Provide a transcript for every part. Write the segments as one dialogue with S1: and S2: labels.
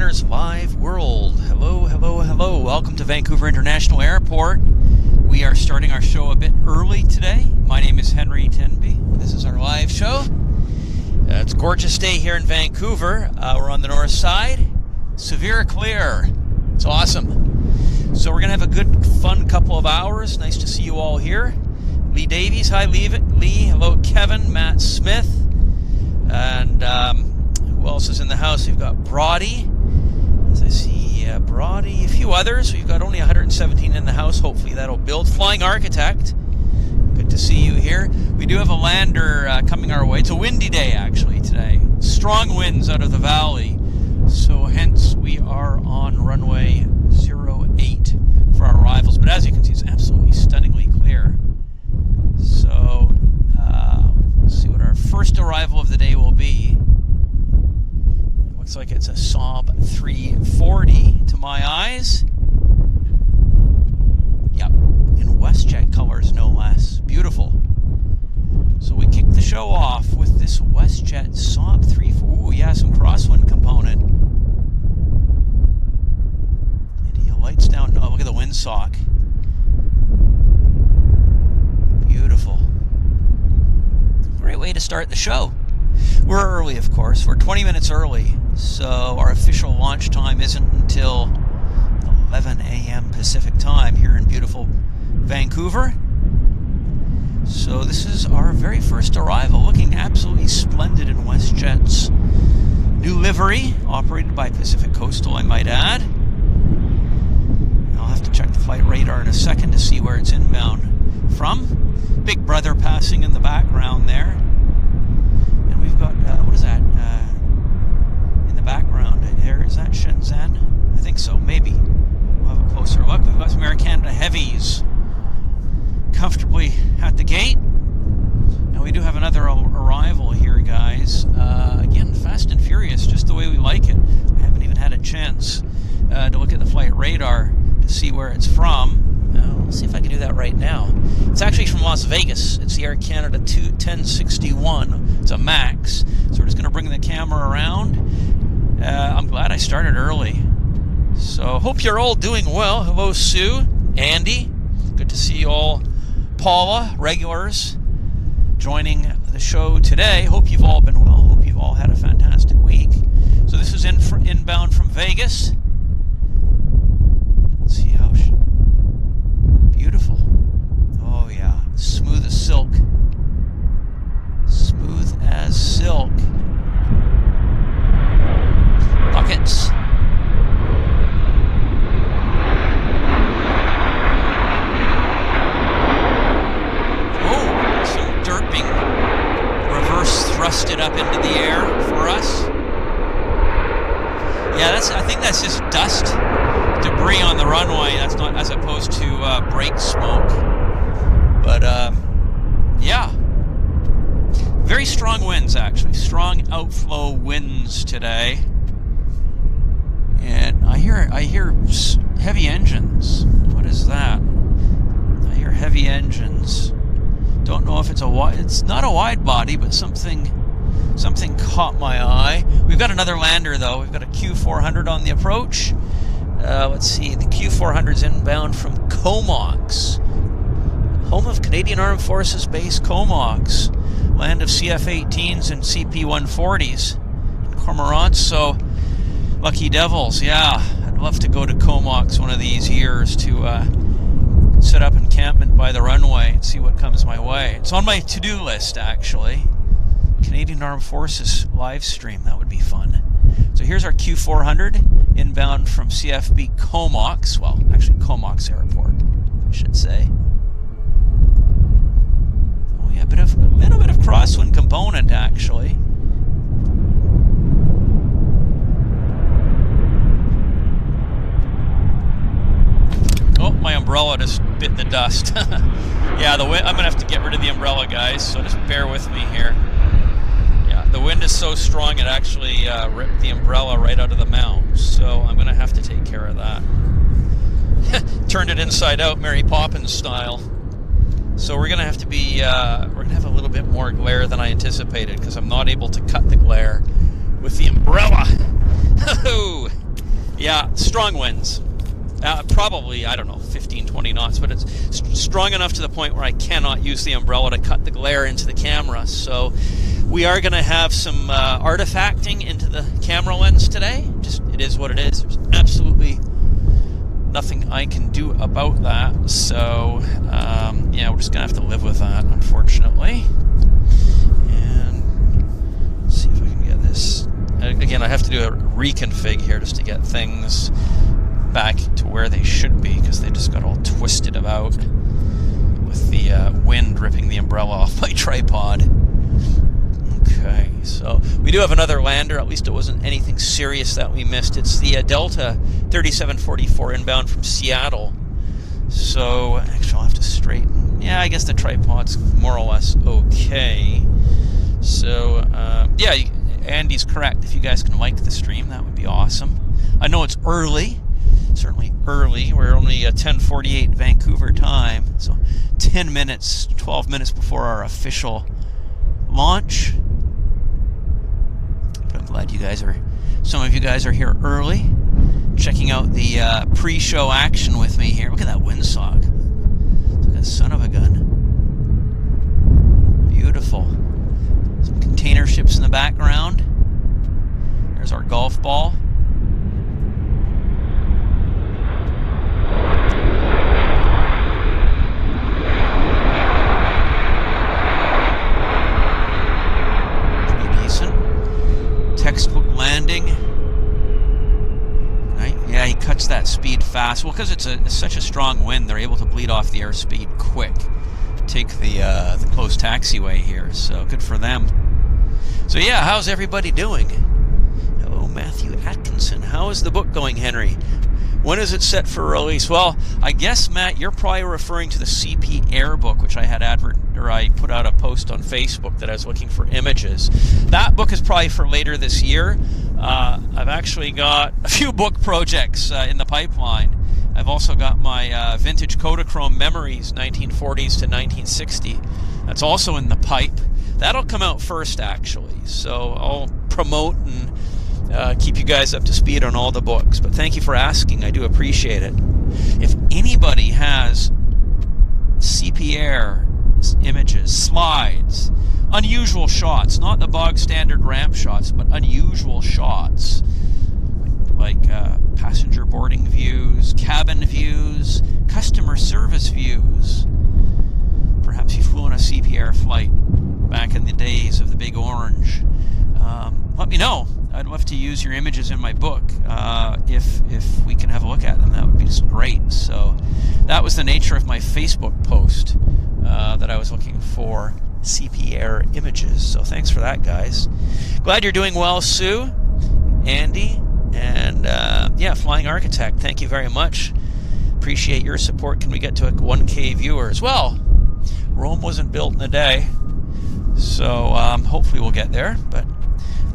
S1: Airliners Live World. Hello, hello, hello. Welcome to Vancouver International Airport. We are starting our show a bit early today. My name is Henry Tenby. This is our live show. It's a gorgeous day here in Vancouver. We're on the north side. Severe clear. It's awesome. So we're going to have a good, fun couple of hours. Nice to see you all here. Lee Davies. Hi, Lee. Hello, Kevin. Matt Smith. And who else is in the house? We've got Brody. As I see, Brody. A few others. We've got only 117 in the house. Hopefully that'll build. Flying Architect. Good to see you here. We do have a lander coming our way. It's a windy day, actually, today. Strong winds out of the valley. So hence we are on runway 08 for our arrivals. But as you can see, it's absolutely stunningly clear. So let's see what our first arrival of the day will be. Looks like it's a Saab 340 to my eyes. Yep, in Westjet colors no less. Beautiful. So we kick the show off with this Westjet Saab 340. Ooh, yeah, some crosswind component. Any lights down? Oh, look at the windsock. Beautiful. Great way to start the show. We're early, of course. We're 20 minutes early, so our official launch time isn't until 11 a.m. Pacific time here in beautiful Vancouver. So this is our very first arrival, looking absolutely splendid in WestJet's new livery, operated by Pacific Coastal, I might add. I'll have to check the flight radar in a second to see where it's inbound from. Big Brother passing in the background there. And we've got, what is that? In the background there, is that Shenzhen? I think so, maybe. We'll have a closer look. We've got some Air Canada heavies comfortably at the gate. And we do have another arrival here, guys. Again, fast and furious, just the way we like it. I haven't even had a chance to look at the flight radar to see where it's from. Let's see if I can do that right now. It's actually from Las Vegas. It's the Air Canada 1061. It's a MAX. So we're just going to bring the camera around. I'm glad I started early. So hope you're all doing well. Hello, Sue, Andy. Good to see you all. Paula, regulars, joining the show today. Hope you've all been well. Hope you've all had a fantastic week. So this is inbound from Vegas. Let's see how... Beautiful. Oh yeah, smooth as silk. Smooth as silk. Buckets. Oh, some dirt being reverse thrusted up into the air for us. Yeah, I think that's just dust. Debris on the runway. That's not as opposed to brake smoke. But yeah, very strong winds actually. Strong outflow winds today. And I hear heavy engines. What is that? I hear heavy engines. Don't know if it's it's not a wide body, but something caught my eye. We've got another lander though. We've got a Q400 on the approach. Let's see, the Q400 is inbound from Comox, home of Canadian Armed Forces Base Comox, land of CF-18s and CP-140s and Cormorants, so lucky devils, yeah. I'd love to go to Comox one of these years to set up encampment by the runway and see what comes my way. It's on my to-do list, actually. Canadian Armed Forces live stream, that would be fun. So here's our Q400 inbound from CFB Comox. Well, actually Comox Airport, I should say. Oh yeah, a little bit of crosswind component actually. Oh, my umbrella just bit the dust. Yeah, I'm gonna have to get rid of the umbrella, guys. So just bear with me here. The wind is so strong it actually ripped the umbrella right out of the mount, so I'm going to have to take care of that. Turned it inside out, Mary Poppins style. So we're going to have to be, we're going to have a little bit more glare than I anticipated because I'm not able to cut the glare with the umbrella. Yeah, strong winds. Probably, I don't know, 15, 20 knots, but it's strong enough to the point where I cannot use the umbrella to cut the glare into the camera. So we are going to have some artifacting into the camera lens today. Just, it is what it is. There's absolutely nothing I can do about that. So, yeah, we're just going to have to live with that, unfortunately. And let's see if I can get this. Again, I have to do a reconfig here just to get things back to where they should be, because they just got all twisted about with the wind ripping the umbrella off my tripod. Okay, so we do have another lander. At least it wasn't anything serious that we missed. It's the Delta 3744 inbound from Seattle. So actually I'll have to straighten. Yeah, I guess the tripod's more or less okay. So yeah, Andy's correct. If you guys can like the stream, that would be awesome. I know it's early. Certainly early. We're only 10:48 Vancouver time, so 10 minutes, 12 minutes before our official launch. But I'm glad you guys some of you guys are here early, checking out the pre-show action with me here. Look at that windsock. Look at that son of a gun. Beautiful. Some container ships in the background. There's our golf ball. Textbook landing. Right? Yeah, he cuts that speed fast. Well, because it's such a strong wind, they're able to bleed off the airspeed quick. Take the close taxiway here, so good for them. So yeah, how's everybody doing? Hello, Matthew Atkinson. How is the book going, Henry? When is it set for release? Well, I guess, Matt, you're probably referring to the CP Air book, which I had I put out a post on Facebook that I was looking for images. That book is probably for later this year. I've actually got a few book projects in the pipeline. I've also got my vintage Kodachrome memories, 1940s to 1960. That's also in the pipe. That'll come out first, actually. So I'll promote and keep you guys up to speed on all the books. But thank you for asking. I do appreciate it. If anybody has CP Air images, slides, unusual shots, not the bog standard ramp shots, but unusual shots, like passenger boarding views, cabin views, customer service views. Perhaps you flew on a CP Air flight back in the days of the Big Orange. Let me know. I'd love to use your images in my book. If we can have a look at them, that would be just great. So that was the nature of my Facebook post, that I was looking for CP Air images. So thanks for that, guys. Glad you're doing well, Sue, Andy, and yeah, Flying Architect. Thank you very much. Appreciate your support. Can we get to a 1K viewers? Well, Rome wasn't built in a day, so hopefully we'll get there. But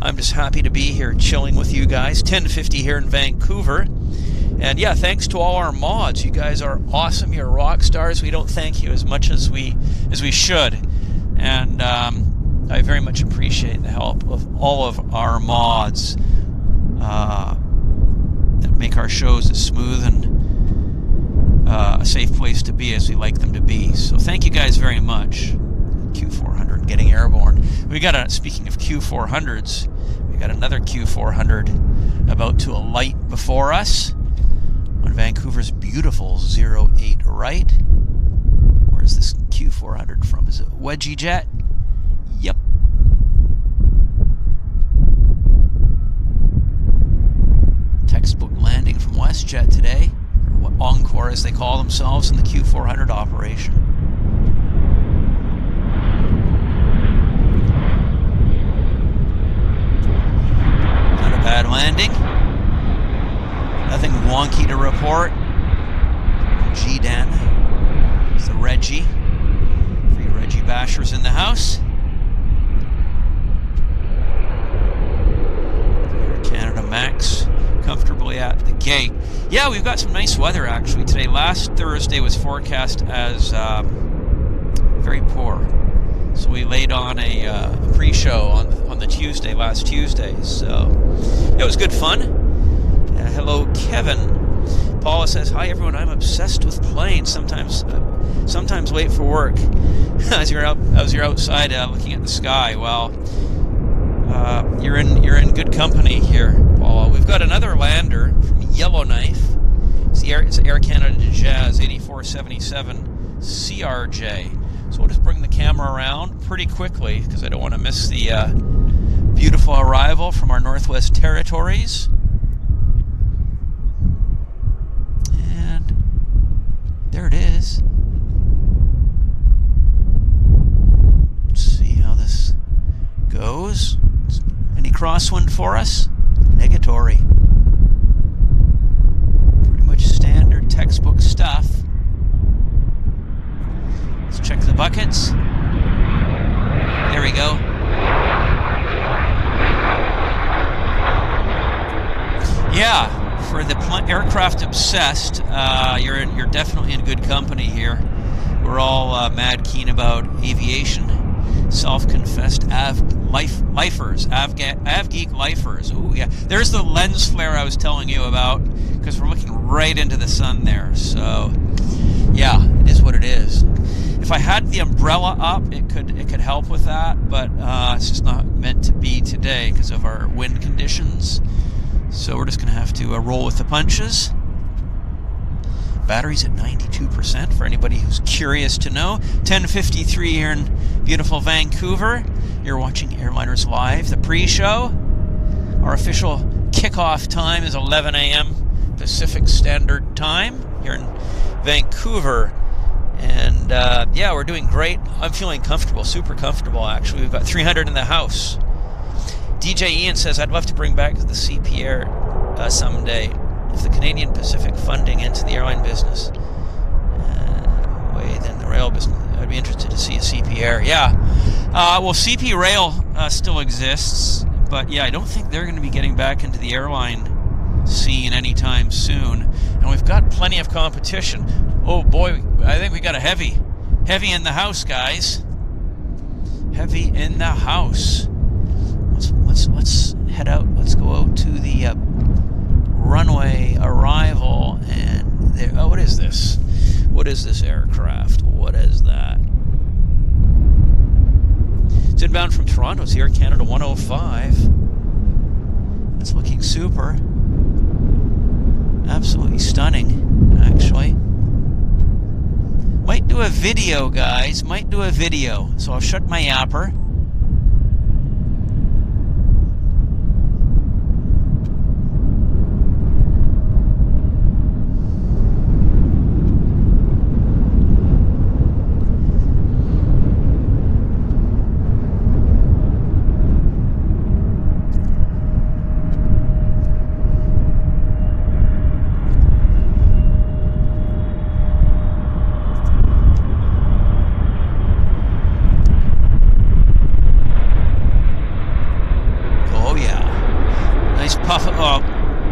S1: I'm just happy to be here chilling with you guys. 10:50 here in Vancouver. And yeah, thanks to all our mods. You guys are awesome. You're rock stars. We don't thank you as much as we should. And I very much appreciate the help of all of our mods that make our shows as smooth and a safe place to be as we like them to be. So thank you guys very much. Q400 getting airborne. We got speaking of Q400s, we got another Q400 about to alight before us on Vancouver's beautiful 08 right. Where's this Q400 from? Is it Westjet? Yep. Textbook landing from Westjet today, or Encore as they call themselves in the Q400 operation. Bad landing. Nothing wonky to report. G-Den. It's the Reggie. Free Reggie Bashers in the house. Air Canada Max comfortably at the gate. Yeah, we've got some nice weather actually today. Last Thursday was forecast as very poor. So we laid on a pre-show on the Tuesday, last Tuesday. So it was good fun. Hello, Kevin. Paula says, hi everyone, I'm obsessed with planes. Sometimes wait for work. as you're outside looking at the sky. Well, you're in good company here, Paula. We've got another lander from Yellowknife. It's Air Canada Jazz 8477 CRJ. So we'll just bring the camera around pretty quickly because I don't want to miss the beautiful arrival from our Northwest Territories. And there it is. Let's see how this goes. Any crosswind for us? Negatory. Pretty much standard textbook stuff. Let's check the buckets. There we go. Yeah, for the aircraft obsessed, you're definitely in good company here. We're all mad keen about aviation. Self-confessed lifers, AvGeek lifers. Oh yeah, there's the lens flare I was telling you about because we're looking right into the sun there. So yeah, it is what it is. If I had the umbrella up, it could help with that, but it's just not meant to be today because of our wind conditions. So we're just going to have to roll with the punches. Battery's at 92% for anybody who's curious to know. 10:53 here in beautiful Vancouver. You're watching Airliners Live, the pre-show. Our official kickoff time is 11 a.m. Pacific Standard Time here in Vancouver. And yeah, we're doing great. I'm feeling comfortable, super comfortable actually. We've got 300 in the house. DJ Ian says, I'd love to bring back the CP Air someday. If the Canadian Pacific funding into the airline business way than the rail business, I'd be interested to see a CP Air. Yeah. Well, CP Rail still exists, but yeah, I don't think they're going to be getting back into the airline scene anytime soon. And we've got plenty of competition. Oh boy, I think we got a heavy in the house, guys. Heavy in the house. Let's head out. Let's go out to the runway arrival, and there. Oh, what is this? What is this aircraft? What is that? It's inbound from Toronto. It's Air Canada 105. It's looking super. Absolutely stunning, actually. Might do a video, guys. Might do a video. So I'll shut my yapper.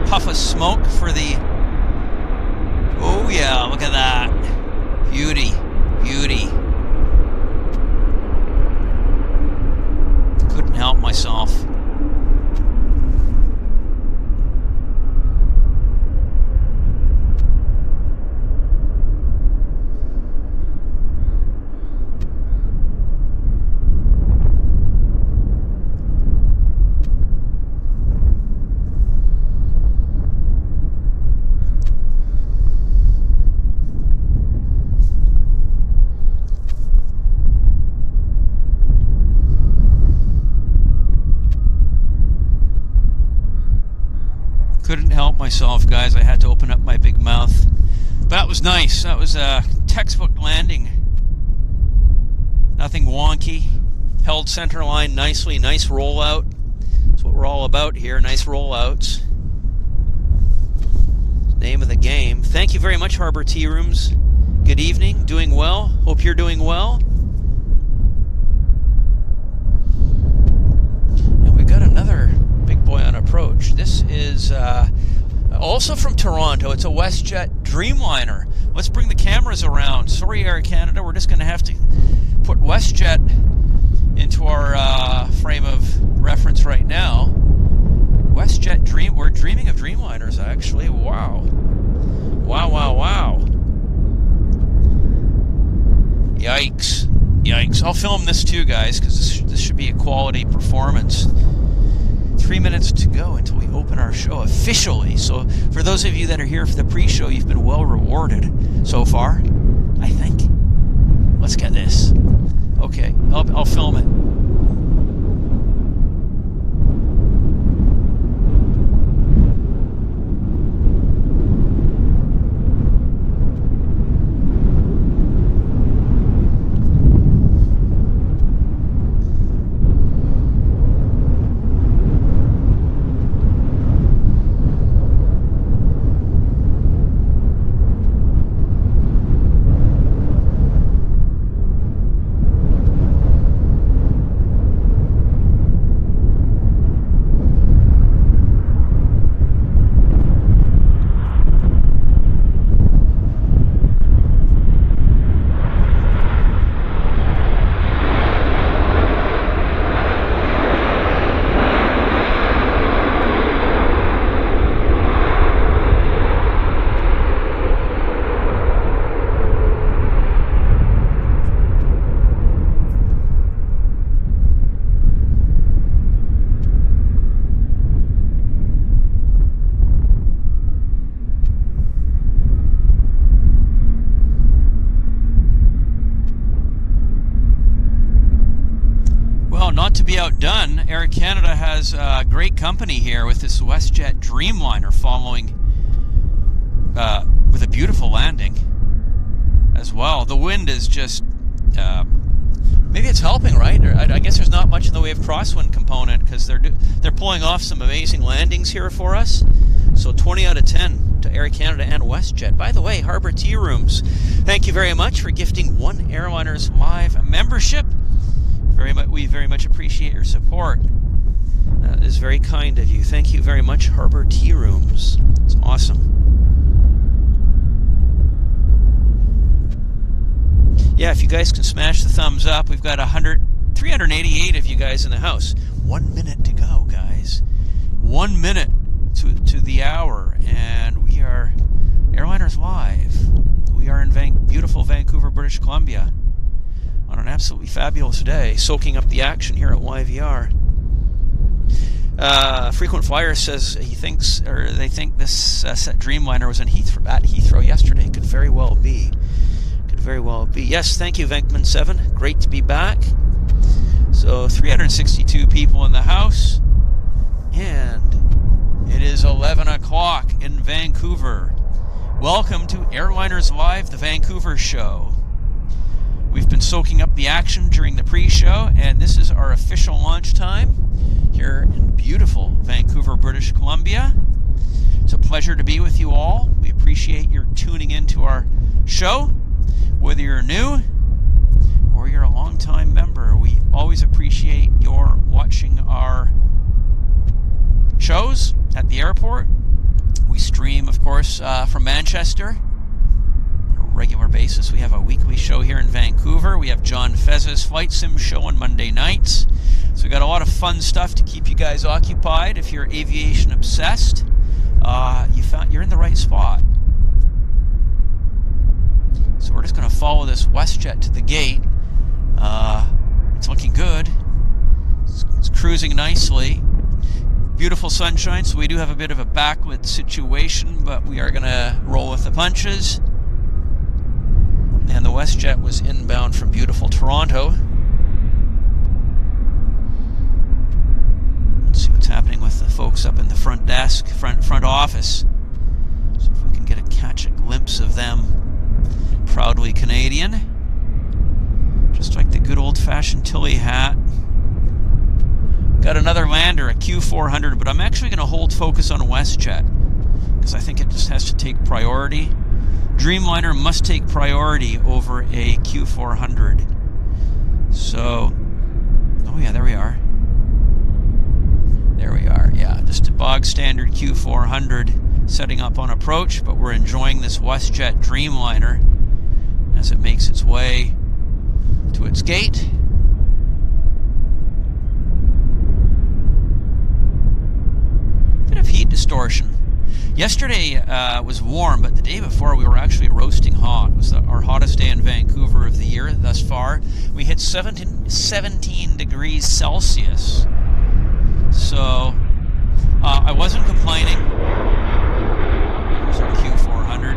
S1: Puff of smoke for the... Oh yeah, look at that. Beauty. Beauty. Couldn't help myself. Couldn't help myself, guys. I had to open up my big mouth. But that was nice. That was a textbook landing. Nothing wonky. Held center line nicely. Nice rollout. That's what we're all about here. Nice rollouts. Name of the game. Thank you very much, Harbor Tea Rooms. Good evening. Doing well. Hope you're doing well. And we got another big boy on approach. This is also from Toronto. It's a Westjet Dreamliner. Let's bring the cameras around. Sorry, Air Canada, we're just going to have to put Westjet into our frame of reference right now. Westjet we're dreaming of Dreamliners, actually. Yikes. Yikes. I'll film this too, guys, because this should be a quality performance. 3 minutes to go until we open our show officially. So for those of you that are here for the pre-show, you've been well rewarded so far, I think. Let's get this. Okay, I'll film it. Not to be outdone, Air Canada has great company here with this Westjet Dreamliner following with a beautiful landing as well. The wind is just maybe it's helping, right? I guess there's not much in the way of crosswind component because they're pulling off some amazing landings here for us. So 20 out of 10 to Air Canada and Westjet. By the way, Harbour Tea Rooms, thank you very much for gifting one Airliners Live membership. We very much appreciate your support. That is very kind of you. Thank you very much, Harbour Tea Rooms. It's awesome. Yeah, if you guys can smash the thumbs up, we've got 388 of you guys in the house. 1 minute to go, guys. 1 minute to the hour, and we are Airliners Live. We are in beautiful Vancouver, British Columbia, on an absolutely fabulous day, soaking up the action here at YVR. Frequent Flyer says they think this Dreamliner was at Heathrow yesterday. Could very well be. Could very well be. Yes, thank you, Venkman7. Great to be back. So 362 people in the house, and it is 11 o'clock in Vancouver. Welcome to Airliners Live, the Vancouver show. We've been soaking up the action during the pre-show, and this is our official launch time here in beautiful Vancouver, British Columbia. It's a pleasure to be with you all. We appreciate your tuning into our show. Whether you're new or you're a longtime member, we always appreciate your watching our shows at the airport. We stream, of course, from Manchester. Regular basis. We have a weekly show here in Vancouver. We have John Fez's Flight Sim show on Monday nights. So we got a lot of fun stuff to keep you guys occupied. If you're aviation obsessed, you're in the right spot. So we're just going to follow this Westjet to the gate. It's looking good. It's cruising nicely. Beautiful sunshine, so we do have a bit of a backlit situation, but we are going to roll with the punches. And the Westjet was inbound from beautiful Toronto. Let's see what's happening with the folks up in the front desk, front office. See if we can catch a glimpse of them. Proudly Canadian. Just like the good old-fashioned Tilly hat. Got another lander, a Q400, but I'm actually going to hold focus on Westjet because I think it just has to take priority. Dreamliner must take priority over a Q400. So, oh yeah, there we are. There we are, yeah. Just a bog standard Q400 setting up on approach, but we're enjoying this Westjet Dreamliner as it makes its way to its gate. Bit of heat distortion. Yesterday was warm, but the day before we were actually roasting hot. It was our hottest day in Vancouver of the year thus far. We hit 17 degrees Celsius. So I wasn't complaining. Here's our Q400.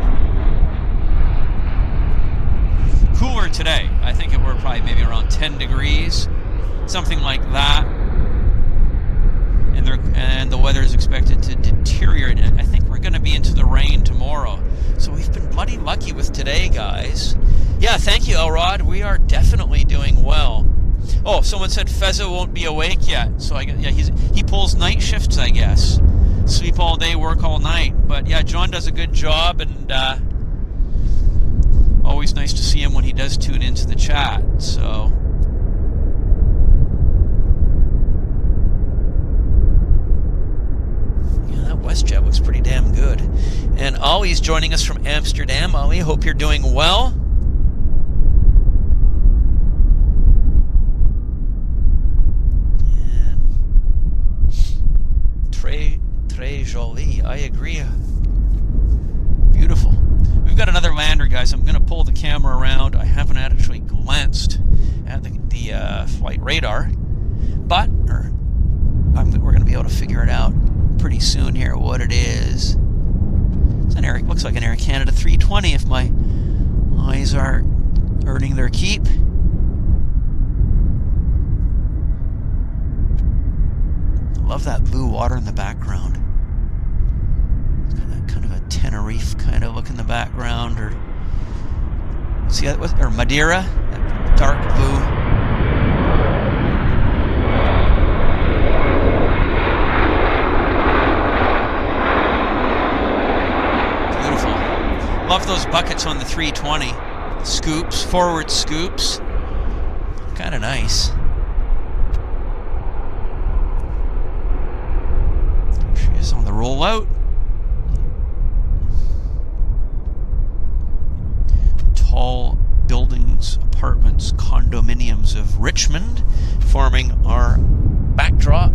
S1: Cooler today. I think it were probably maybe around 10 degrees, something like that. And the weather is expected to deteriorate. I think we're going to be into the rain tomorrow. So we've been bloody lucky with today, guys. Yeah, thank you, Elrod. We are definitely doing well. Oh, someone said Fezza won't be awake yet. So he pulls night shifts, I guess. Sleep all day, work all night. But yeah, John does a good job, and always nice to see him when he does tune into the chat. So. Westjet looks pretty damn good. And Ollie's joining us from Amsterdam. Ollie, hope you're doing well. And très joli. I agree. Beautiful. We've got another lander, guys. I'm going to pull the camera around. I haven't actually glanced at the flight radar, but we're going to be able to figure it out pretty soon here what it is. It's an looks like an Air Canada 320 if my eyes are earning their keep. I love that blue water in the background. It's got that kind of a Tenerife kind of look in the background, or see that, or Madeira, that dark blue. Love those buckets on the 320. Scoops, forward scoops. Kind of nice. There she is on the rollout. Tall buildings, apartments, condominiums of Richmond forming our backdrop.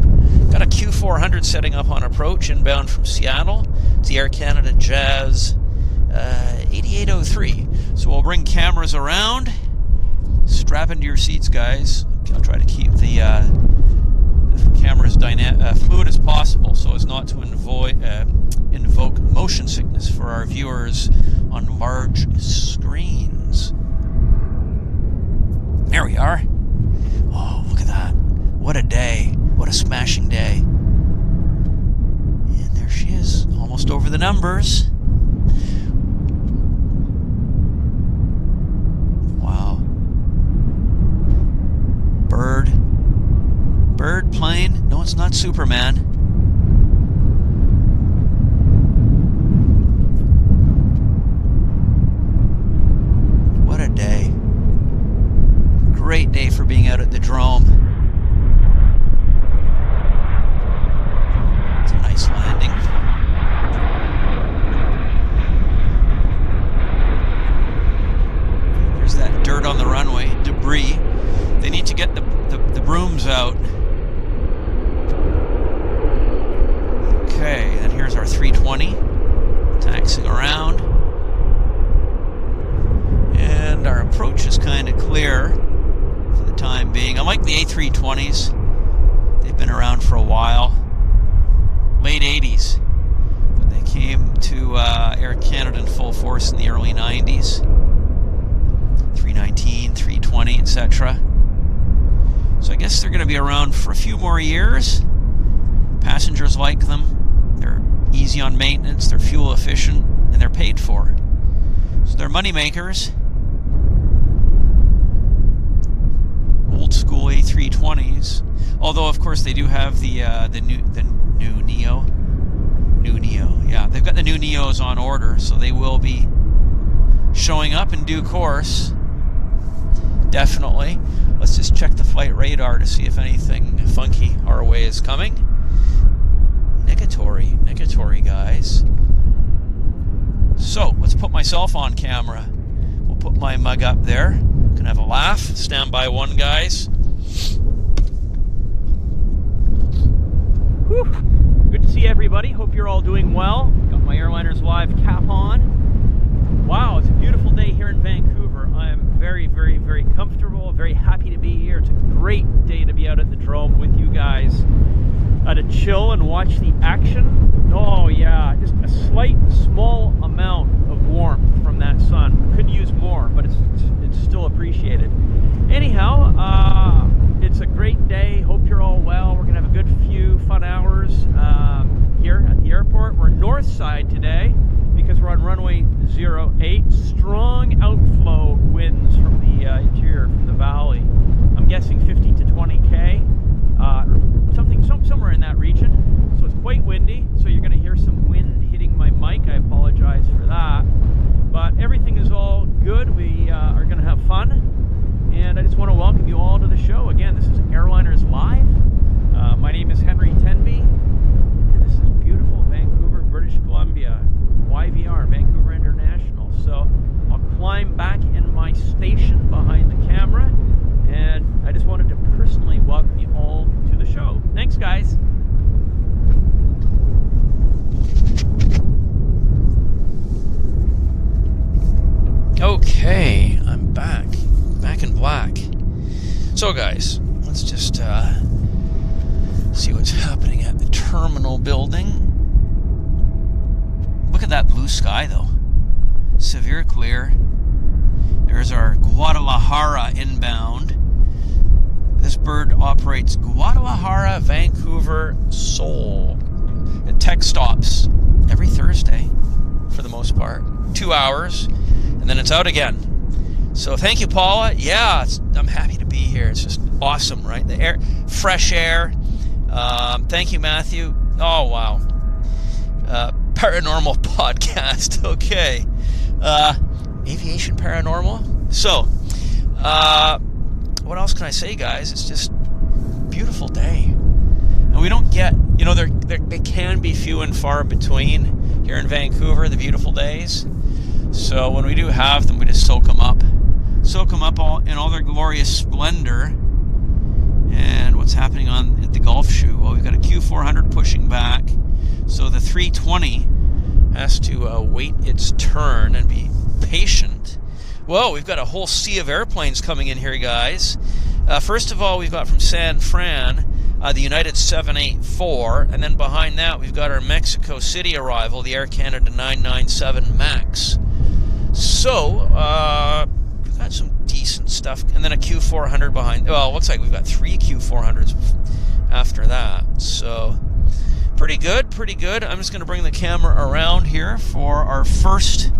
S1: Got a Q400 setting up on approach inbound from Seattle. It's the Air Canada Jazz 8803. So we'll bring cameras around. Strap into your seats, guys. I'll try to keep the camera as fluid as possible so as not to invoke motion sickness for our viewers on large screens. There we are. Oh, look at that. What a day. What a smashing day. And there she is, almost over the numbers. Bird plane. No, it's not Superman. What a day. Great day for being out at the Drome. It's a nice landing. There's that dirt on the runway, debris. They need to get the brooms out. Okay, and here's our 320 taxiing around. And our approach is kind of clear for the time being. I like the A320s. They've been around for a while. Late 80s. But they came to Air Canada in full force in the early 90s. 319, 320, etc. So I guess they're going to be around for a few more years. Passengers like them. They're easy on maintenance, they're fuel efficient, and they're paid for. So they're money makers. Old school A320s. Although of course they do have the new Neo. Yeah, they've got the new Neos on order, so they will be showing up in due course. Definitely. Let's just check the flight radar to see if anything funky our way is coming. Negatory, guys. So, let's put myself on camera. We'll put my mug up there. Can have a laugh. Stand by one, guys. Whew. Good to see everybody. Hope you're all doing well. Got my Airliners Live cap on. Wow, it's a beautiful day here in Vancouver. I am very, very, very comfortable, very happy to be here. It's a great day to be out at the Drome with you guys to chill and watch the action. Oh yeah, just a slight, small amount of warmth from that sun. Could use more, but it's still appreciated. Anyhow, it's a great day. Hope you're all well. We're gonna have a good few fun hours here at the airport. We're north side today because we're on runway 08. Strong outflow winds from the interior, from the valley. I'm guessing 50 to 20k, somewhere in that region. So it's quite windy. So you're going to hear some wind hitting my mic. I apologize for that. But everything is all good. We are going to have fun. And I just want to welcome you all to the show. Again, this is Airliners Live. My name is Henry Tenby. And this is beautiful Vancouver, British Columbia. YVR, Vancouver International. So I'll climb back in my station behind the camera. And I just wanted to personally welcome you all to the show. Thanks, guys. Okay, I'm back in black. So guys, let's just see what's happening at the terminal building. Look at that blue sky though. Severe clear. There's our Guadalajara inbound. This bird operates Guadalajara, Vancouver, Seoul. It tech stops every Thursday for the most part. 2 hours, and then it's out again. So thank you, Paula. Yeah, I'm happy to be here. It's just awesome, right? The air, fresh air. Thank you, Matthew. Oh, wow. Paranormal podcast. Okay. Aviation paranormal. So, what else can I say, guys? It's just a beautiful day. And we don't get, you know, they can be few and far between here in Vancouver, the beautiful days. So when we do have them, we just soak them up all in all their glorious splendor. And what's happening at the Gulf Shoe? Well, we've got a Q400 pushing back, so the 320 has to wait its turn and be patient. Whoa, we've got a whole sea of airplanes coming in here, guys. First of all, we've got from San Fran the United 784, and then behind that we've got our Mexico City arrival, the Air Canada 997 MAX. So, we've got some decent stuff, and then a Q400 behind. Well, it looks like we've got 3 Q400s after that. So, pretty good, pretty good. I'm just going to bring the camera around here for our first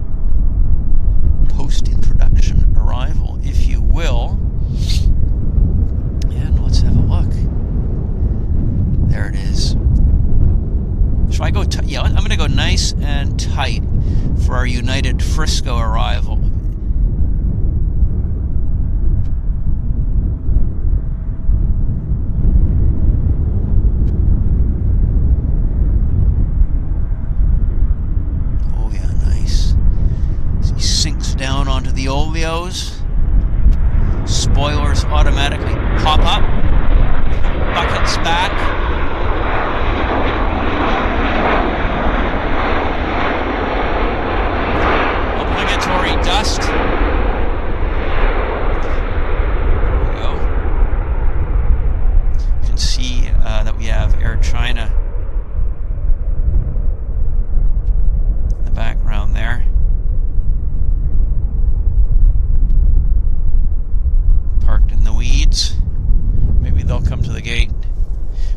S1: post-introduction arrival, if you will. And let's have a look. There it is. Should I go? Yeah, I'm going to go nice and tight for our United Frisco arrival. Oh yeah, nice. So he sinks down onto the oleos. Spoilers automatically pop up. Buckets back. Obligatory dust. There we go. You can see that we have Air China in the background there. Parked in the weeds. Maybe they'll come to the gate.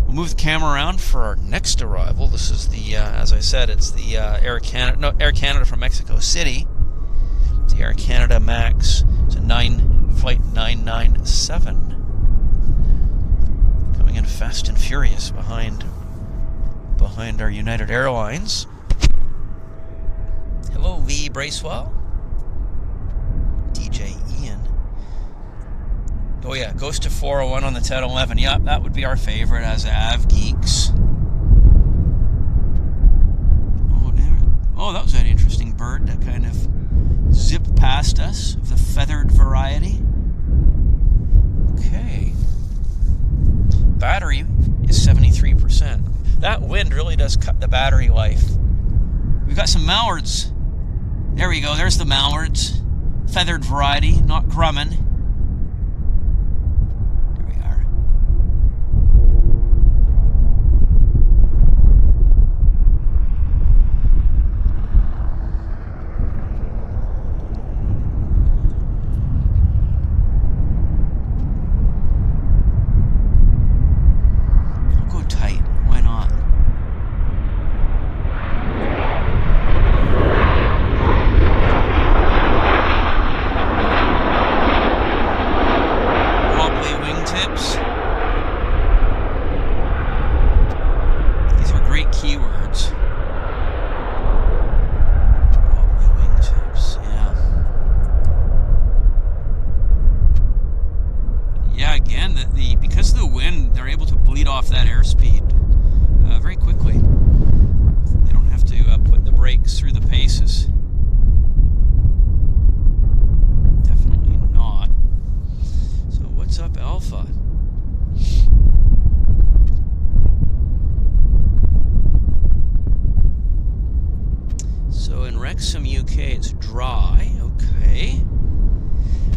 S1: We'll move the camera around for our next arrival. This is the, as I said, it's the Air Canada from Mexico City. It's the Air Canada MAX. It's a flight 997. Coming in fast and furious behind our United Airlines. Hello, V. Bracewell. DJ Ian. Oh yeah, goes to 401 on the 1011. Yep, that would be our favorite as Av Geeks. Oh, that was an interesting bird that kind of zipped past us, of the feathered variety. Okay. Battery is 73%. That wind really does cut the battery life. We've got some mallards. There we go. There's the mallards. Feathered variety, not Grumman. There we are. I'll go tight. Why not? It's dry, okay.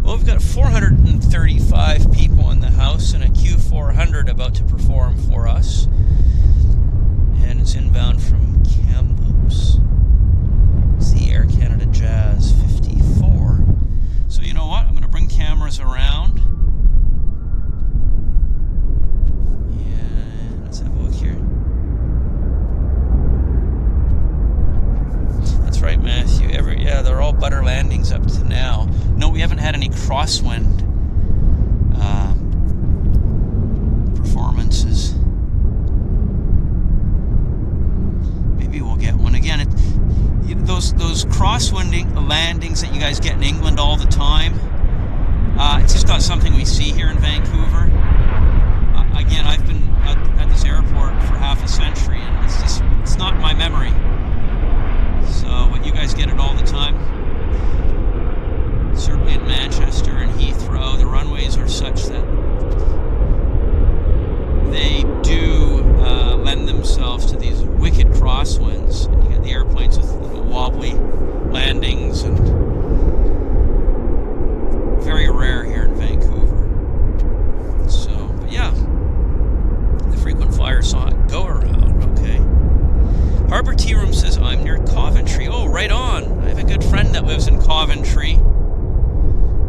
S1: Well, we've got 435 people in the house and a Q400 about to perform for us. And it's inbound from Kamloops. It's the Air Canada Jazz 54. So you know what? I'm going to bring cameras around. And let's have a look here. That's right, Matthew. Yeah, they're all butter landings up to now. No, we haven't had any crosswind performances. Maybe we'll get one again. Those crosswinding landings that you guys get in England all the time. It's just not something we see here in Vancouver. Again, I've been at this airport for half a century, and it's not my memory. So, but you guys get it all the time. Certainly in Manchester and Heathrow, the runways are such that they do lend themselves to these wicked crosswinds. And you get the airplanes with wobbly landings, and very rare here in Vancouver. So, but yeah, the frequent flyer saw it go around. Okay. Harbor Tea Room says, I'm near Coventry. Oh, right on. I have a good friend that lives in Coventry.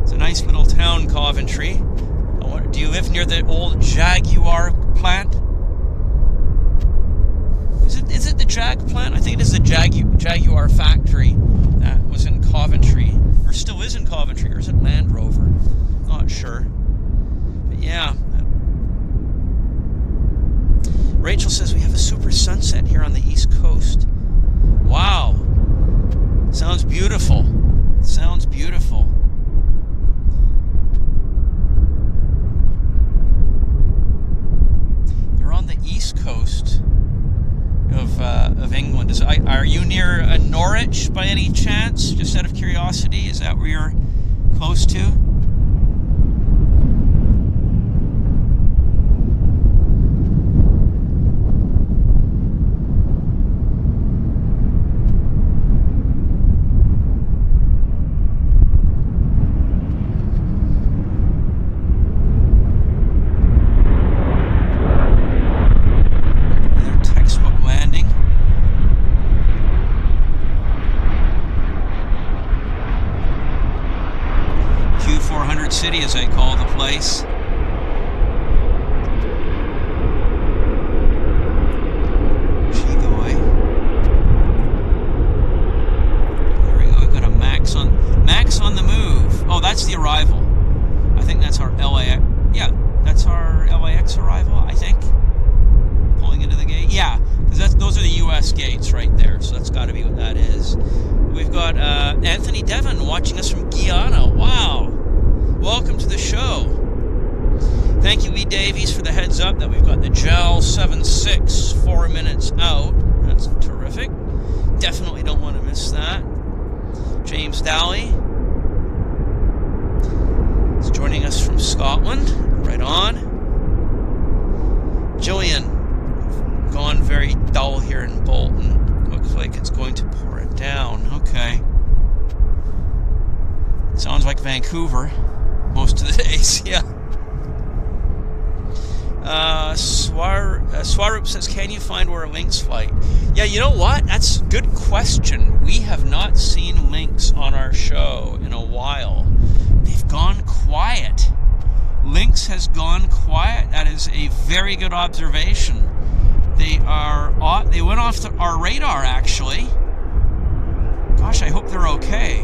S1: It's a nice little town, Coventry. Do you live near the old Jaguar plant? Is it the Jag plant? I think it is the Jaguar factory that was in Coventry. Or still is in Coventry. Or is it Land Rover? Not sure. But yeah. Rachel says we have a super sunset here on the East Coast. Wow. Sounds beautiful. Sounds beautiful. You're on the East Coast of England. Are you near Norwich by any chance? Just out of curiosity, is that where you're close to? City, as I call the place. Chigoy. There we go. We've got a Max on the move. Oh, that's the arrival. I think that's our LAX. Yeah, that's our LAX arrival. I think. Pulling into the gate. Yeah, because those are the U.S. gates right there. So that's got to be what that is. We've got Anthony Devon watching us from Guyana. Wow. Welcome to the show. Thank you, E. Davies, for the heads up that we've got the GEL 76 4 minutes out. That's terrific. Definitely don't want to miss that. James Daly is joining us from Scotland. Right on. Jillian, gone very dull here in Bolton. What Looks like it's going to pour it down. Okay. Sounds like Vancouver most of the days, yeah. Swaroop says, can you find where Lynx flight? Yeah, you know what? That's a good question. We have not seen Lynx on our show in a while. They've gone quiet. Lynx has gone quiet. That is a very good observation. They went off our radar, actually. Gosh, I hope they're okay.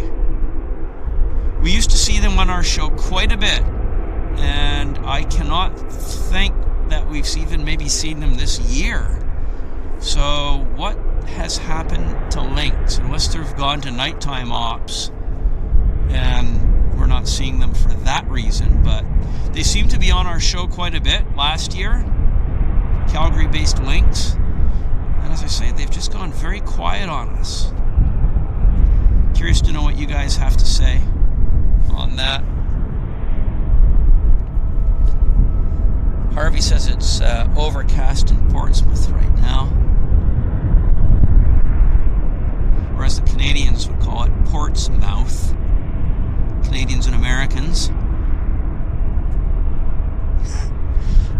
S1: We used to see them on our show quite a bit, and I cannot think that we've even maybe seen them this year. So what has happened to Lynx? Unless they've gone to nighttime ops, and we're not seeing them for that reason, but they seem to be on our show quite a bit last year. Calgary-based Lynx. And as I say, they've just gone very quiet on us. Curious to know what you guys have to say on that. Harvey says it's overcast in Portsmouth right now. Or as the Canadians would call it, Portsmouth. Canadians and Americans.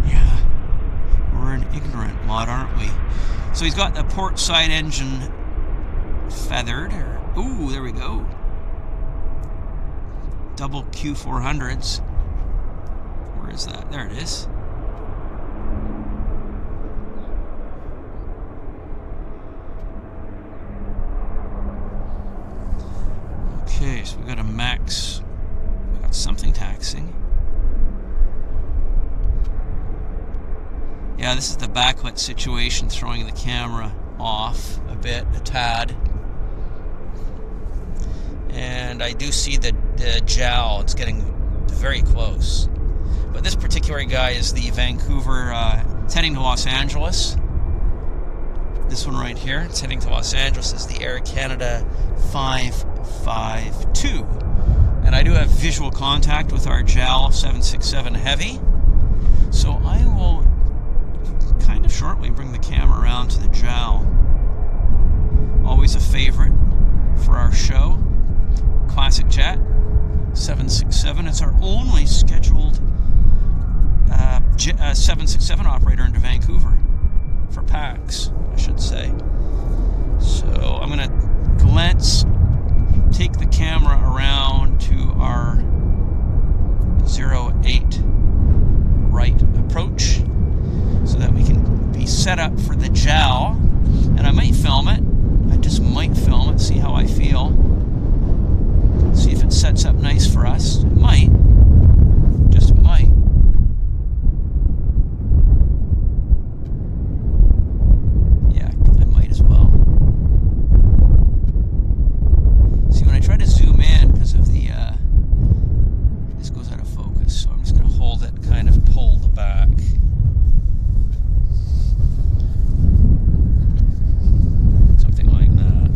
S1: Yeah. We're an ignorant lot, aren't we? So he's got the port side engine feathered. Ooh, there we go. Double Q400s. Where is that? There it is. Okay, so we got a max. We got something taxing. Yeah, this is the backlit situation, throwing the camera off a bit, a tad. And I do see the jowl. It's getting very close. But this particular guy is the Vancouver, it's heading to Los Angeles. This one right here, it's heading to Los Angeles, is the Air Canada 552. And I do have visual contact with our JAL 767 Heavy. So I will kind of shortly bring the camera around to the JAL. Always a favorite for our show. Classic jet 767. It's our only scheduled 767 operator into Vancouver for PAX, I should say. So I'm going to take the camera around to our 08 right approach so that we can be set up for the JAL. And I might film it. I just might film it, see how I feel. See if it sets up nice for us. It might. Just might. Yeah, I might as well. See, when I try to zoom in, because of the, this goes out of focus, so I'm just going to hold it kind of pulled back. Something like that.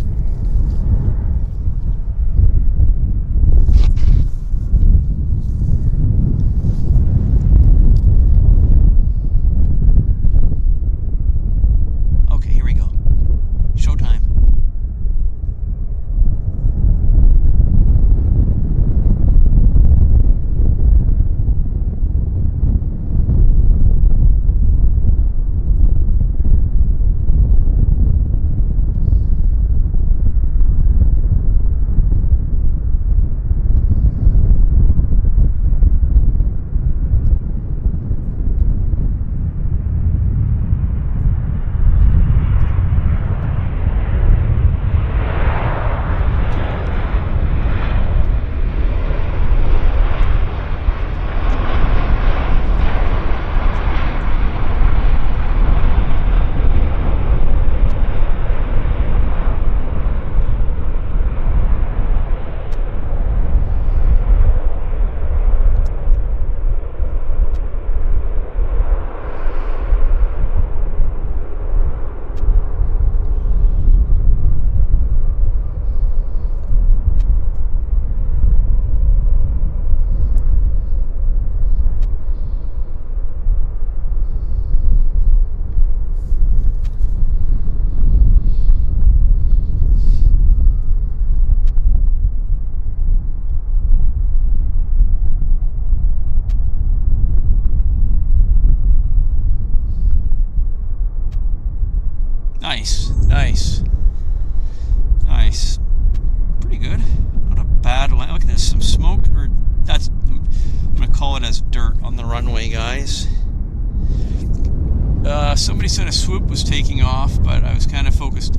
S1: Nice, nice, nice. Pretty good. Not a bad land. Look at this, some smoke, or that's, I'm gonna call it as dirt on the runway, guys. Somebody said a swoop was taking off, but I was kind of focused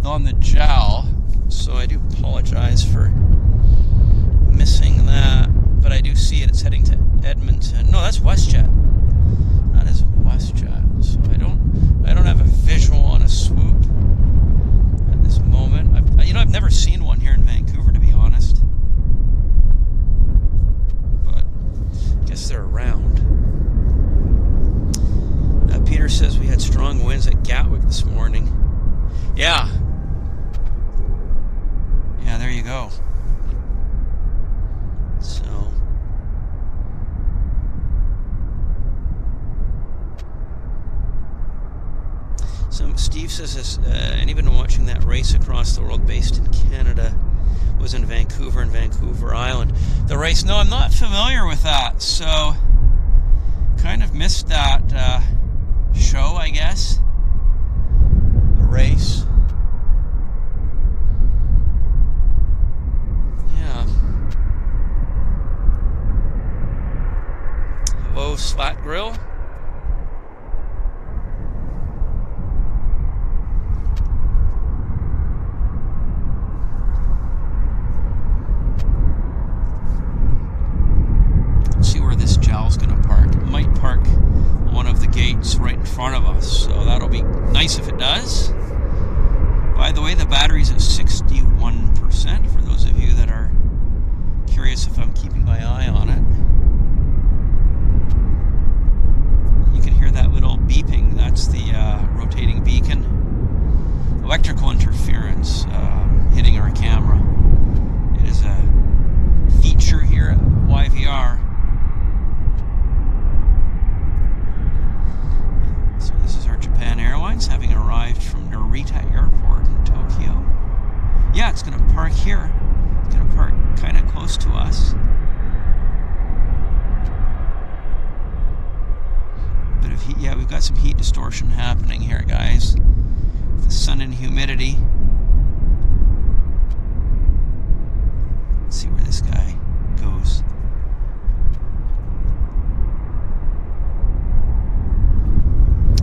S1: on the jowl, so I do apologize for missing that. But I do see it. It's heading to Edmonton. No, that's Westjet. That is Westjet. So I don't have a visual on a swoop at this moment. I've never seen one here in Vancouver, to be honest. But I guess they're around. Peter says we had strong winds at Gatwick this morning. Yeah. Yeah, there you go. So. Steve says, has anyone watching that race across the world based in Canada was in Vancouver and Vancouver Island? The race? No, I'm not familiar with that. So, kind of missed that show, I guess. The race. Yeah. Hello, Slat Grill. See where this jowl's gonna park. It might park one of the gates right in front of us, so that'll be nice if it does. By the way, the battery's at 61%, for those of you that are curious if I'm keeping my eye on it. You can hear that little beeping. That's the rotating beacon. Electrical interference hitting our camera. It is a feature here at YVR. So this is our Japan Airlines, having arrived from Narita Airport in Tokyo. Yeah, it's going to park here. It's going to park kind of close to us. Bit of heat. Yeah, we've got some heat distortion happening here, guys. The sun and humidity. Let's see where this guy goes.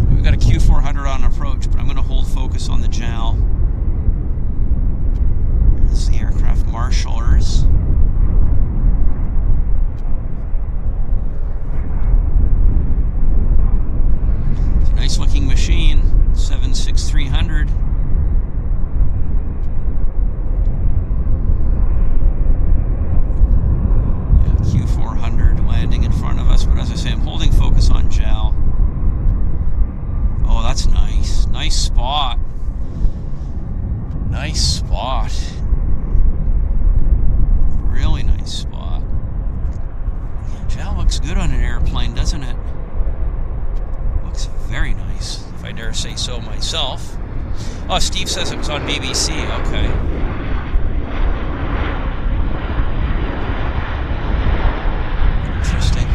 S1: We've got a Q400 on approach, but I'm going to hold focus on the jowl. There's the aircraft marshalers. It's a nice looking machine, 76300. Yeah, Q400 landing in front of us, but as I say, I'm holding focus on jowl. Oh, that's nice. Nice spot. Nice spot. Really nice spot. Yeah, jowl looks good on an airplane, doesn't it? Looks very nice, if I dare say so myself. Oh, Steve says it was on BBC. Okay. Interesting.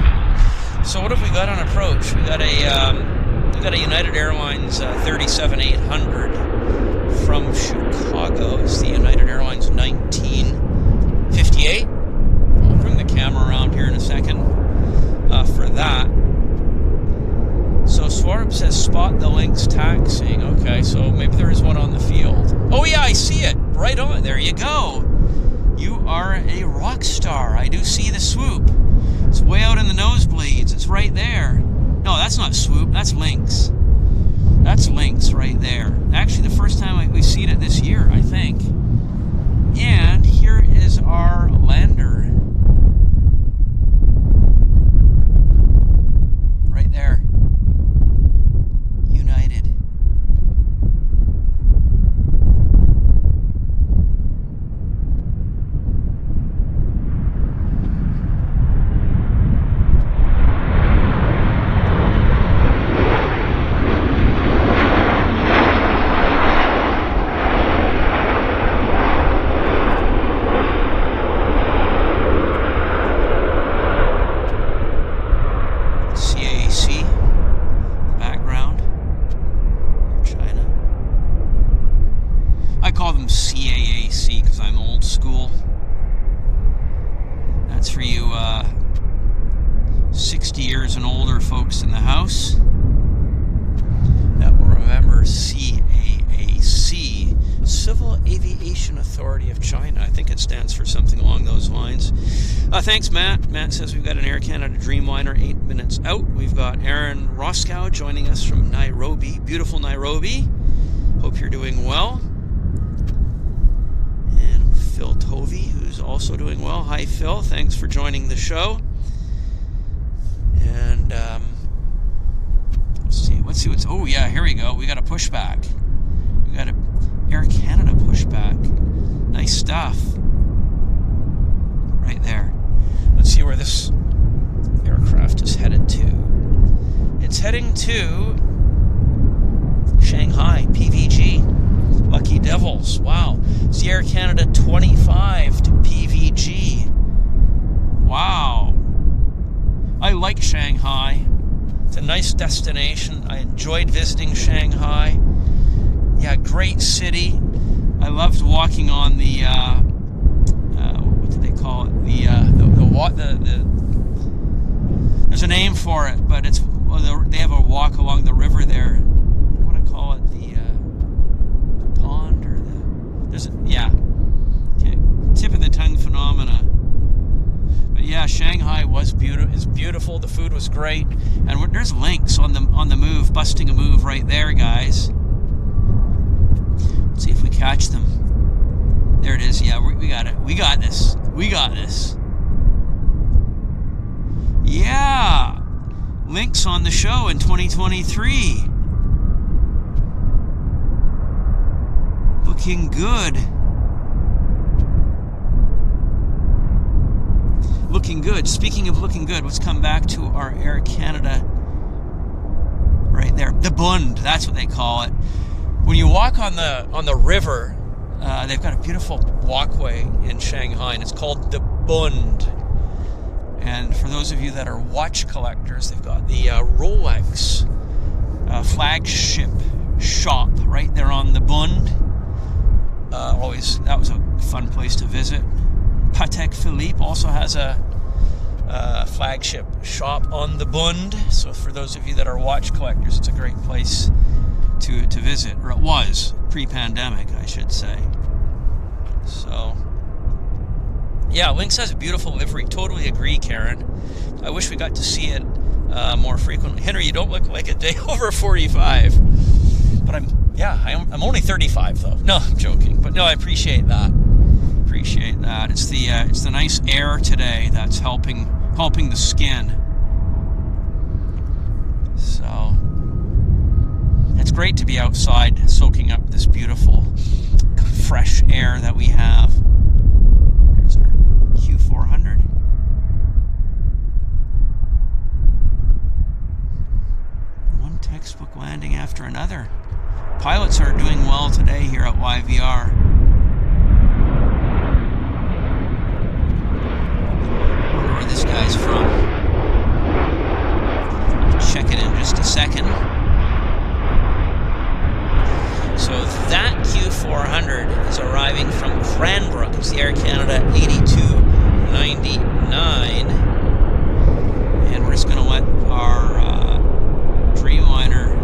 S1: So what have we got on approach? We got a United Airlines 37800 from Chicago. It's the United Airlines 1958. I'll bring the camera around here in a second for that. So Swarb says spot the Lynx taxiing. Okay, so maybe there is one on the field. Oh yeah, I see it. Right on. There you go. You are a rock star. I do see the swoop. It's way out in the nosebleeds. It's right there. No, that's not swoop. That's Lynx. That's Lynx right there. Actually, the first time we've seen it this year, I think. And here is our lander. Right there. United. CAAC, Civil Aviation Authority of China. I think it stands for something along those lines. Thanks, Matt. Matt says we've got an Air Canada Dreamliner 8 minutes out. We've got Aaron Roscow joining us from Nairobi. Beautiful Nairobi. Hope you're doing well. And Phil Tovey, who's also doing well. Hi, Phil. Thanks for joining the show. And let's see what's. Oh yeah, here we go. We got a pushback. We got a Air Canada pushback. Nice stuff. Right there. Let's see where this aircraft is headed to. It's heading to Shanghai, PVG. Lucky Devils. Wow. It's the Air Canada 25 to PVG. Wow. I like Shanghai. It's a nice destination. I enjoyed visiting Shanghai. Yeah, great city. I loved walking on the what do they call it? There's a name for it, but it's they have a walk along the river there. What do I call it? The pond or tip of the tongue phenomena. But yeah, Shanghai is beautiful. The food was great, and there's links on the move, busting a move right there, guys. Let's see if we catch them. There it is. Yeah, we got it. We got this. We got this. Yeah, links on the show in 2023. Looking good. Looking good. Speaking of looking good, let's come back to our Air Canada right there. The Bund, that's what they call it. When you walk on the river, they've got a beautiful walkway in Shanghai, and it's called the Bund. And for those of you that are watch collectors, they've got the Rolex flagship shop right there on the Bund. That was a fun place to visit. Patek Philippe also has a flagship shop on the Bund. So for those of you that are watch collectors, it's a great place to visit, or it was pre-pandemic, I should say. So yeah, Lynx has a beautiful livery. Totally agree, Karen. I wish we got to see it more frequently. Henry, you don't look like a day over 45. But I'm only 35 though. No, I'm joking. But no, I appreciate that. Appreciate that. It's the nice air today that's helping the skin. So it's great to be outside soaking up this beautiful fresh air that we have. There's our Q400. One textbook landing after another. Pilots are doing well today here at YVR. Wonder where this guy's from. I'll check it in just a second. So that Q400 is arriving from Cranbrook. It's the Air Canada 8299. And we're just going to let our Dreamliner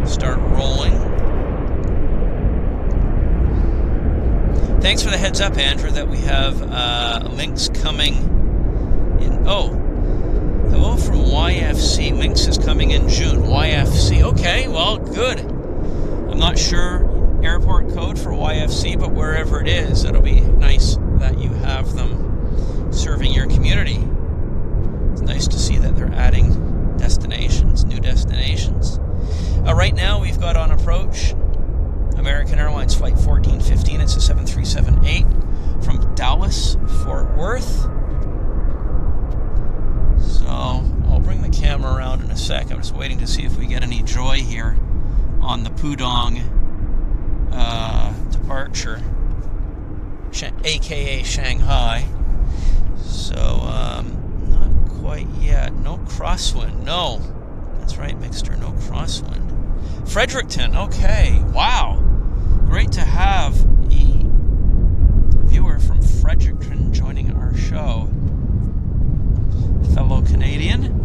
S1: start rolling. Thanks for the heads up, Andrew, that we have links coming in. Oh, hello from YFC. Links is coming in June. YFC. Okay, well, good. I'm not sure airport code for YFC, but wherever it is, it'll be nice that you have them serving your community. It's nice to see that they're adding destinations, new destinations. Right now, we've got on approach American Airlines Flight 1415. It's a 7378 from Dallas, Fort Worth. So I'll bring the camera around in a sec. I'm just waiting to see if we get any joy here on the Pudong departure, aka Shanghai. So not quite yet. No crosswind. No, that's right, Mixter. No crosswind. Fredericton. Okay. Wow. Great to have a viewer from Fredericton joining our show. Fellow Canadian.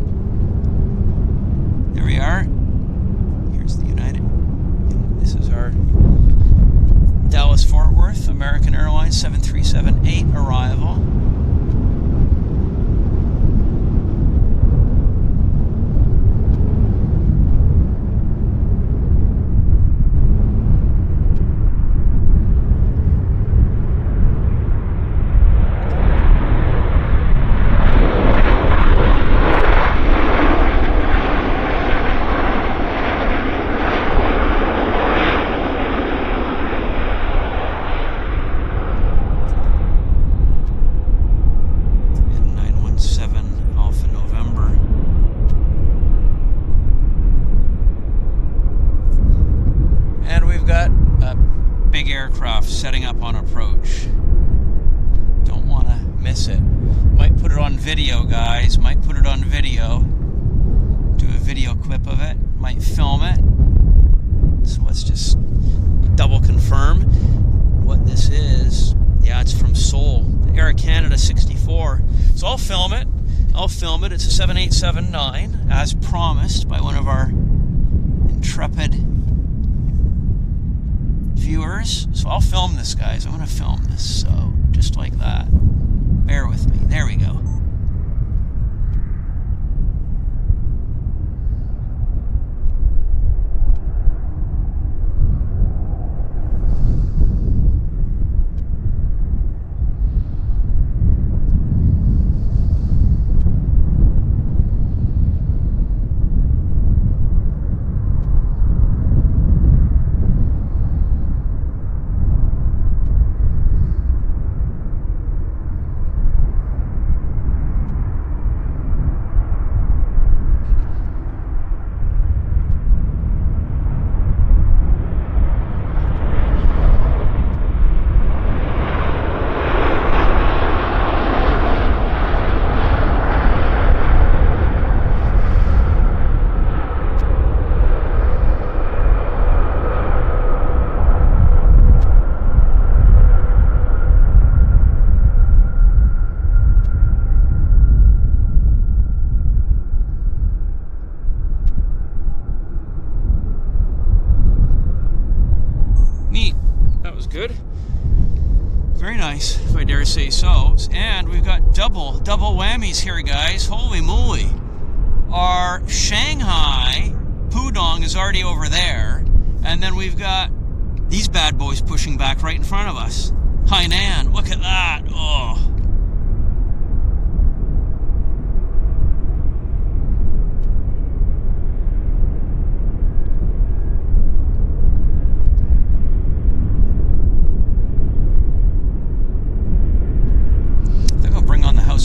S1: There we are. Here's the United. north, American Airlines 7378 arrival. Aircraft setting up on approach. Don't want to miss it. Might put it on video, guys. Might put it on video. Do a video clip of it. Might film it. So let's just double confirm what this is. Yeah, it's from Seoul. Air Canada 64. So I'll film it. It's a 7879, as promised by one of our intrepid viewers. So I'll film this, guys. I'm going to film this, so just like that. Bear with me. There we go. Good. Very nice, if I dare say so. And we've got double whammies here, guys. Holy moly. Our Shanghai Pudong is already over there. And then we've got these bad boys pushing back right in front of us. Hainan, look at that. Oh.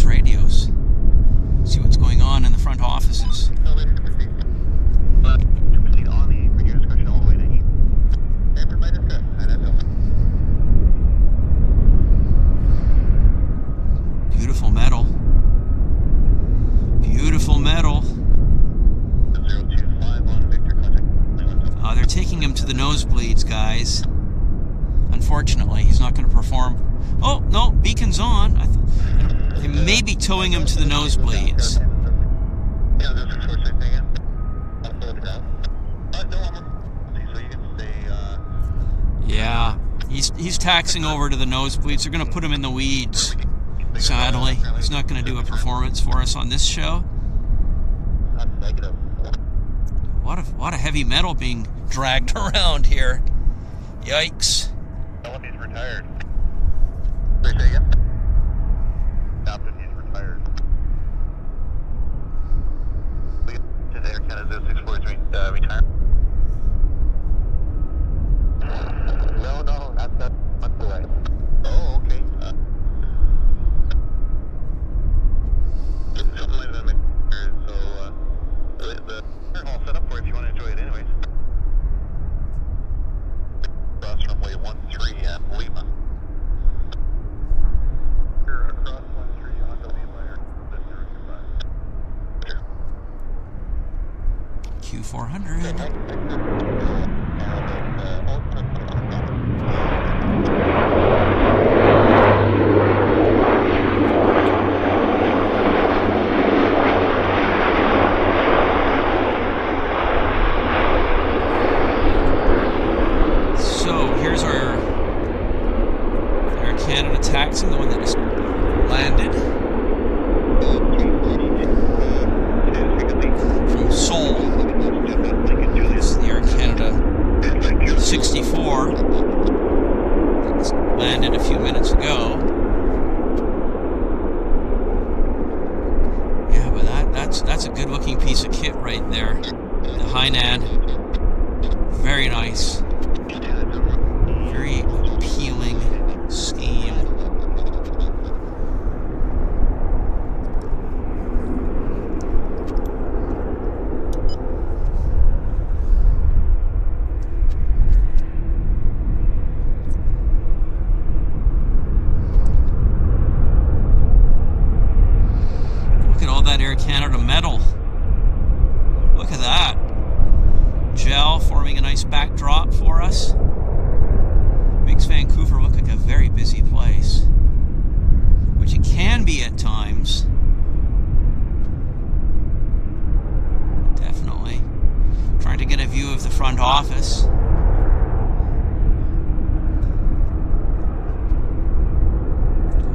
S1: Radios. See what's going on in the front offices. Beautiful metal. Beautiful metal. Oh, they're taking him to the nosebleeds, guys. Unfortunately, he's not going to perform. Oh, no, beacon's on. They may be towing him to the nosebleeds. Yeah, he's taxing over to the nosebleeds. They're going to put him in the weeds. Sadly, he's not going to do a performance for us on this show. A lot of heavy metal being dragged around here. Yikes.
S2: He's retired. Say again? Captain, he's retired. To Air Canada 643 retire. No, that's the way. Oh, okay. Something might have been so the air hall set up for you if you want to enjoy it anyways. Across runway 13 at Lima. Across 13 on the Lima Air.
S1: Q400. A364 that landed a few minutes ago. Yeah, but that's a good looking piece of kit right there. The Hainan, very nice, very appealing scheme. Air Canada metal. Look at that. Gel forming a nice backdrop for us. Makes Vancouver look like a very busy place, which it can be at times. Definitely. Trying to get a view of the front office.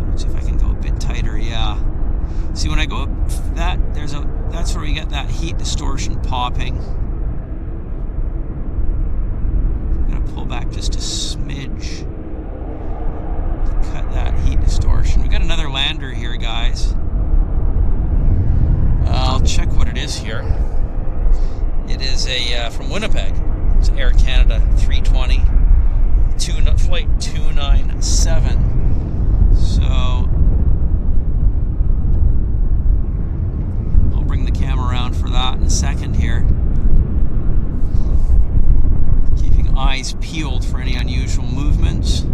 S1: Let's see if I can go a bit tighter. Yeah. See, when I go up that, that's where we get that heat distortion popping. I'm gonna pull back just a smidge to cut that heat distortion. We got another lander here, guys. I'll check what it is here. It is a from Winnipeg. It's Air Canada 320, flight 297. So bring the camera around for that in a second here. Keeping eyes peeled for any unusual movements.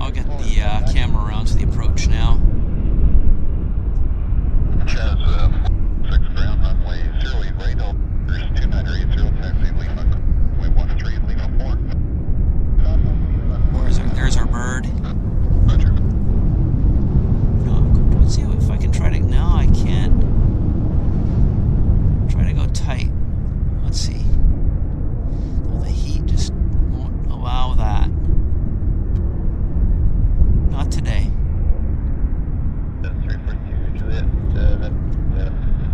S1: I'll get the camera around to the approach now.
S2: Chaz, 6 ground runway 08 right, there's 2980 taxi Lima, runway 13 Lima 4.
S1: There's our bird.
S2: Roger.
S1: Let's see if I can try to. No, I can't. Try to go tight. Let's see. Oh, the heat just won't allow that. Not today.
S2: That's 342 Juliet,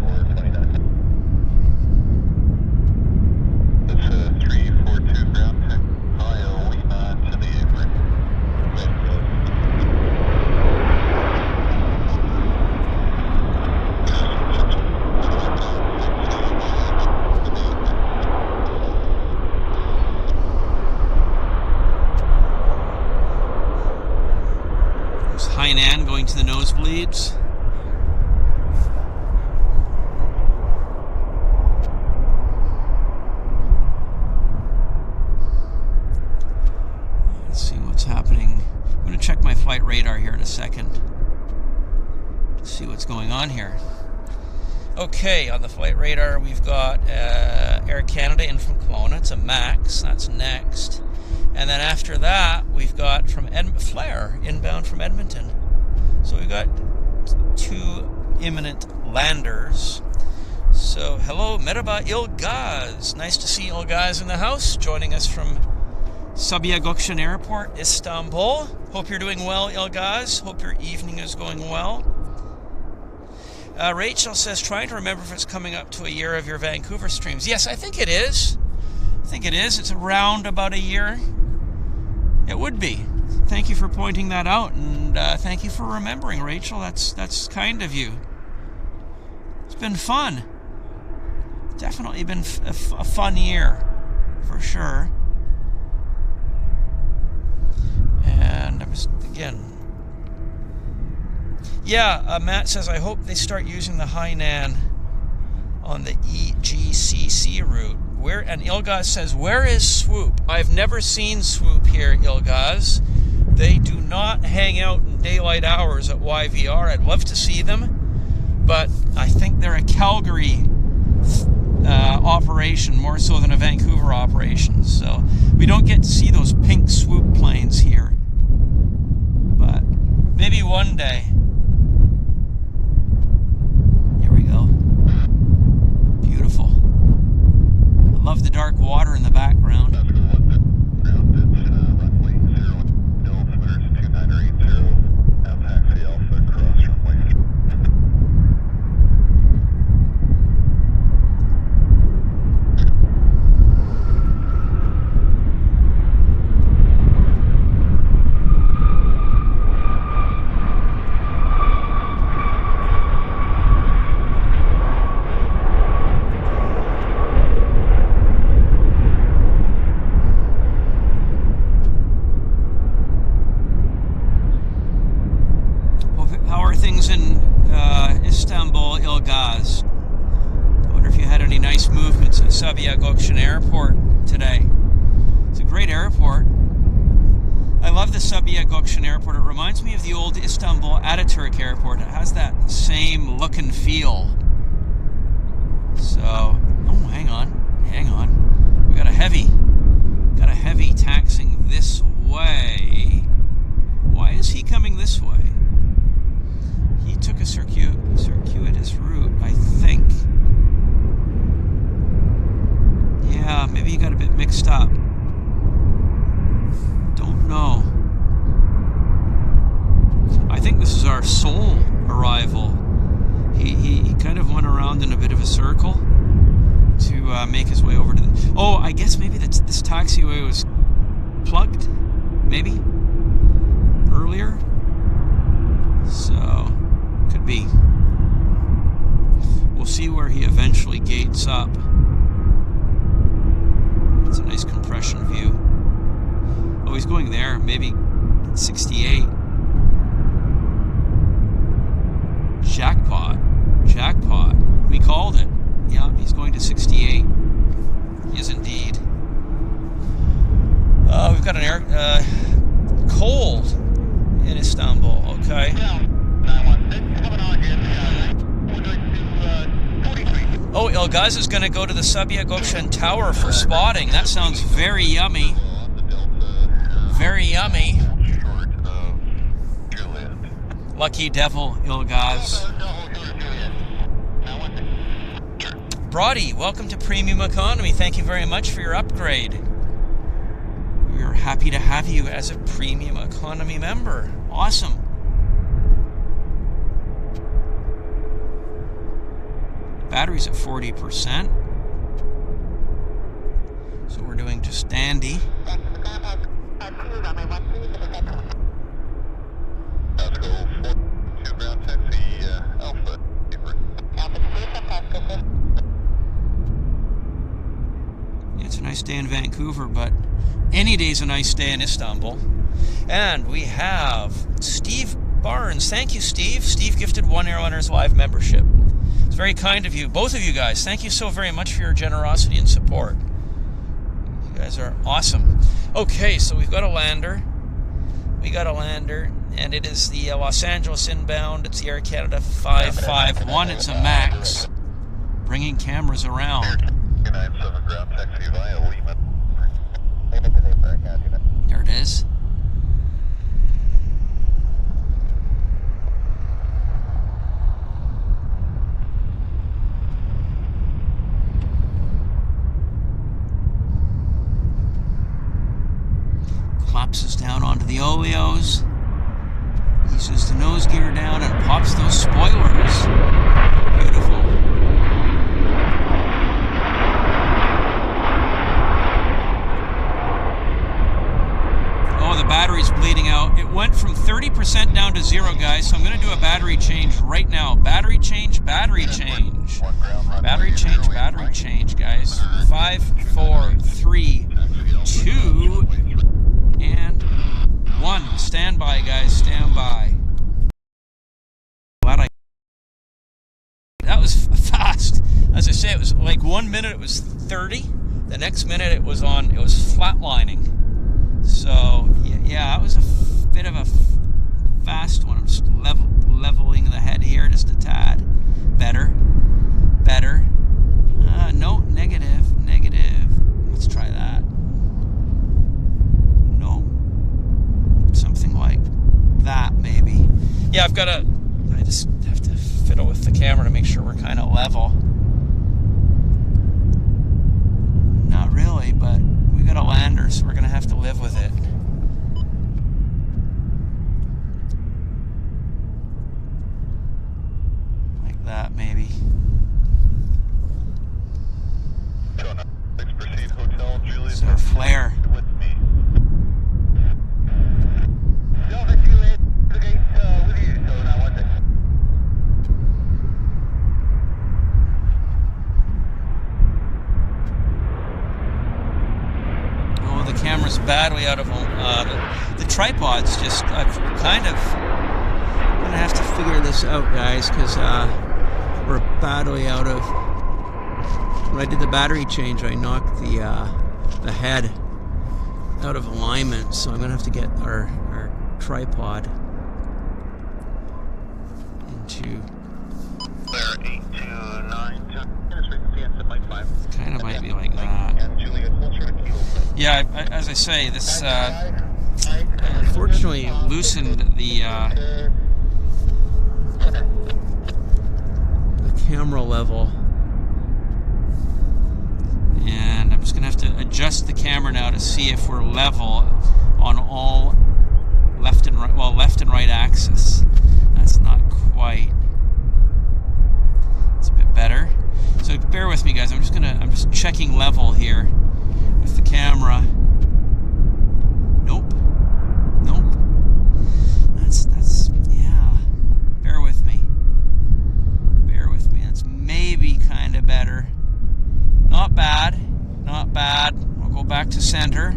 S2: 429. That's 342 ground tech. Ohio, Lima to the Avery.
S1: Hainan going to the nosebleeds. Let's see what's happening. I'm going to check my flight radar here in a second to see what's going on here. Okay, on the flight radar we've got Air Canada in from Kelowna. It's a MAX. That's next. And then after that, we've got from Flair, inbound from Edmonton. So we've got 2 imminent landers. So, hello, merhaba Ilgaz. Nice to see Ilgaz in the house, joining us from Sabiha Gökçen Airport, Istanbul. Hope you're doing well, Ilgaz. Hope your evening is going well. Rachel says, trying to remember if it's coming up to a year of your Vancouver streams. Yes, I think it is. It's around about a year. It would be. Thank you for pointing that out, and thank you for remembering, Rachel. That's kind of you. It's been fun. Definitely been a fun year, for sure. And I was, again... Yeah, Matt says, I hope they start using the Hainan on the EGCC route. And Ilgaz says, where is Swoop? I've never seen Swoop here, Ilgaz. They do not hang out in daylight hours at YVR. I'd love to see them, but I think they're a Calgary operation more so than a Vancouver operation. So we don't get to see those pink Swoop planes here. But maybe one day. Here we go. Beautiful. I love the dark water in the background. Sabiha Gökçen Airport today. It's a great airport. I love the Sabiha Gökçen Airport. It reminds me of the old Istanbul Ataturk Airport. It has that same look and feel. So, oh, hang on. We got a heavy taxing this way. Why is he coming this way? He took a circuitous route, I think. Yeah, maybe he got a bit mixed up. Don't know. I think this is our Seoul arrival. He kind of went around in a bit of a circle to make his way over to the... Oh, I guess maybe this taxiway was plugged, maybe, earlier. So, could be. We'll see where he eventually gates up. It's a nice compression view. Oh, he's going there, maybe 68. Jackpot. We called it. Yeah, he's going to 68. He is indeed. We've got an cold in Istanbul. Okay. Oh, Ilgaz is going to go to the Sabiha Gökçen Tower for spotting. That sounds very yummy. Very yummy. Lucky devil, Ilgaz. Brody, welcome to Premium Economy. Thank you very much for your upgrade. We are happy to have you as a Premium Economy member. Awesome. Battery's at 40%. So we're doing just dandy.
S2: Let's go 42 ground taxi Alpha.
S1: Yeah, it's a nice day in Vancouver, but any day's a nice day in Istanbul. And we have Steve Barnes. Thank you, Steve. Steve gifted 1 Airliners Live membership. It's very kind of you. Both of you guys, thank you so very much for your generosity and support. You guys are awesome. Okay, so we've got a lander. And it is the Los Angeles inbound. It's the Air Canada 551. It's a MAX. Bringing cameras around.
S2: 297 ground taxi via Lima.
S1: There it is. Collapses down onto the oleos. Eases the nose gear down and pops those spoilers. Beautiful. Oh, the battery's bleeding out. It went from 30% down to 0, guys, so I'm going to do a battery change right now. Battery change, battery change. Battery change, guys. 5, 4, 3, 2, and 1. Stand by, guys. Stand by. That was fast. As I say, it was like 1 minute it was 30. The next minute it was flatlining. So yeah, that was a bit of a fast one. I'm just leveling the head here just a tad. Better. No, negative. Let's try that. No. Something like that, maybe. Yeah, I just have to fiddle with the camera to make sure we're kind of level. Not really, but we got a lander, so we're going to have to live with it. Like that, maybe. This is our flare. Camera's badly out of the tripod's just I've kind of gonna have to figure this out, guys, because we're badly out of when I did the battery change, I knocked the head out of alignment, so I'm gonna have to get our tripod into. Kind of might be like that. Yeah, as I say, this unfortunately loosened the camera level, and I'm just gonna have to adjust the camera now to see if we're level on all left and right axis. That's not quite. It's a bit better. So bear with me, guys. I'm just checking level here with the camera. Nope. That's yeah. Bear with me. That's maybe kind of better. Not bad. We'll go back to center.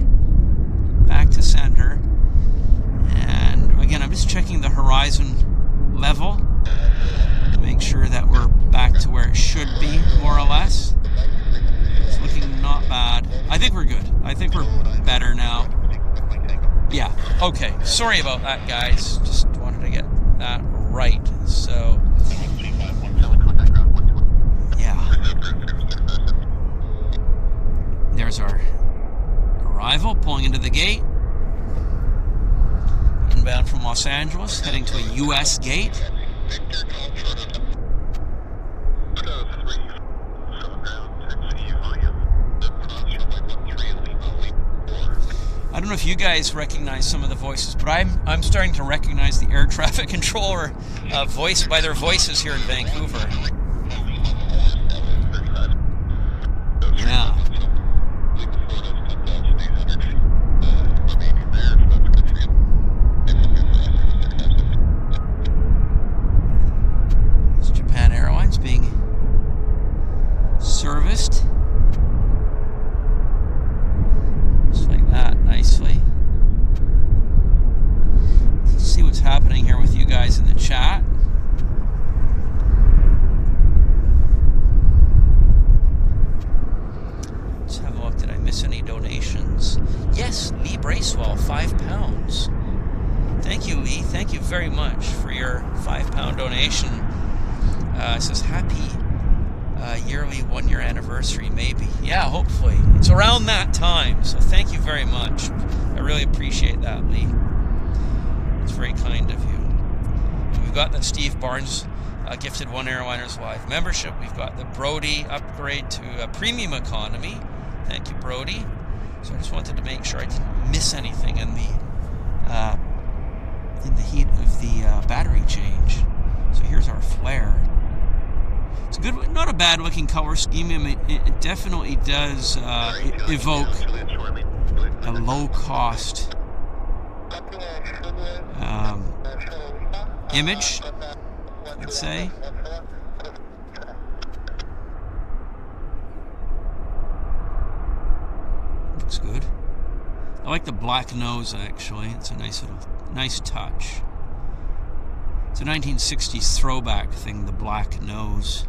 S1: And again, I'm just checking the horizon level to make sure that we're back to where it should be, more or less. It's looking not bad. I think we're good. I think we're better now. Yeah, okay. Sorry about that, guys. Just wanted to get that right. So, yeah. There's our arrival, pulling into the gate. Inbound from Los Angeles, heading to a U.S. gate. I don't know if you guys recognize some of the voices, but I'm starting to recognize the air traffic controller voice by their voices here in Vancouver. Yeah. It's Japan Airlines being serviced. Nicely. Let's see what's happening here with you guys in the chat. Let's have a look. Did I miss any donations? Yes, Lee Bracewell, £5. Thank you, Lee. Thank you very much for your £5 donation. It says happy yearly 1-year anniversary, maybe. Yeah, hopefully. It's around that time, so thank you very much. I really appreciate that, Lee. It's very kind of you. And we've got that Steve Barnes gifted 1 Airliners Live membership. We've got the Brody upgrade to a premium economy. Thank you, Brody. So I just wanted to make sure I didn't miss anything in the heat of the battery change. So here's our flare. It's a good, not a bad looking color scheme. I mean, it definitely does evoke a low cost image, I'd say. Looks good. I like the black nose, actually. It's a nice touch. It's a 1960s throwback thing, the black nose.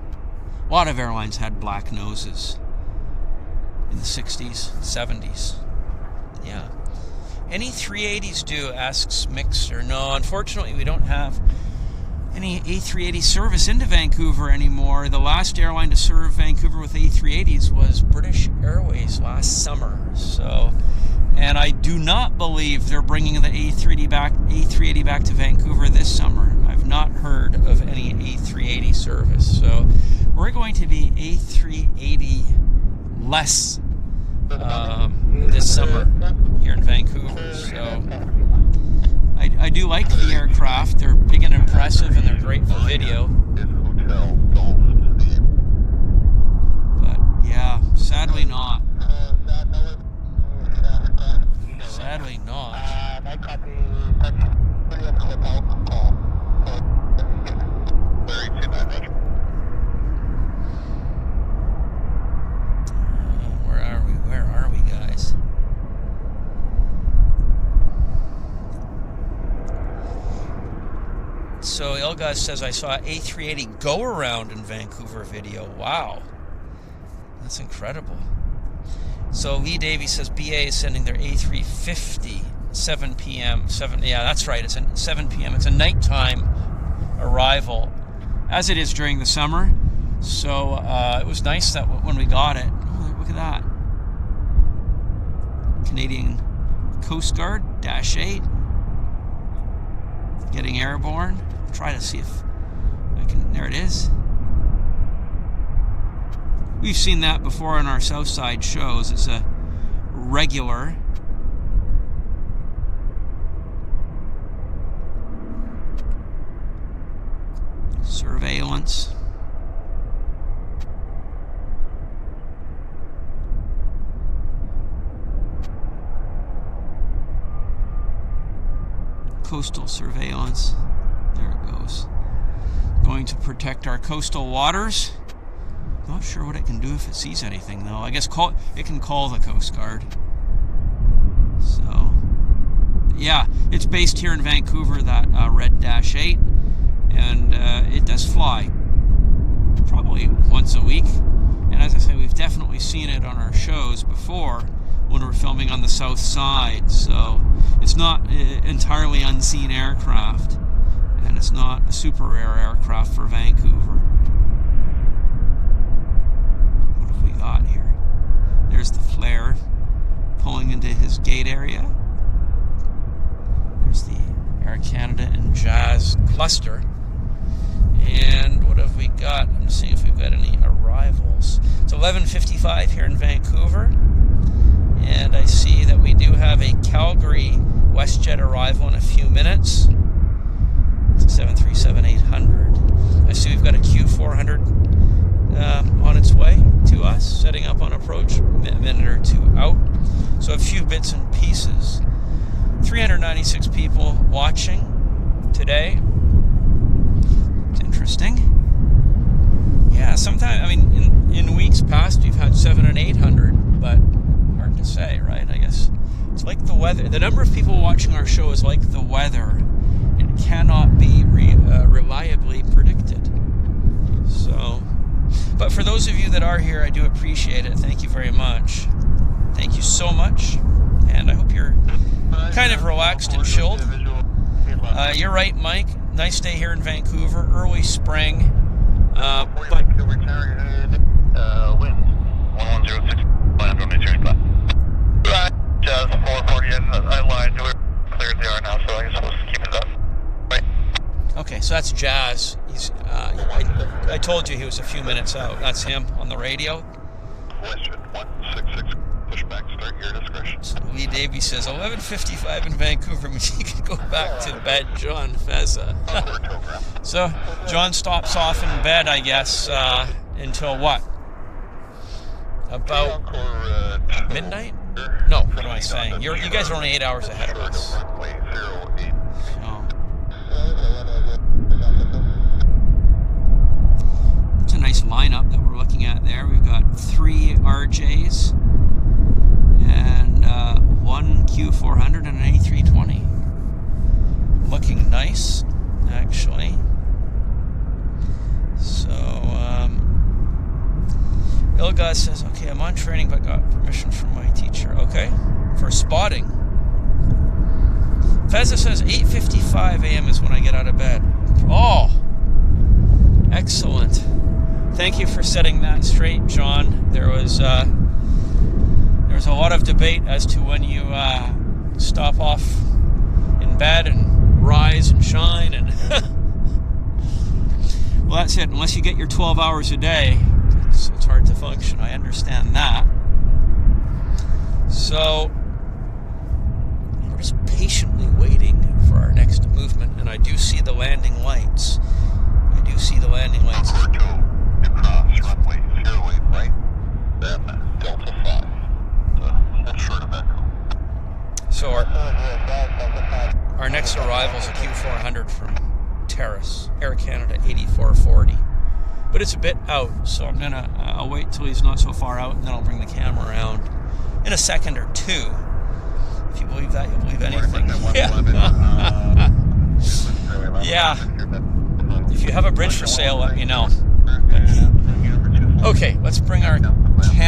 S1: A lot of airlines had black noses in the 60s, 70s. Yeah. Any 380s do, asks Mixer. No, unfortunately, we don't have any A380 service into Vancouver anymore. The last airline to serve Vancouver with A380s was British Airways last summer. So, and I do not believe they're bringing the A380 back to Vancouver this summer. I've not heard of any A380 service. So we're going to be A380 less this summer here in Vancouver. So I do like the aircraft. They're big and impressive, and they're great for video. But yeah, sadly not. Sadly not. Where are we, guys? So Ilgaz says, I saw A380 go around in Vancouver video. Wow. That's incredible. So Lee Davey says BA is sending their A350 7 p.m. Yeah, that's right. It's at 7 p.m. It's a nighttime arrival, as it is during the summer. So it was nice that when we got it, oh, look at that. Canadian Coast Guard Dash 8 getting airborne. Try to see if I can. There it is. We've seen that before in our Southside shows. It's a regular. Surveillance. Coastal surveillance. There it goes. Going to protect our coastal waters. Not sure what it can do if it sees anything, though. I guess it can call the Coast Guard. So, yeah, it's based here in Vancouver, that red Dash 8, and it does fly probably once a week. And as I say, we've definitely seen it on our shows before when we're filming on the south side. So it's not entirely unseen aircraft, and it's not a super rare aircraft for Vancouver. What have we got here? There's the flare pulling into his gate area. There's the Air Canada and Jazz cluster. And what have we got? I'm just seeing if we've got any arrivals. It's 11:55 here in Vancouver. And I see that we do have a Calgary Westjet arrival in a few minutes. It's a 737-800. I see we've got a Q400 on its way to us, setting up on approach, a minute or two out. So a few bits and pieces. 396 people watching today. It's interesting. Yeah, sometimes, I mean, in weeks past we've had 700 and 800, but hard to say, right? I guess it's like the weather. The number of people watching our show is like the weather. It cannot be reliably predicted. So, but for those of you that are here, I do appreciate it. Thank you very much. Thank you so much. And I hope you're kind of relaxed and chilled. You're right, Mike. Nice day here in Vancouver. Early spring. But
S2: wind 1106, land on the turn left. Right, Jazz 440, I lied, we're clear as they are now, so I guess we'll just keep it up. Right.
S1: Okay, so that's Jazz. He's, I told you he was a few minutes out. That's him on the radio.
S2: Westjet 166, pushback, start your discretion.
S1: So Lee Davey says 11:55 in Vancouver means he can go back to bed, John Fezza. So John stops off in bed, I guess, until what? About midnight? No, what am I saying? You guys are only 8 hours ahead of us. So. It's a nice lineup that we're looking at there. We've got 3 RJs and 1 Q400 and an A320. Looking nice, actually. So, Ilga says, okay, I'm on training but got permission from my teacher. Okay, for spotting. Fezza says 8:55 a.m. is when I get out of bed. Oh, excellent. Thank you for setting that straight, John. There was a lot of debate as to when you stop off in bed and rise and shine. And well, that's it. Unless you get your 12 hours a day, it's hard to function. I understand that. So we're just patiently waiting for our next movement, and I do see the landing lights. I do see the landing lights.
S2: Number 2, across runway 08 right, then Delta 5. Hold short of Echo.
S1: So our next arrival is a Q400 from Terrace, Air Canada 8440. But it's a bit out, so I'll wait till he's not so far out, and then I'll bring the camera around in a second or two. If you believe that, you'll believe anything. Yeah. Yeah. If you have a bridge for sale, let me know. Okay, let's bring our camera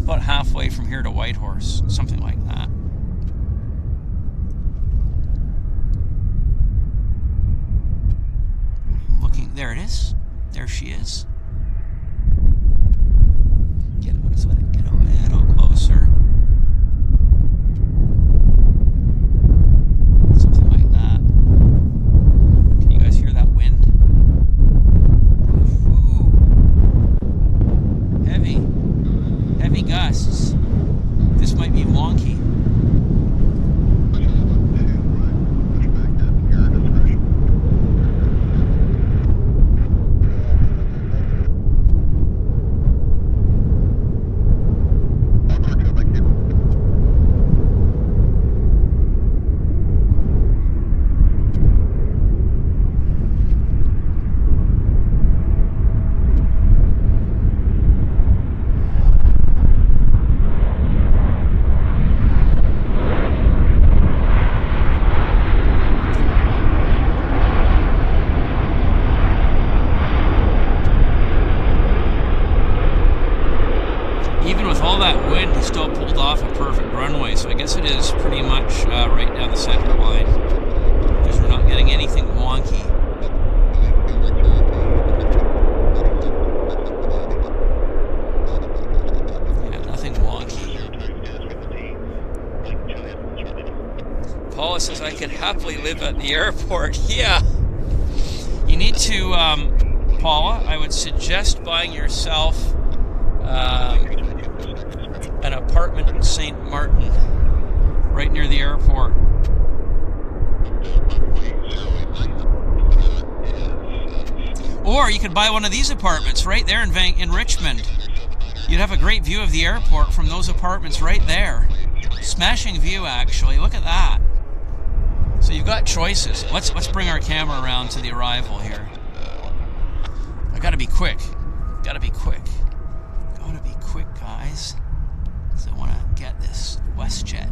S1: about halfway from here to Whitehorse, something like that. Looking, there it is. There she is. Get a little closer. Something like that. Can you guys hear that wind? Ooh. Heavy gusts. This might be wonky. Still pulled off a perfect runway, so I guess it is pretty much right down the center line, because we're not getting anything wonky. Yeah, nothing wonky. Paula says, I could happily live at the airport. Yeah. You need to, Paula, I would suggest buying yourself an apartment in St. Martin, right near the airport. Or you could buy one of these apartments right there in Richmond. You'd have a great view of the airport from those apartments right there. Smashing view, actually. Look at that. So you've got choices. Let's bring our camera around to the arrival here. I gotta be quick. Gotta be quick. Gotta be quick, guys. So I want to get this Westjet.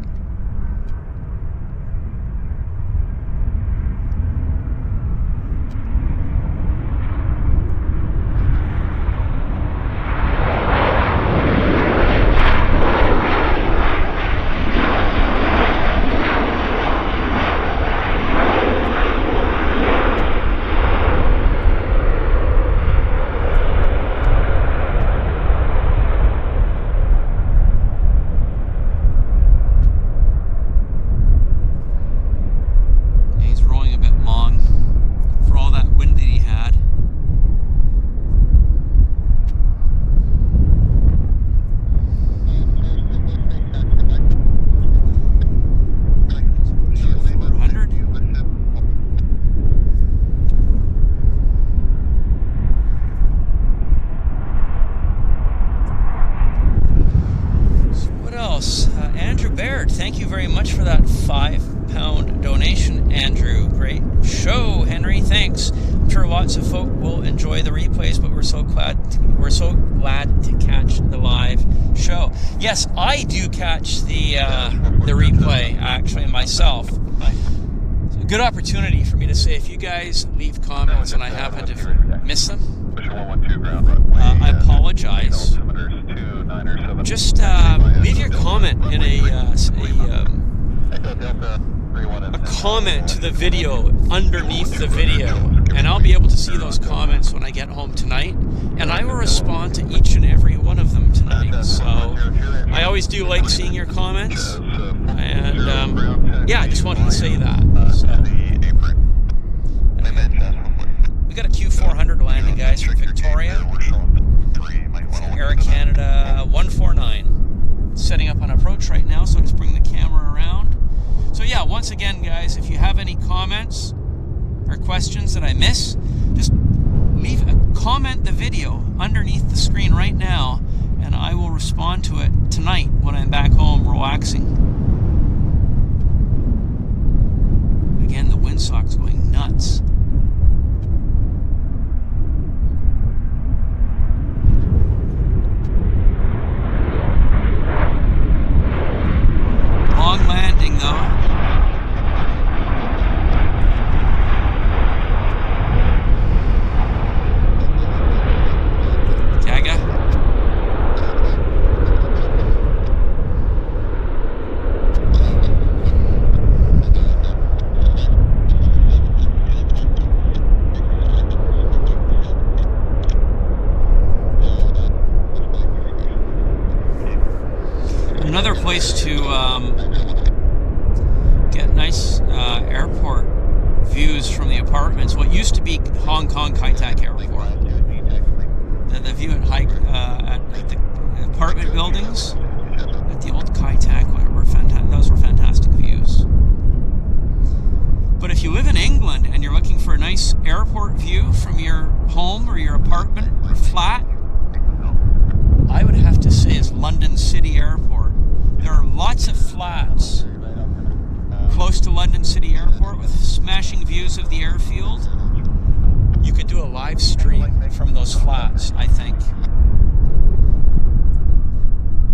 S1: Thank you very much for that £5 donation, Andrew. Great show, Henry. Thanks. I'm sure lots of folk will enjoy the replays, but we're so glad to catch the live show. Yes, I do catch the replay actually myself. It's a good opportunity for me to say if you guys leave comments and I happen to miss them, I apologize. Just leave your comment in a comment to the video underneath the video, and I'll be able to see those comments when I get home tonight, and I will respond to each and every one of them tonight. So I always do like seeing your comments, and yeah, I just wanted to say that. So, we got a Q400 landing, guys, from Victoria. Air Canada 149. Setting up on approach right now, so I'll just bring the camera around. So yeah, once again, guys, if you have any comments or questions that I miss, just leave a comment the video underneath the screen right now, and I will respond to it tonight when I'm back home relaxing. Again, the windsock's going nuts. Long landing though. Another place to get nice airport views from the apartments. What used to be Hong Kong Kai Tak Airport. The view at the apartment buildings at the old Kai Tak were fantastic. Those were fantastic views. But if you live in England and you're looking for a nice airport view from your home or your apartment or flat, I would have to say it's London City Airport. There are lots of flats close to London City Airport with smashing views of the airfield. You could do a live stream from those flats, I think.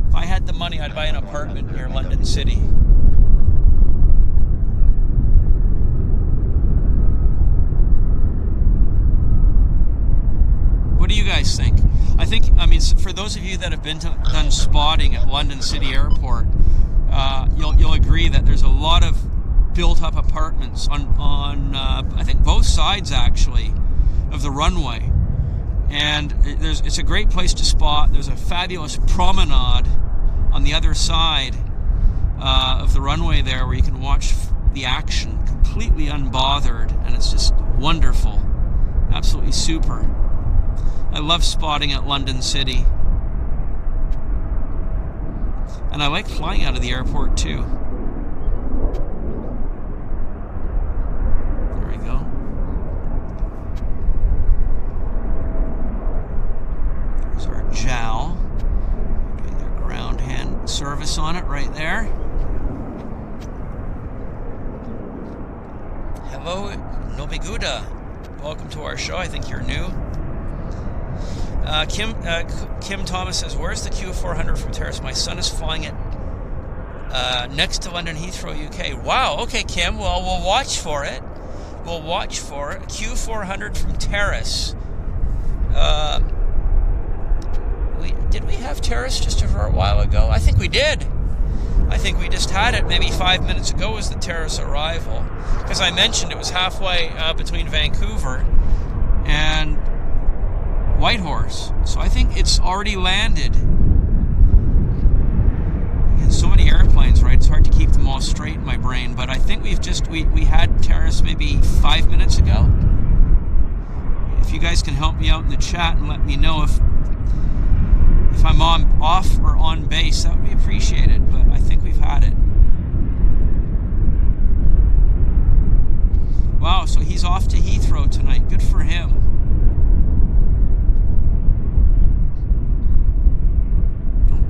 S1: If I had the money, I'd buy an apartment near London City. What do you guys think? I mean, for those of you that have done spotting at London City Airport, you'll agree that there's a lot of built-up apartments on I think both sides actually of the runway, and it's a great place to spot. There's a fabulous promenade on the other side of the runway there, where you can watch the action completely unbothered, and it's just wonderful, absolutely super. I love spotting at London City. And I like flying out of the airport too. There we go. There's our JAL. Doing their ground hand service on it right there. Hello, Nobiguda. Welcome to our show. I think you're new. Kim Thomas says, where's the Q400 from Terrace? My son is flying it next to London Heathrow, UK. Wow, okay, Kim. Well, we'll watch for it. We'll watch for it. Q400 from Terrace. Did we have Terrace just a while ago? I think we did. I think we just had it maybe 5 minutes ago was the Terrace arrival. Because I mentioned it was halfway between Vancouver and Whitehorse, so I think it's already landed. And so many airplanes, right? It's hard to keep them all straight in my brain, but I think we had Terrace maybe 5 minutes ago. If you guys can help me out in the chat and let me know if I'm off or on base, that would be appreciated. But I think we've had it. Wow, so he's off to Heathrow tonight. Good for him.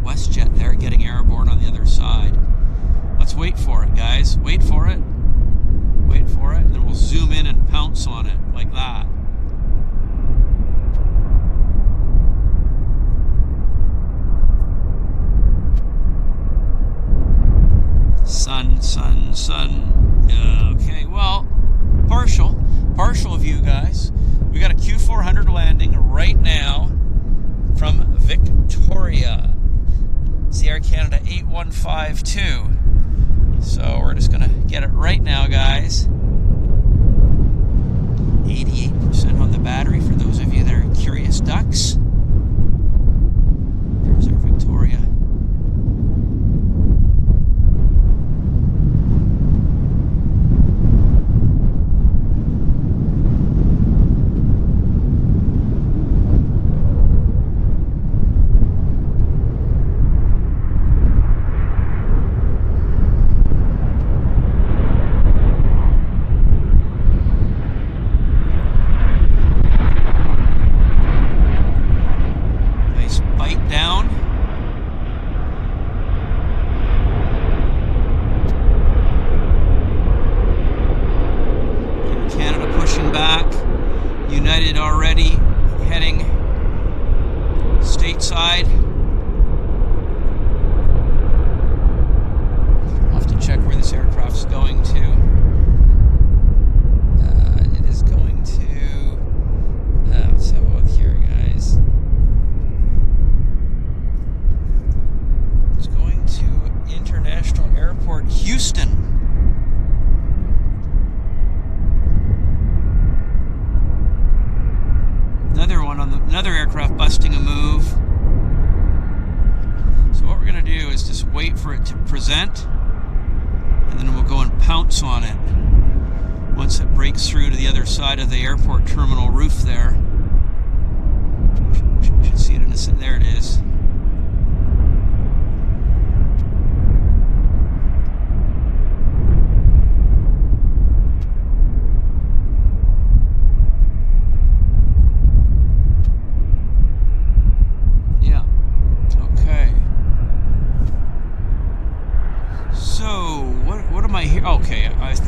S1: Westjet there, getting airborne on the other side. Let's wait for it, guys. Wait for it. Wait for it. And then we'll zoom in and pounce on it like that. Sun. Okay, well, partial view, guys. We got a Q400 landing right now from Victoria. It's the Air Canada 8152. So we're just going to get it right now, guys. 88% on the battery for those of you that are curious ducks. There's our Victoria. is just wait for it to present, and then we'll go and pounce on it once it breaks through to the other side of the airport terminal roof there. We should see it in a second. There it is.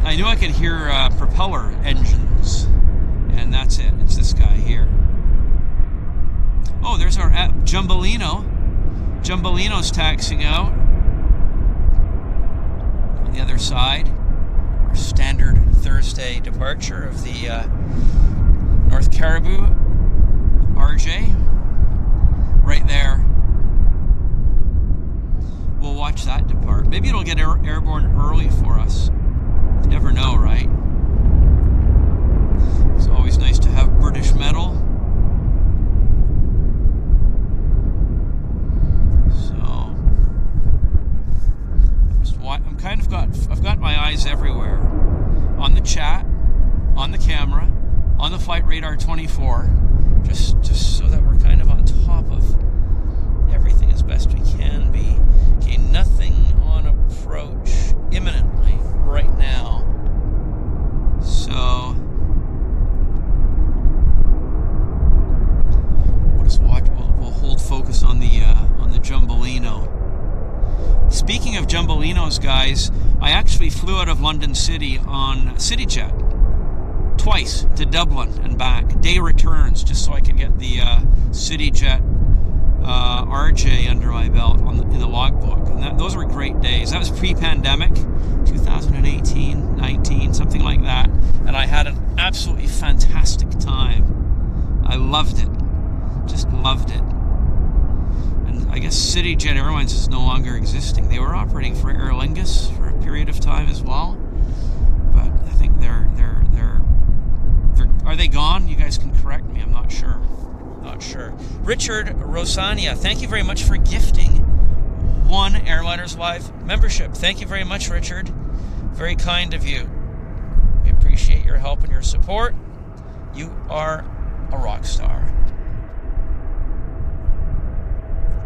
S1: I knew I could hear propeller engines, and that's it. It's this guy here. Oh, there's our Jumbolino. Jumbolino's taxiing out on the other side. Our standard Thursday departure of the North Caribou RJ. Right there. We'll watch that depart. Maybe it'll get airborne early for us. You never know, right? It's always nice to have British metal. So I've got my eyes everywhere. On the chat, on the camera, on the Flight Radar 24, just so that we're kind of on top of everything as best we can be. Okay, nothing on approach imminently right now. So we'll just watch. We'll hold focus on the Jumbolino. Speaking of Jumbolinos, guys, I actually flew out of London City on CityJet twice to Dublin and back. Day returns, just so I could get the CityJet RJ under my belt in the logbook, and those were great days. That was pre-pandemic, 2018, 19, something like that, and I had an absolutely fantastic time. I loved it, just loved it. And I guess CityJet Airlines is no longer existing. They were operating for Aer Lingus for a period of time as well, but I think they're are they gone? You guys can correct me. I'm not sure. Not sure. Richard Rosania, thank you very much for gifting one Airliners Live membership. Thank you very much, Richard. Very kind of you. We appreciate your help and your support. You are a rock star.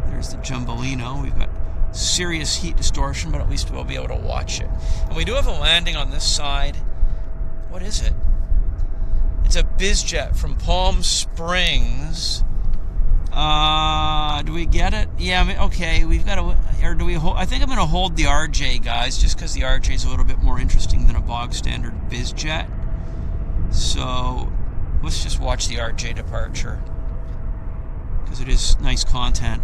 S1: There's the Jumbolino. We've got serious heat distortion, but at least we'll be able to watch it. And we do have a landing on this side. What is it? It's a BizJet from Palm Springs. Do we get it? Yeah, I mean, okay. We've got to, or do we hold? I think I'm going to hold the RJ, guys, just because the RJ is a little bit more interesting than a bog standard BizJet. So let's just watch the RJ departure because it is nice content.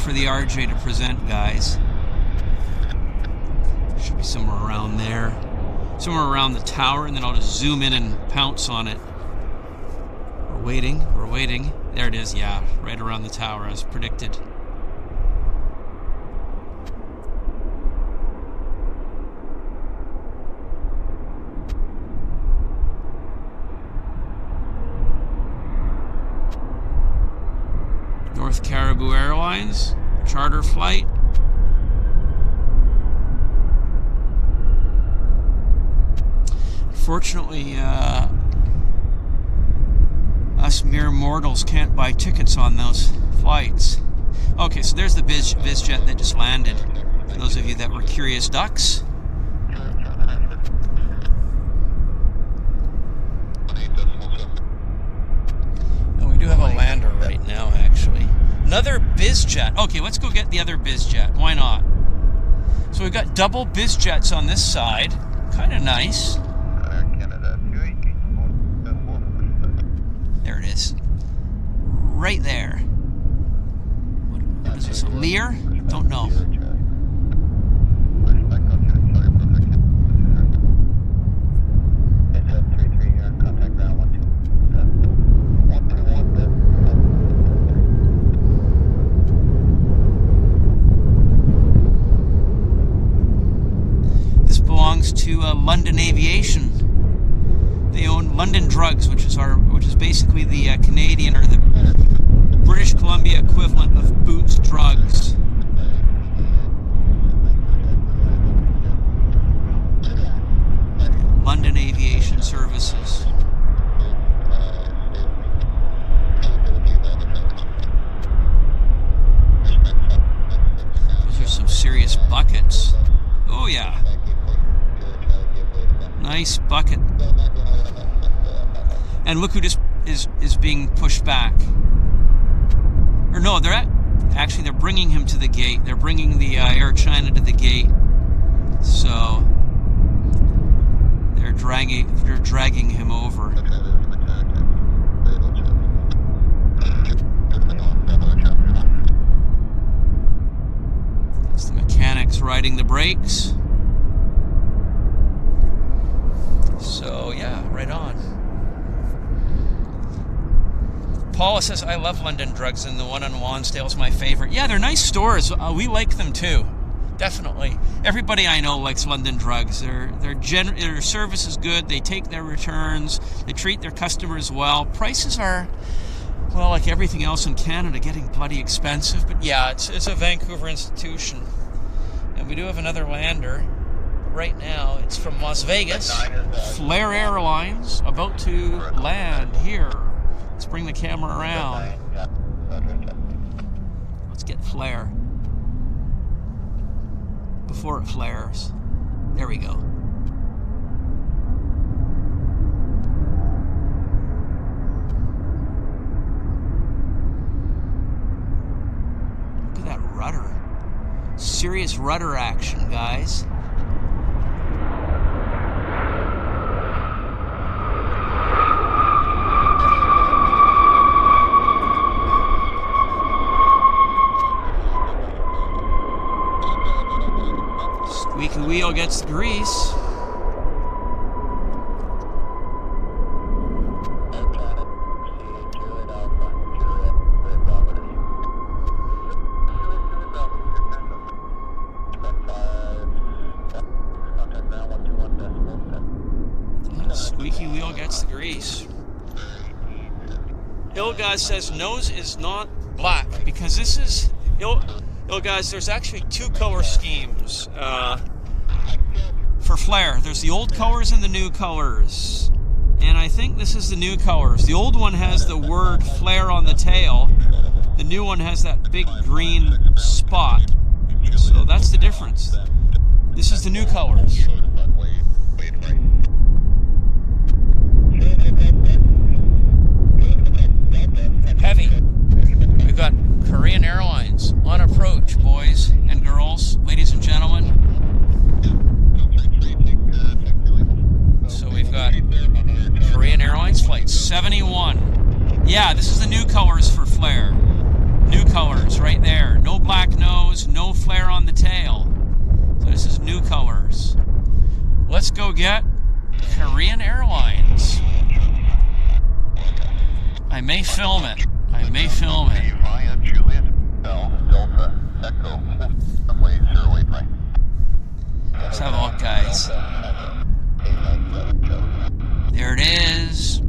S1: For the RJ to present, guys. Should be somewhere around there, somewhere around the tower, and then I'll just zoom in and pounce on it. We're waiting. There it is, yeah, right around the tower as predicted. North Caribou Airlines, charter flight. Fortunately, us mere mortals can't buy tickets on those flights. Okay, so there's the BizJet that just landed. For those of you that were curious ducks. And we do have a lander right now, actually. Another BizJet. Okay, let's go get the other BizJet. Why not? So we've got double BizJets on this side. Kind of nice. There it is. Right there. Lear? Don't know. This belongs to London Aviation. They own London Drugs, which is basically the Canadian or the British Columbia equivalent of Boots Drugs. London Aviation Services. Those are some serious buckets. Oh yeah. Nice bucket. And look who just is being pushed back. Or no, they're bringing him to the gate. They're bringing the Air China to the gate. So they're dragging him over. That's the mechanics riding the brakes. So yeah, right on. Paula says, I love London Drugs, and the one on Lonsdale is my favorite. Yeah, they're nice stores. We like them too. Definitely. Everybody I know likes London Drugs. Their service is good. They take their returns. They treat their customers well. Prices are, well, like everything else in Canada, getting bloody expensive. But yeah, it's a Vancouver institution. And we do have another lander. Right now, it's from Las Vegas. Flair Airlines about to land here. Let's bring the camera around. Let's get flare. Before it flares. There we go. Look at that rudder. Serious rudder action, guys. Squeaky wheel gets the grease. Squeaky wheel gets the grease. Ilgaz says nose is not black because this is guys, there's actually two color schemes for flare. There's the old colors and the new colors. And I think this is the new colors. The old one has the word flare on the tail. The new one has that big green spot. So that's the difference. This is the new colors. Heavy. We've got Korean Airlines on approach, boys and girls, ladies and gentlemen. So we've got Korean Airlines flight 71. Yeah, this is the new colors for flare. New colors right there. No black nose, no flare on the tail. So this is new colors. Let's go get Korean Airlines. I may film it. Let's have a look, guys. There it is.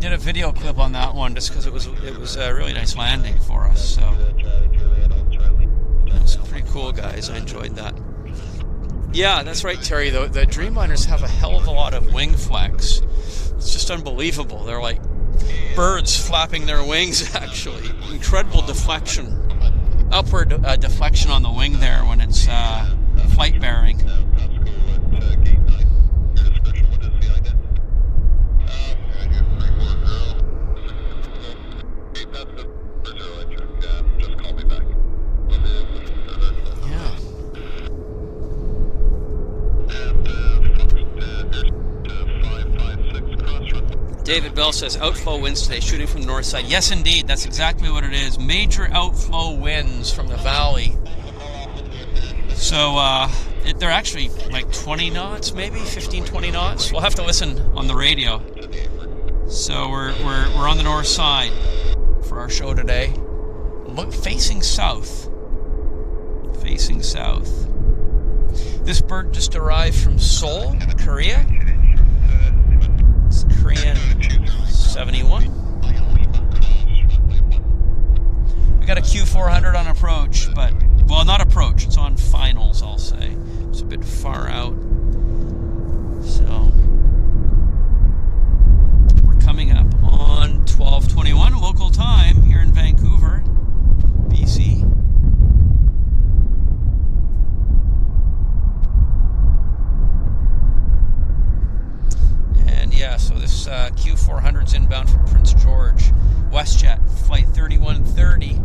S1: did a video clip on that one just because it was a really nice landing for us. So it was pretty cool, guys. I enjoyed that. Yeah, that's right, Terry. The Dreamliners have a hell of a lot of wing flex. It's just unbelievable. They're like birds flapping their wings, actually. Incredible deflection. Upward deflection on the wing there when it's flight bearing. David Bell says, outflow winds today, shooting from the north side. Yes, indeed. That's exactly what it is. Major outflow winds from the valley. So, they're actually like 20 knots, maybe 15, 20 knots. We'll have to listen on the radio. So we're on the north side for our show today. Look, facing south. Facing south. This bird just arrived from Seoul, Korea. It's Korean 71. We got a Q400 on approach, but, well, not approach, it's on finals, I'll say. It's a bit far out. So, we're coming up on 12:21 local time here in Vancouver, BC. Yeah, so this Q400's inbound from Prince George. Westjet, flight 3130.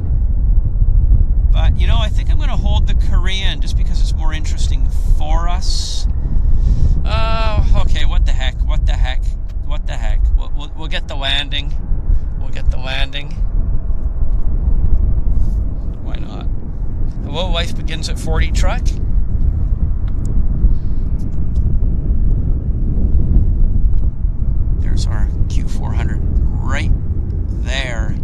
S1: But, you know, I think I'm going to hold the Korean just because it's more interesting for us. Okay, what the heck, what the heck, what the heck. We'll get the landing. We'll get the landing. Why not? Hello, life begins at 40 truck. There's our Q400 right there.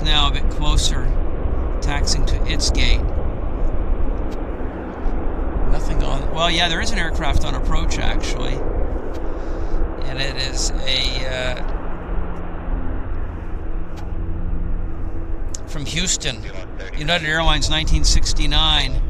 S1: Now a bit closer, taxiing to its gate. Nothing on. Well, yeah, there is an aircraft on approach actually, and it is a from Houston, United Airlines 1969.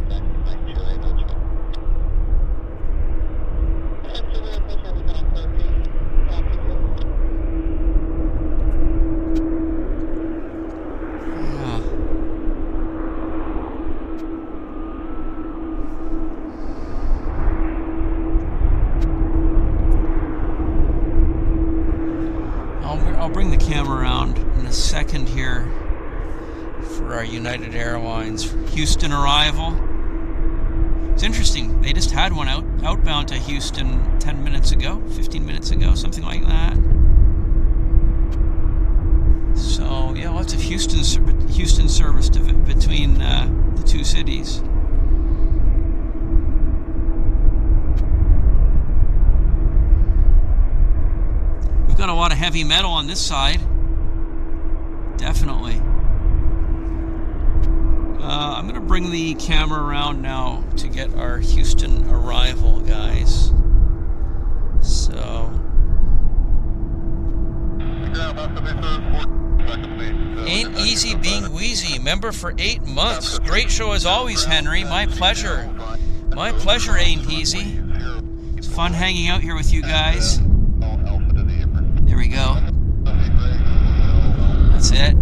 S1: Second here for our United Airlines Houston arrival. It's interesting, they just had one outbound to Houston 10 minutes ago, 15 minutes ago, something like that. So yeah, lots of Houston service between the two cities. We've got a lot of heavy metal on this side. Definitely. I'm going to bring the camera around now to get our Houston arrival, guys. So. Ain't easy being wheezy. Member for 8 months. Great show as always, Henry. My pleasure. My pleasure, ain't easy. It's fun hanging out here with you guys. There we go. That's it.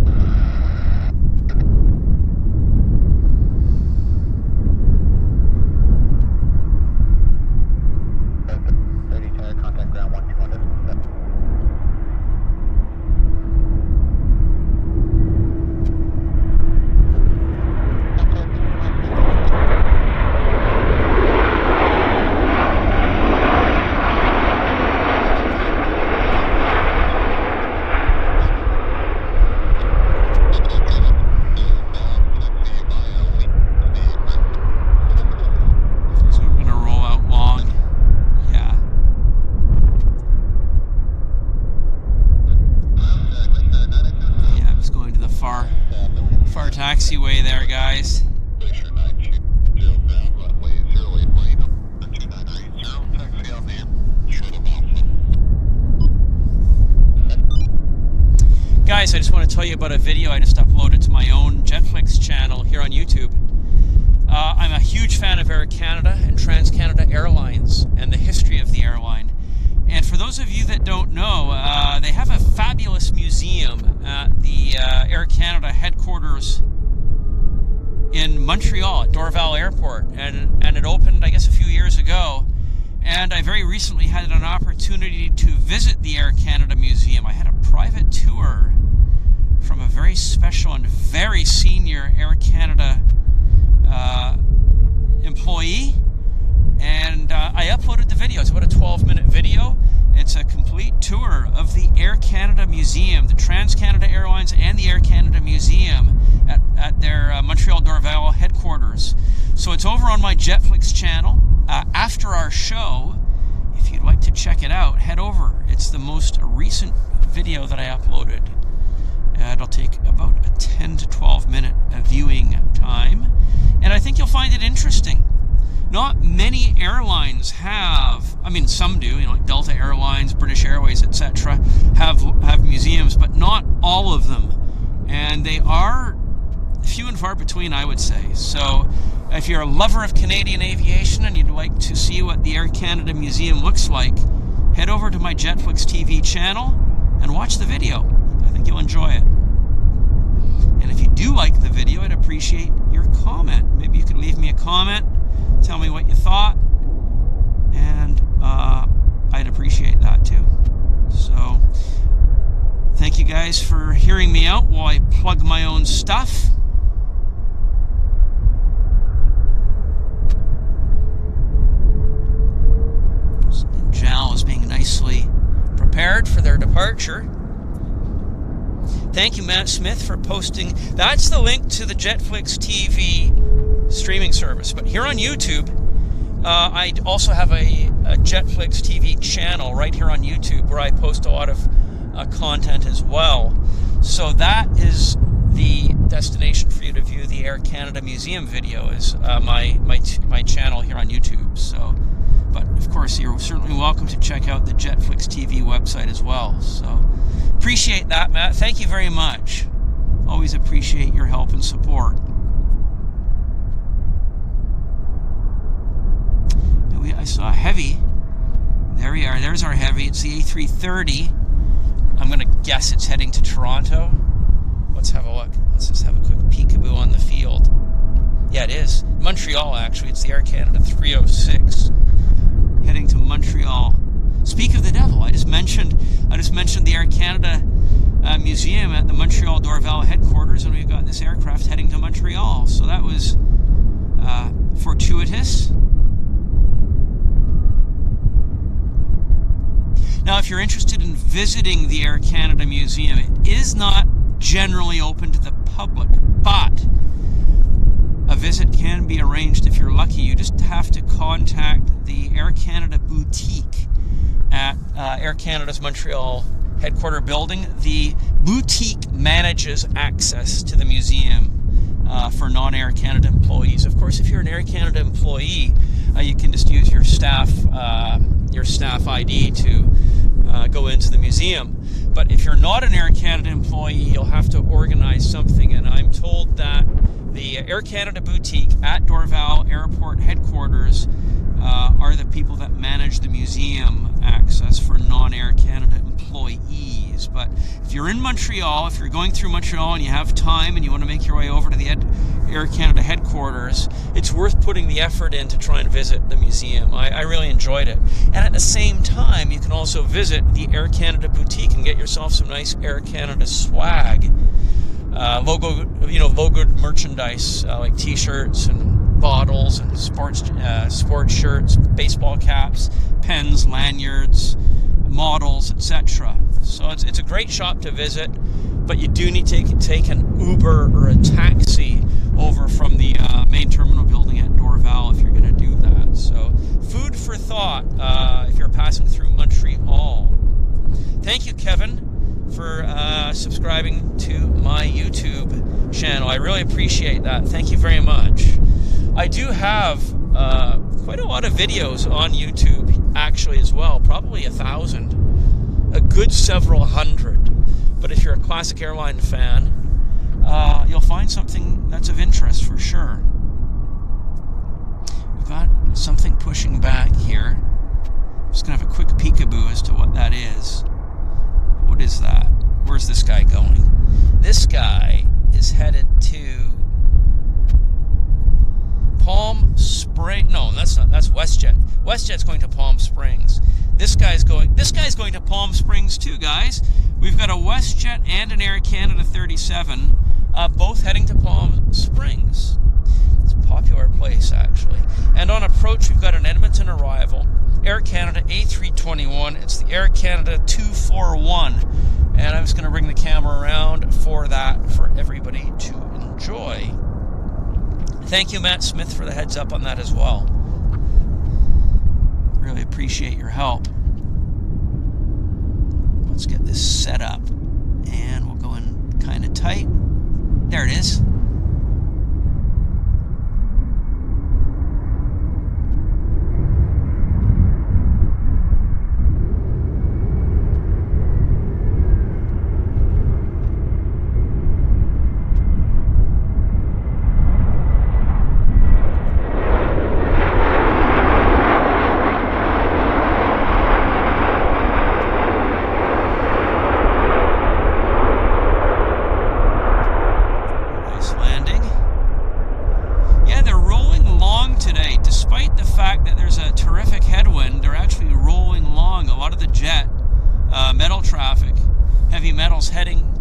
S1: tell you about a video I just uploaded to my own Jetflix channel here on YouTube. I'm a huge fan of Air Canada and Trans-Canada Airlines and the history of the airline. And for those of you that don't know, they have a fabulous museum at the Air Canada headquarters in Montreal at Dorval Airport, and it opened, I guess, a few years ago. And I very recently had an opportunity to visit the Air Canada Museum. I had a private tour from a very special and very senior Air Canada employee, and I uploaded the video. It's about a 12-minute video. It's a complete tour of the Air Canada Museum, the Trans-Canada Airlines and the Air Canada Museum at their Montreal Dorval headquarters. So it's over on my Jetflix channel. After our show, if you'd like to check it out, head over. It's the most recent video that I uploaded. It'll take about a 10 to 12 minute viewing time, and I think you'll find it interesting. Not many airlines have, I mean, some do, you know, like Delta Airlines, British Airways, etc., have museums, but not all of them. And they are few and far between, I would say. So if you're a lover of Canadian aviation and you'd like to see what the Air Canada Museum looks like, head over to my Jetflix TV channel and watch the video. I think you'll enjoy it. And if you do like the video, I'd appreciate your comment. Maybe you could leave me a comment, tell me what you thought, and I'd appreciate that too. So thank you guys for hearing me out while I plug my own stuff. JAL is being nicely prepared for their departure. Thank you, Matt Smith, for posting. That's the link to the Jetflix TV streaming service. But here on YouTube, I also have a Jetflix TV channel right here on YouTube where I post a lot of content as well. So that is the destination for you to view the Air Canada Museum video, is my channel here on YouTube. So, but of course, you're certainly welcome to check out the Jetflix TV website as well. So appreciate that, Matt. Thank you very much. Always appreciate your help and support. I saw a heavy. There we are. There's our heavy. It's the A330. I'm going to guess it's heading to Toronto. Let's have a look. Let's just have a quick peekaboo on the field. Yeah, it is. Montreal, actually. It's the Air Canada 306 heading to Montreal. Speak of the devil, I just mentioned the Air Canada Museum at the Montreal Dorval headquarters, and we've got this aircraft heading to Montreal. So that was fortuitous. Now, if you're interested in visiting the Air Canada Museum, it is not generally open to the public, but a visit can be arranged if you're lucky. You just have to contact the Air Canada boutique at Air Canada's Montreal headquarter building. The boutique manages access to the museum for non-Air Canada employees. Of course, if you're an Air Canada employee, you can just use your staff ID to go into the museum. But if you're not an Air Canada employee, you'll have to organize something, and I'm told that the Air Canada boutique at Dorval Airport headquarters are the people that manage the museum access for non-Air Canada employees. But if you're in Montreal, if you're going through Montreal and you have time and you want to make your way over to the Air Canada headquarters, it's worth putting the effort in to try and visit the museum. I really enjoyed it. And at the same time, you can also visit the Air Canada boutique and get yourself some nice Air Canada swag. Logoed merchandise like t-shirts and bottles and sports shirts, baseball caps, pens, lanyards, models, etc. So it's a great shop to visit, but you do need to take an Uber or a taxi over from the main terminal building at Dorval if you're going to do that. So food for thought if you're passing through Montreal. Thank you, Kevin, for subscribing to my YouTube channel. I really appreciate that. Thank you very much. I do have quite a lot of videos on YouTube actually as well, probably 1,000, a good several hundred. But if you're a classic airline fan, you'll find something that's of interest for sure. We've got something pushing back here. I'm just going to have a quick peekaboo as to what that is. What is that? Where's this guy going? This guy is headed to Palm Springs. No, that's not. That's Westjet. Westjet's going to Palm Springs. This guy's going to Palm Springs too, guys. We've got a Westjet and an Air Canada 37, both heading to Palm Springs. It's a popular place, actually. And on approach, we've got an Edmonton arrival, Air Canada A321. It's the Air Canada 241. And I'm just going to bring the camera around for that, for everybody to enjoy. Thank you, Matt Smith, for the heads up on that as well. Really appreciate your help. Let's get this set up. And we'll go in kind of tight. There it is.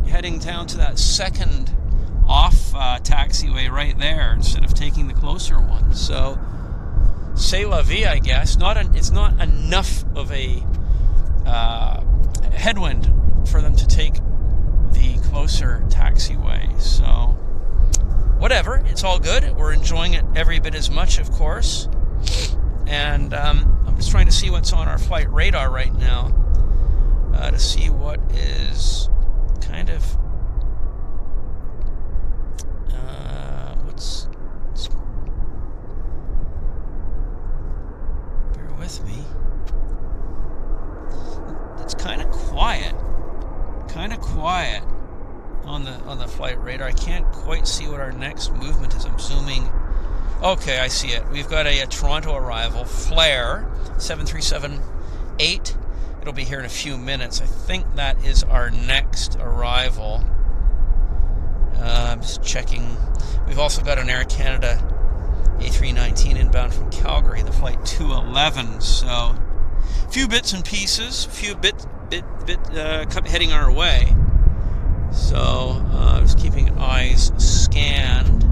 S1: Heading down to that second off taxiway right there instead of taking the closer one. So, c'est la vie, I guess. It's not enough of a headwind for them to take the closer taxiway. So, whatever. It's all good. We're enjoying it every bit as much, of course. And I'm just trying to see what's on our flight radar right now to see what is kind of bear with me. It's kind of quiet on the flight radar. I can't quite see what our next movement is. I'm zooming. Okay, I see it. We've got a Toronto arrival, Flair 737-8. It'll be here in a few minutes. I think that is our next arrival. I'm just checking. We've also got an Air Canada A319 inbound from Calgary, the flight 211. So, a few bits and pieces, a few bit heading our way. So, just keeping eyes scanned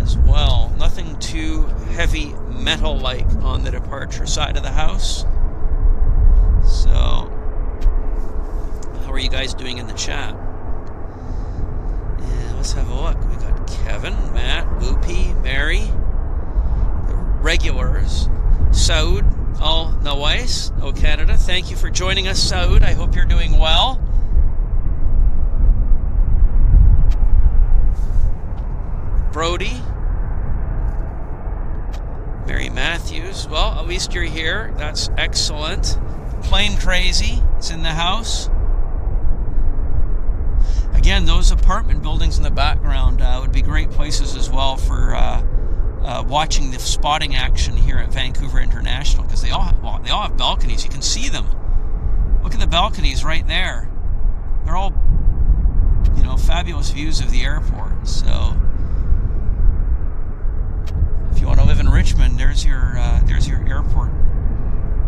S1: as well. Nothing too heavy metal-like on the departure side of the house. So, how are you guys doing in the chat? Yeah, let's have a look. We got Kevin, Matt, Boopy, Mary, the regulars, Saud, Al Nawais, O Canada. Thank you for joining us, Saud. I hope you're doing well. Brody, Mary Matthews. Well, at least you're here. That's excellent. Plane Crazy is in the house. Again, those apartment buildings in the background would be great places as well for watching the spotting action here at Vancouver International, because they all have balconies. You can see them. Look at the balconies right there. They're all, fabulous views of the airport. So, if you want to live in Richmond, there's your airport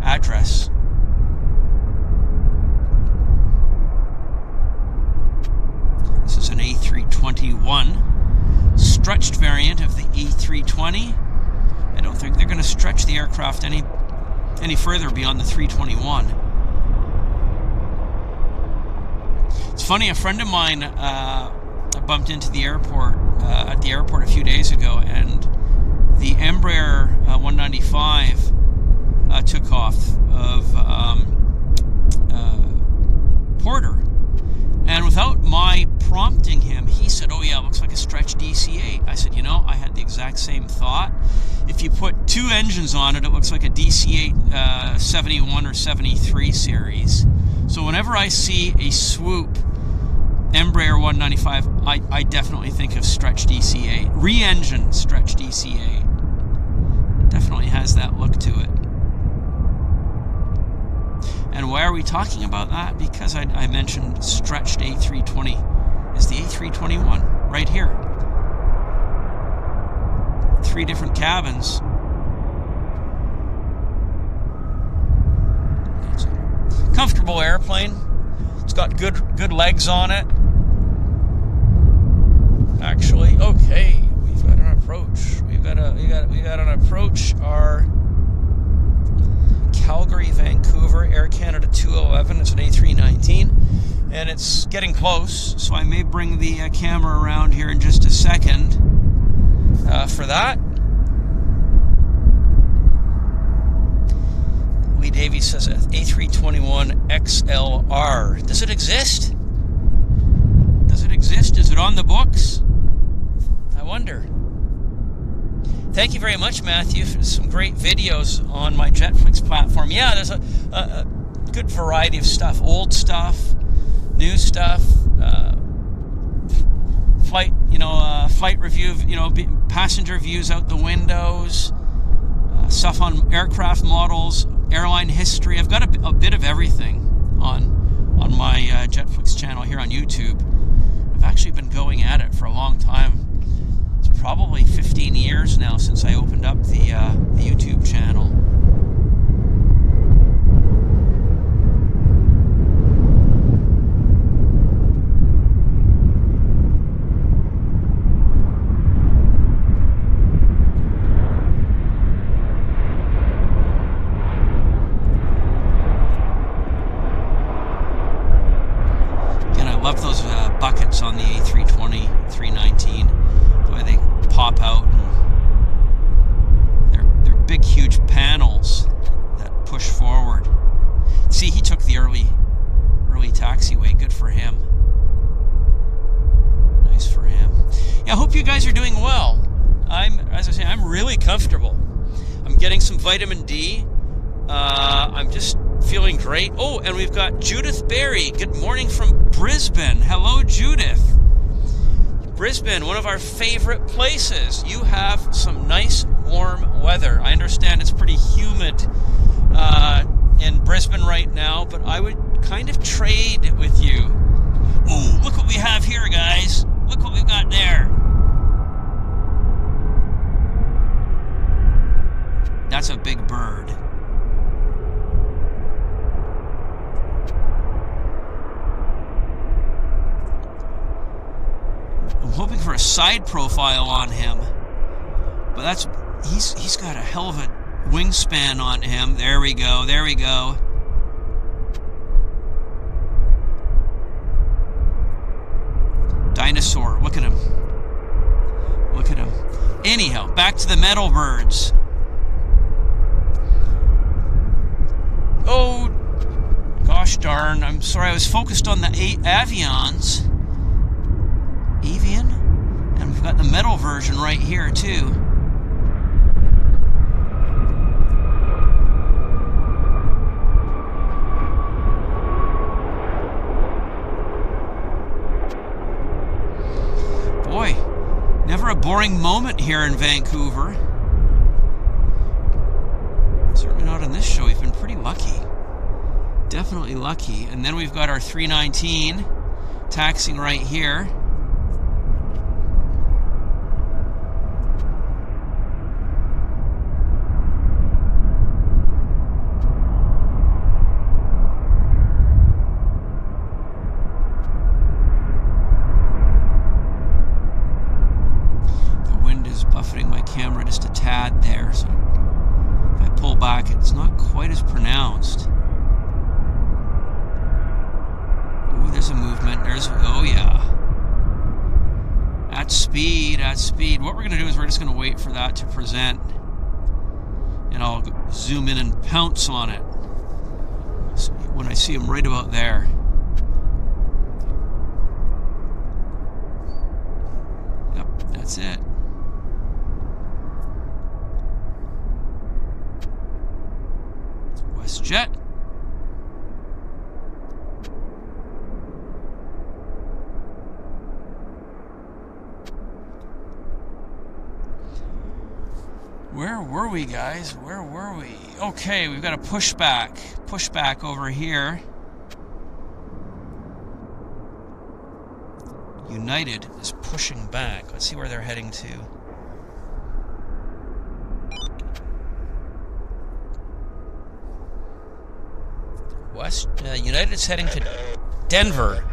S1: address. This is an A321, stretched variant of the A320. I don't think they're going to stretch the aircraft any further beyond the 321. It's funny, a friend of mine bumped into the airport at the airport a few days ago, and the Embraer 195 took off of Porter. And without my prompting him, he said, "Oh yeah, it looks like a stretched DC-8." I said, I had the exact same thought. If you put two engines on it, it looks like a DC-8 71 or 73 series. So whenever I see a swoop Embraer 195, I definitely think of stretch DC-8. Re-engine stretch DC-8. It definitely has that look to it. And why are we talking about that? Because I mentioned stretched A320 is the A321 right here. 3 different cabins. It's a comfortable airplane. It's got good legs on it. Actually, okay, we've got an approach. We got an approach. Our Calgary, Vancouver, Air Canada 211. It's an A319, and it's getting close. So I may bring the camera around here in just a second for that. Lee Davies says A321 XLR. Does it exist? Does it exist? Is it on the books? I wonder. Thank you very much, Matthew, for some great videos on my Jetflix platform. Yeah, there's a good variety of stuff. Old stuff, new stuff, flight review, passenger views out the windows, stuff on aircraft models, airline history. I've got a bit of everything on my Jetflix channel here on YouTube. I've actually been going at it for a long time. It's probably 15 years now since I opened up the YouTube channel. Love those buckets on the A320, 319, the way they pop out. And they're big, huge panels that push forward. See, he took the early taxiway. Good for him. Nice for him. Yeah, I hope you guys are doing well. As I say, I'm really comfortable. I'm getting some vitamin D. I'm just feeling great. Oh, and we've got Judith Berry. Good morning from Brisbane. Hello, Judith. Brisbane, one of our favorite places. You have some nice warm weather. I understand it's pretty humid in Brisbane right now, but I would kind of trade with you. Ooh, look what we have here, guys. Look what we've got there. That's a big bird. I'm hoping for a side profile on him, but he's got a hell of a wingspan on him. There we go. There we go. Dinosaur. Look at him. Look at him. Anyhow, back to the metal birds. Oh, gosh darn. I'm sorry. I was focused on the avions. Avian, and we've got the metal version right here too. Boy, never a boring moment here in Vancouver. Certainly not on this show. We've been pretty lucky. Definitely lucky. And then we've got our 319 taxiing right here. Buffeting my camera just a tad there, so if I pull back it's not quite as pronounced. Ooh, there's a movement. Oh yeah. At speed. What we're going to do is we're just going to wait for that to present, and I'll zoom in and pounce on it when I see him right about there. Yep, that's it. Westjet. Where were we, guys? Where were we? Okay, we've got a pushback over here. United is pushing back. Let's see where they're heading to. United is heading to Denver.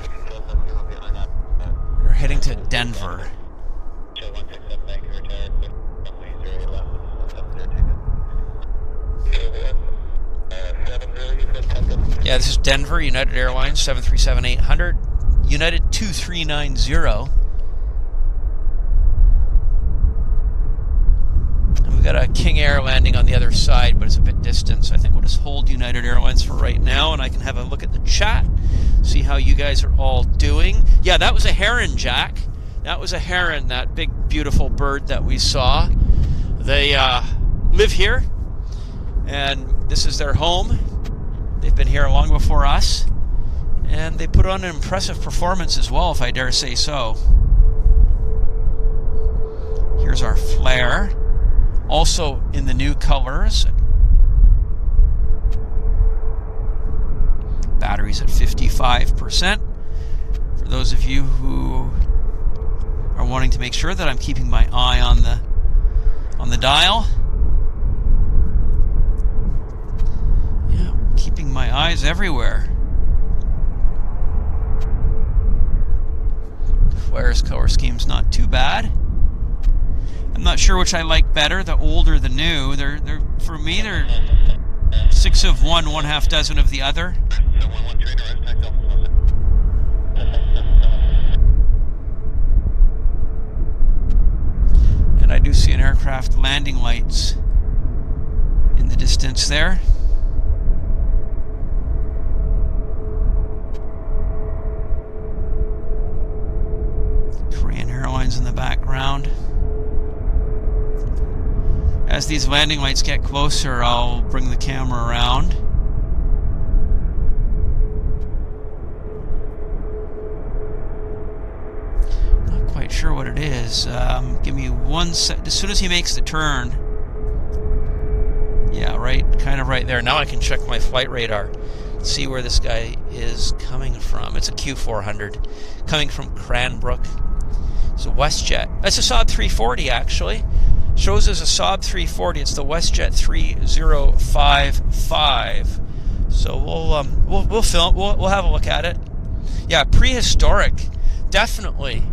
S1: They're heading to Denver. Yeah, this is Denver, United Airlines, 737-800, United 2390. And we've got a King Air landing on the other side, but it's a bit distant, so I think we'll just hold United Airlines for right now, and I can have a look at the chat, see how you guys are all doing. Yeah, that was a heron, Jack. That was a heron, that big, beautiful bird that we saw. They live here, and this is their home. They've been here long before us, and they put on an impressive performance as well, if I dare say so. Here's our flare, also in the new colors. Batteries at 55%. For those of you who are wanting to make sure that I'm keeping my eye on the dial. Yeah, keeping my eyes everywhere. Flare's color scheme's not too bad. I'm not sure which I like better, the old or the new. They're for me, they're 6 of one, 1/2 dozen of the other. And I do see an aircraft landing lights in the distance there. Korean Airlines in the background. As these landing lights get closer, I'll bring the camera around. Not quite sure what it is. Give me 1 sec. As soon as he makes the turn. Yeah, right, kind of right there. Now I can check my flight radar. See where this guy is coming from. It's a Q400 coming from Cranbrook. It's a Westjet. It's a Saab 340 actually. Shows as a Saab 340. It's the Westjet 3055. So we'll film. We'll have a look at it. Yeah, prehistoric, definitely.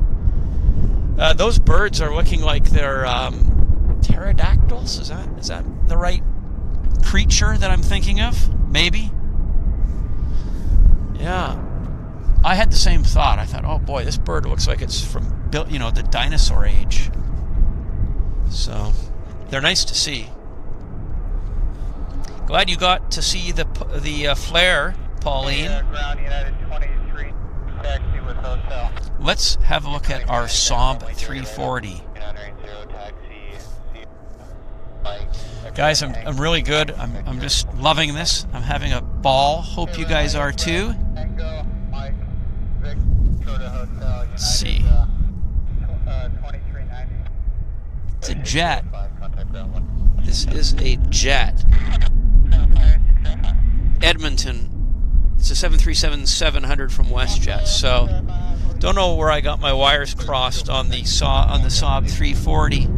S1: Those birds are looking like they're pterodactyls. Is that the right creature that I'm thinking of? Maybe. Yeah. I had the same thought. I thought, oh boy, this bird looks like it's from, the dinosaur age. So, they're nice to see. Glad you got to see the flare, Pauline.
S2: Ground United 23, taxi with hotel.
S1: Let's have a look at our Saab 340. Guys, I'm really good. I'm just loving this. I'm having a ball. Hope you guys are too. Let's see. It's a jet. This is a jet. Edmonton. It's a 737-700 from Westjet. So, don't know where I got my wires crossed on the Saab 340.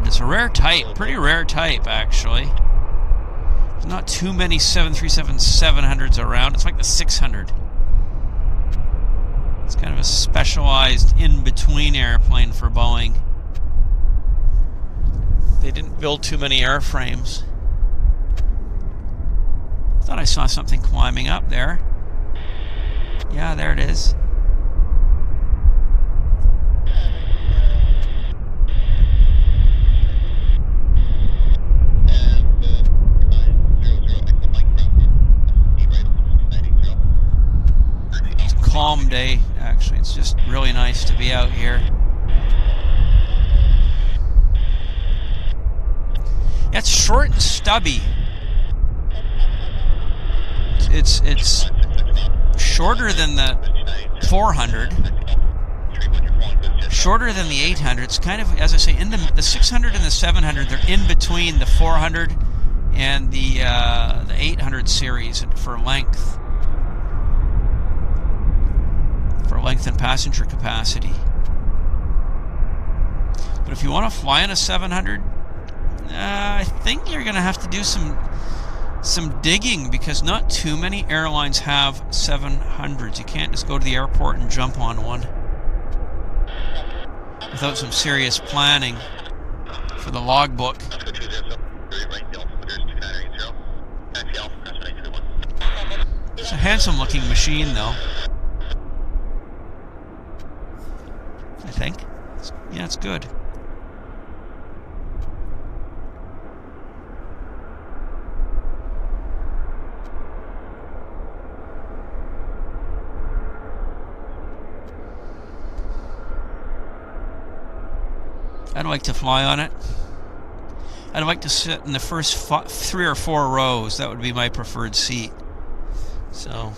S1: It's a rare type, pretty rare type actually. There's not too many 737-700s around. It's like the 600. It's kind of a specialized in-between airplane for Boeing. They didn't build too many airframes. Thought I saw something climbing up there. Yeah, there it is. It's a calm day, actually. It's just really nice to be out here. It's short and stubby. It's shorter than the 400, shorter than the 800. It's kind of, as I say, in the 600 and the 700. They're in between the 400 and the 800 series for length and passenger capacity. But if you want to fly in a 700, I think you're going to have to do some digging, because not too many airlines have 700s. You can't just go to the airport and jump on one without some serious planning for the logbook. It's a handsome looking machine though, I think. Yeah, it's good. I'd like to fly on it. I'd like to sit in the first 3 or 4 rows. That would be my preferred seat. So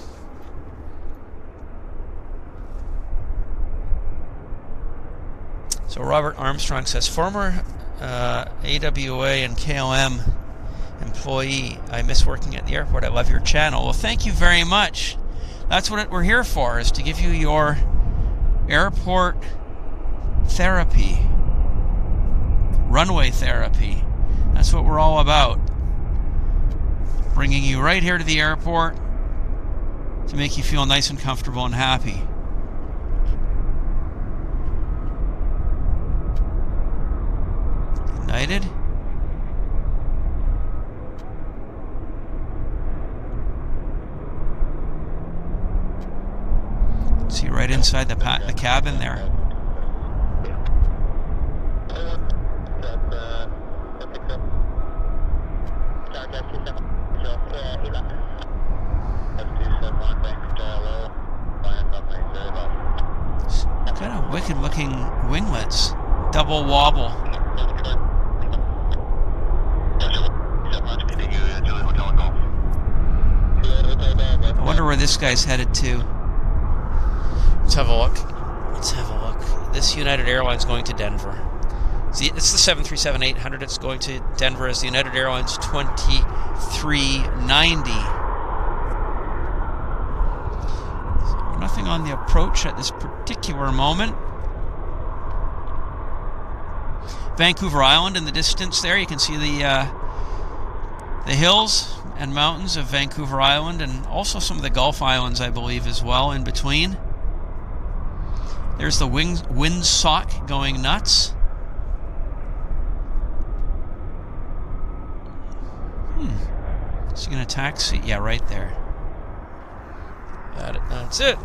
S1: Robert Armstrong says, former AWA and KLM employee, I miss working at the airport. I love your channel. Well, thank you very much. That's what we're here for, is to give you your airport therapy. Runway therapy. That's what we're all about. Bringing you right here to the airport to make you feel nice and comfortable and happy. United. See right inside the cabin there. Kind of wicked looking winglets. Double wobble. I wonder where this guy's headed to. Let's have a look. This United Airlines going to Denver. See, it's the 737-800. It's going to Denver as the United Airlines 2390. Nothing on the approach at this particular moment. Vancouver Island in the distance there. You can see the hills and mountains of Vancouver Island, and also some of the Gulf Islands, I believe, as well in between. There's the windsock going nuts. Is he going to taxi? Yeah, right there. Got it. That's it.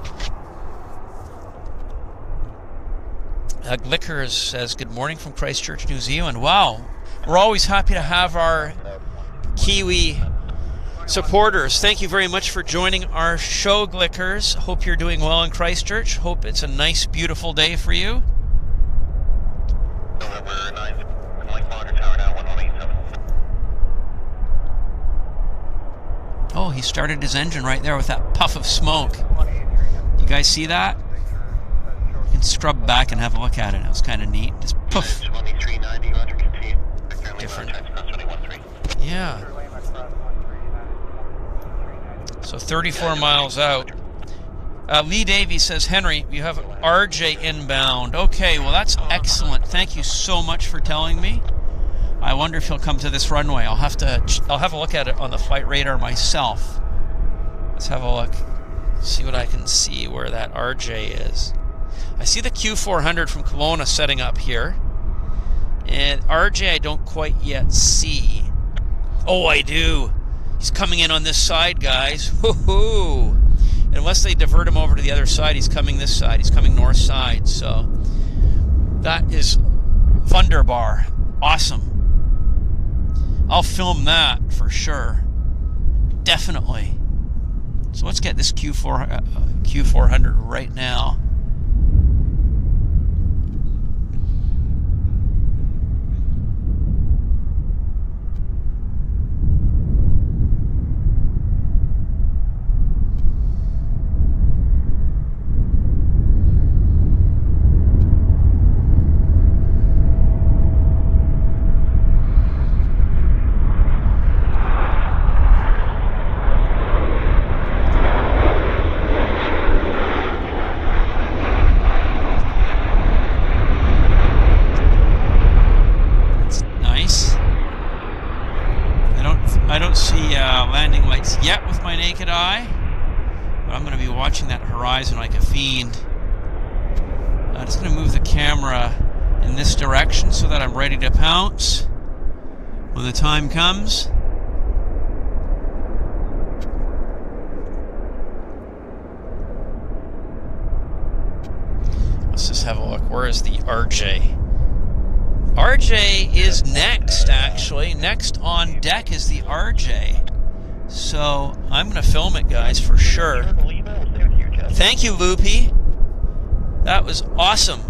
S1: Glicker says, good morning from Christchurch, New Zealand. Wow. We're always happy to have our Kiwi supporters. Thank you very much for joining our show, Glickers. Hope you're doing well in Christchurch. Hope it's a nice, beautiful day for you.
S2: November 9th, Lake Monitor Tower now, 1187.
S1: Oh, he started his engine right there with that puff of smoke. You guys see that? You can scrub back and have a look at it. It was kind of neat. Just poof.
S2: 2390, Roger, continue.
S1: Different. Yeah. So 34 miles out. Lee Davey says, Henry, you have RJ inbound. Okay, well that's excellent. Thank you so much for telling me. I wonder if he'll come to this runway. I'll have a look at it on the flight radar myself. Let's have a look. See what I can see where that RJ is. I see the Q400 from Kelowna setting up here. And RJ I don't quite yet see. Oh, I do. He's coming in on this side, guys. Woohoo! Unless they divert him over to the other side, he's coming this side. He's coming north side. So that is wunderbar. Awesome. I'll film that for sure. Definitely. So let's get this Q400 right now. I don't see landing lights yet with my naked eye, but I'm going to be watching that horizon like a fiend. I'm just going to move the camera in this direction so that I'm ready to pounce when the time comes. Let's just have a look. Where is the RJ? RJ is next, actually. Next on deck is the RJ. So I'm going to film it, guys, for sure. Thank you, Loopy. That was awesome.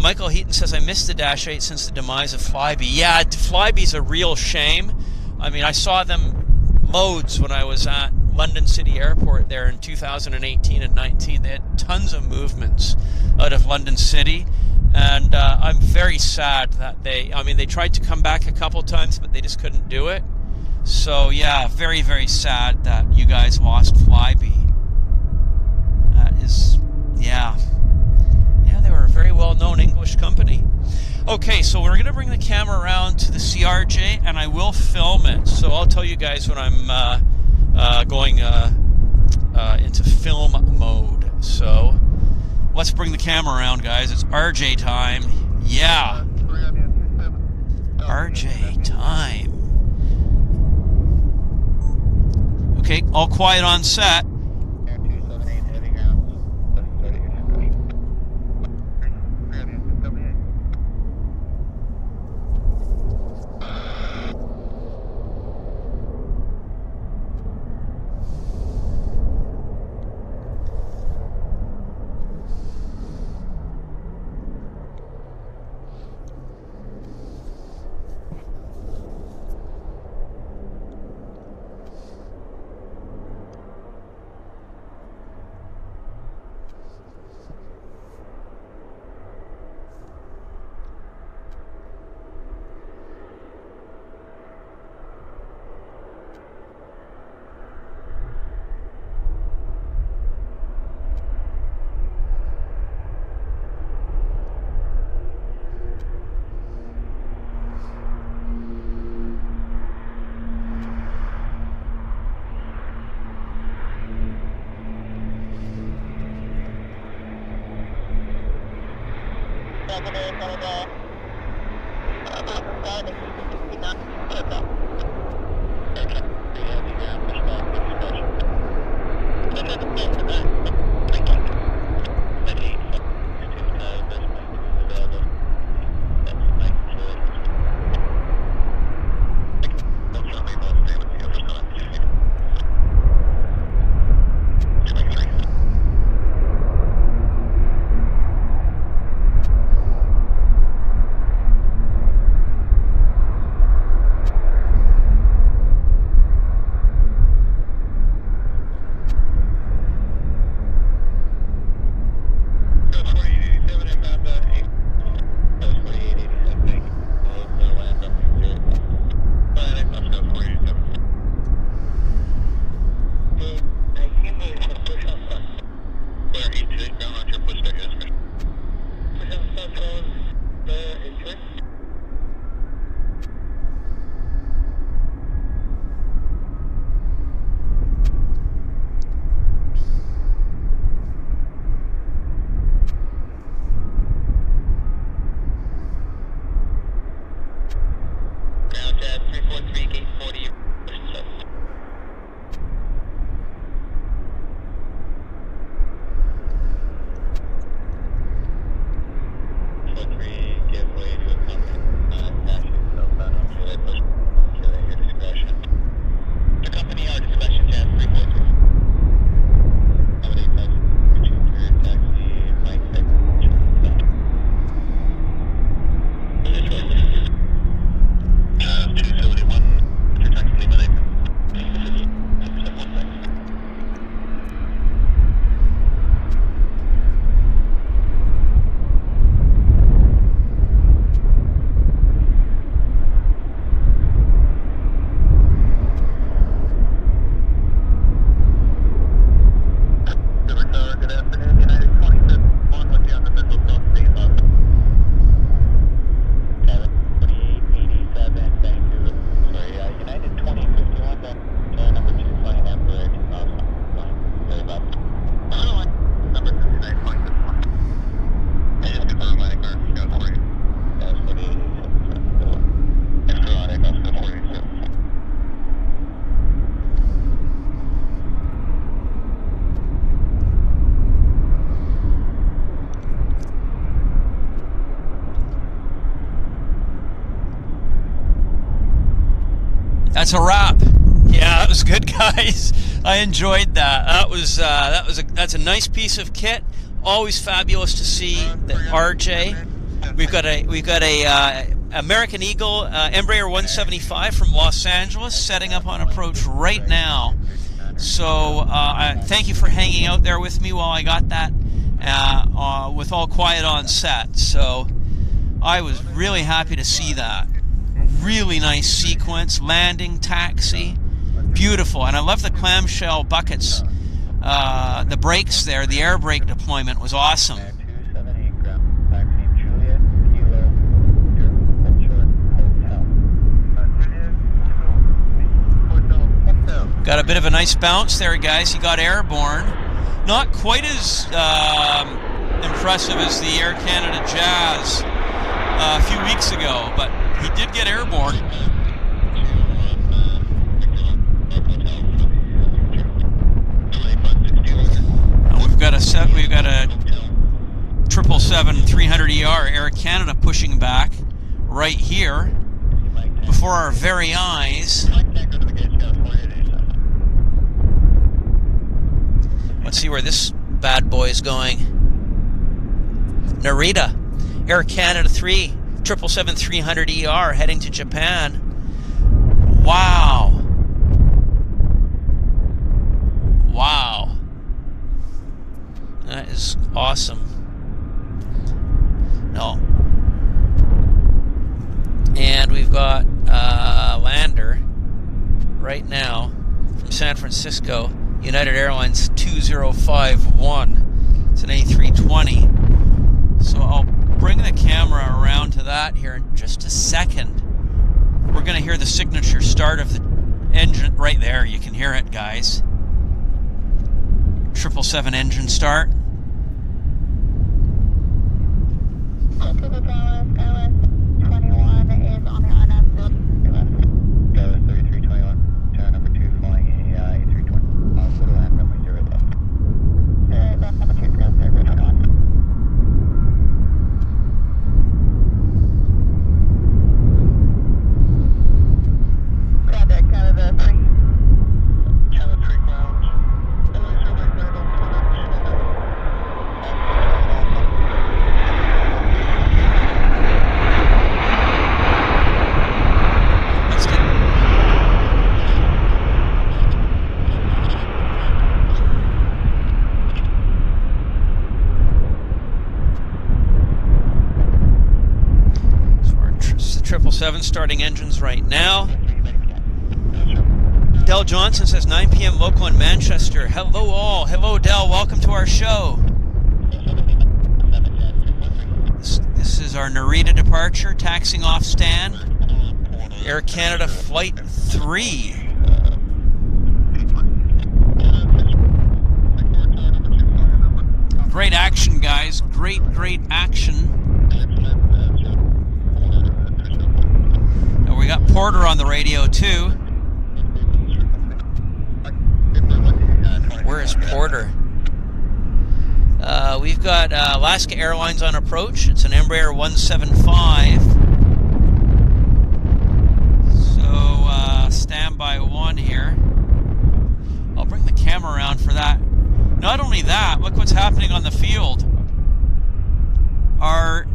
S1: Michael Heaton says, I missed the Dash 8 since the demise of Flybe. Yeah, Flybe's a real shame. I mean, I saw them loads when I was at London City Airport there in 2018 and 19. They had tons of movements out of London City, and I'm very sad that they tried to come back a couple times, but they just couldn't do it. So yeah, very, very sad that you guys lost Flybe. That is, yeah, they were a very well-known English company. Okay, so we're going to bring the camera around to the CRJ, and I will film it. So I'll tell you guys when I'm going into film mode. So let's bring the camera around, guys. It's RJ time. Yeah. RJ time. Okay, all quiet on set. That's a wrap. Yeah, that was good, guys. I enjoyed that. That's a nice piece of kit. Always fabulous to see the RJ. We've got a American Eagle Embraer 175 from Los Angeles setting up on approach right now. So thank you for hanging out there with me while I got that with all quiet on set. So I was really happy to see that. Really nice sequence, landing, taxi, beautiful. And I love the clamshell buckets. The brakes there, the air brake deployment was awesome. Got a bit of a nice bounce there, guys. He got airborne. Not quite as impressive as the Air Canada Jazz a few weeks ago, but he did get airborne. And we've got a 777-300ER Air Canada pushing back right here before our very eyes. Let's see where this bad boy is going. Narita, Air Canada 777-300ER heading to Japan. Wow. Wow. That is awesome. No. And we've got a lander right now from San Francisco, United Airlines 2051. It's an A320. So I'll bring the camera around to that here in just a second. We're going to hear the signature start of the engine right there. You can hear it, guys. 777 engine start. Starting engines right now. Del Johnson says 9 p.m. local in Manchester. Hello all. Hello Del. Welcome to our show. This is our Narita departure, taxiing off stand. Air Canada Flight 3. Great action, guys. Great action. We got Porter on the radio too. Where is Porter? We've got Alaska Airlines on approach. It's an Embraer 175. So standby 1 here. I'll bring the camera around for that. Not only that, look what's happening on the field. Our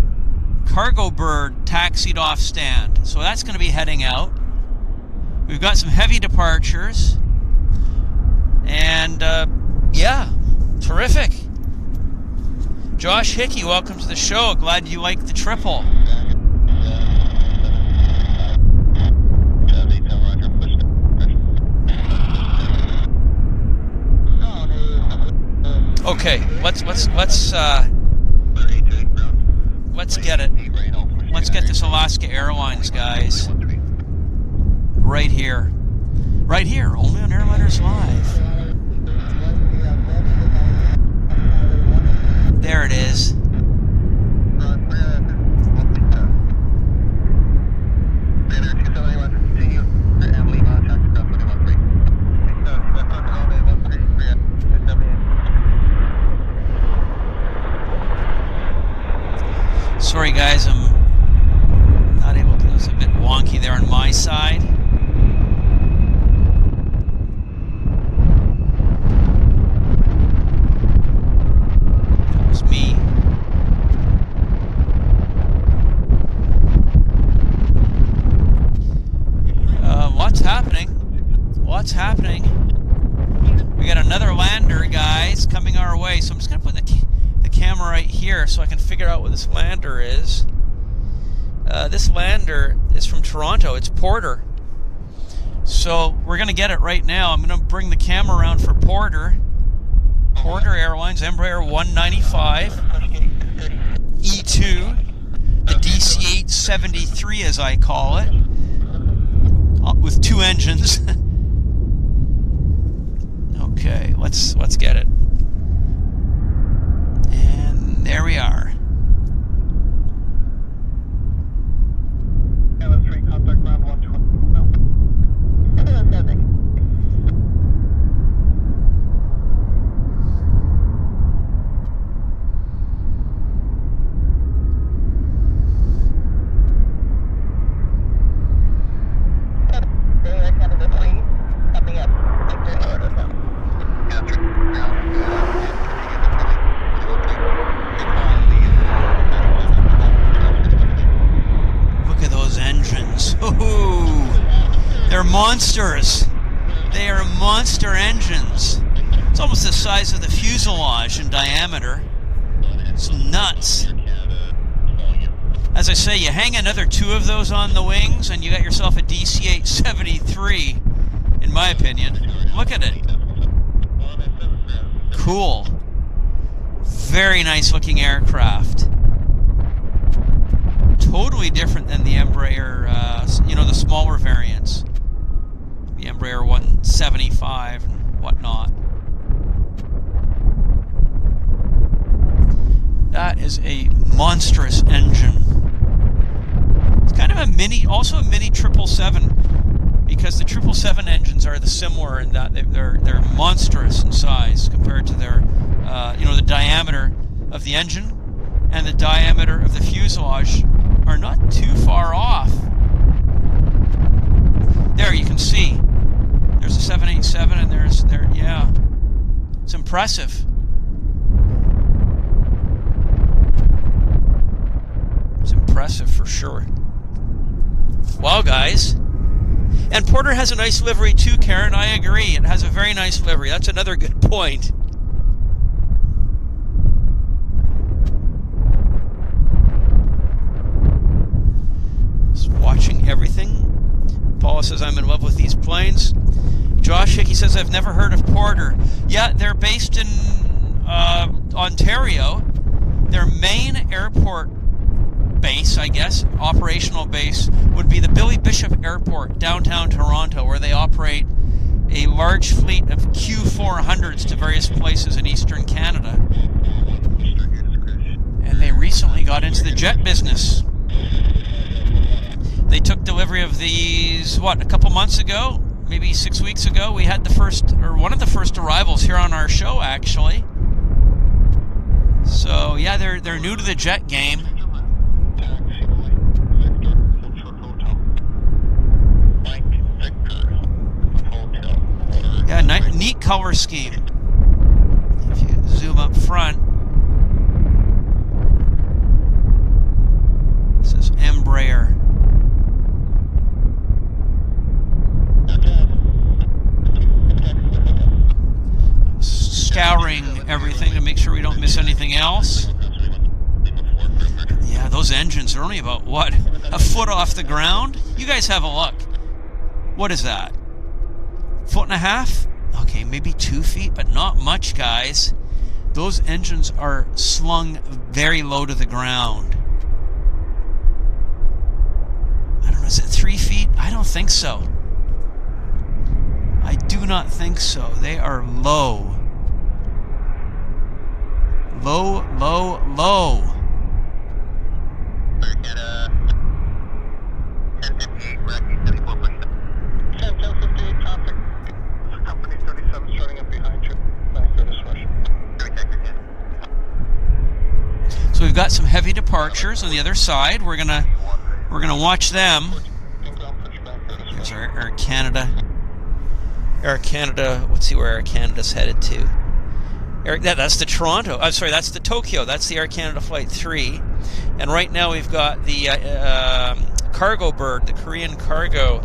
S1: cargo bird taxied off stand, so that's going to be heading out. We've got some heavy departures, and yeah, terrific. Josh Hickey, welcome to the show. Glad you liked the triple. Okay, let's get it. Let's get this Alaska Airlines, guys. Right here. Right here, only on Airliners Live. There it is. Sorry guys, I'm not able to, it was a bit wonky there on my side. lots happening. We got another lander, guys, coming our way. So I'm just going to put the camera right here so I can figure out what this lander is. This lander is from Toronto. It's Porter. So we're going to get it right now. I'm going to bring the camera around for Porter. Porter Airlines, Embraer 195, E2, the DC-873 as I call it, with 2 engines. Okay, let's get it. And there we are.
S2: Contact ground 120.
S1: Look at those engines. Ooh, they're monsters. They are monster engines. It's almost the size of the fuselage in diameter. It's nuts. As I say, you hang another 2 of those on the wings and you got yourself a DC-873, in my opinion. Look at it. Cool. Very nice looking aircraft. Totally different than the Embraer, the smaller variants. The Embraer 175 and whatnot. That is a monstrous engine. It's kind of a mini, also a mini 777, because the 777 engines are similar in that they're monstrous in size compared to their, the diameter of the engine and the diameter of the fuselage are not too far off. There you can see. There's a 787 and yeah. It's impressive. It's impressive for sure. Well, guys. And Porter has a nice livery too, Karen. I agree. It has a very nice livery. That's another good point. Just watching everything. Paula says, I'm in love with these planes. Josh Hickey says, I've never heard of Porter. Yeah, they're based in Ontario. Their main airport base, I guess, operational base, would be the Billy Bishop Airport, downtown Toronto, where they operate a large fleet of Q400s to various places in eastern Canada. And they recently got into the jet business. They took delivery of these, a couple months ago? Maybe 6 weeks ago. We had one of the first arrivals here on our show, actually. So, yeah, they're new to the jet game. Yeah, neat color scheme. If you zoom up front, it says Embraer. Scouring everything to make sure we don't miss anything else. Yeah, those engines are only about, a foot off the ground? You guys have a look. What is that? 1.5 feet? Okay, maybe 2 feet, but not much, guys. Those engines are slung very low to the ground. I don't know, is it 3 feet? I don't think so. I do not think so. They are low. Low, low, low.
S2: At 10:58, we're actually 74.9. 10:58, traffic. Company 37 starting up behind you. Back to this way.
S1: So we've got some heavy departures on the other side. We're gonna watch them. Here's our Air Canada. Air Canada. Let's see where Air Canada's headed to. That's the Toronto. I'm sorry, that's the Tokyo. That's the Air Canada Flight 3. And right now we've got the Cargo Bird, the Korean cargo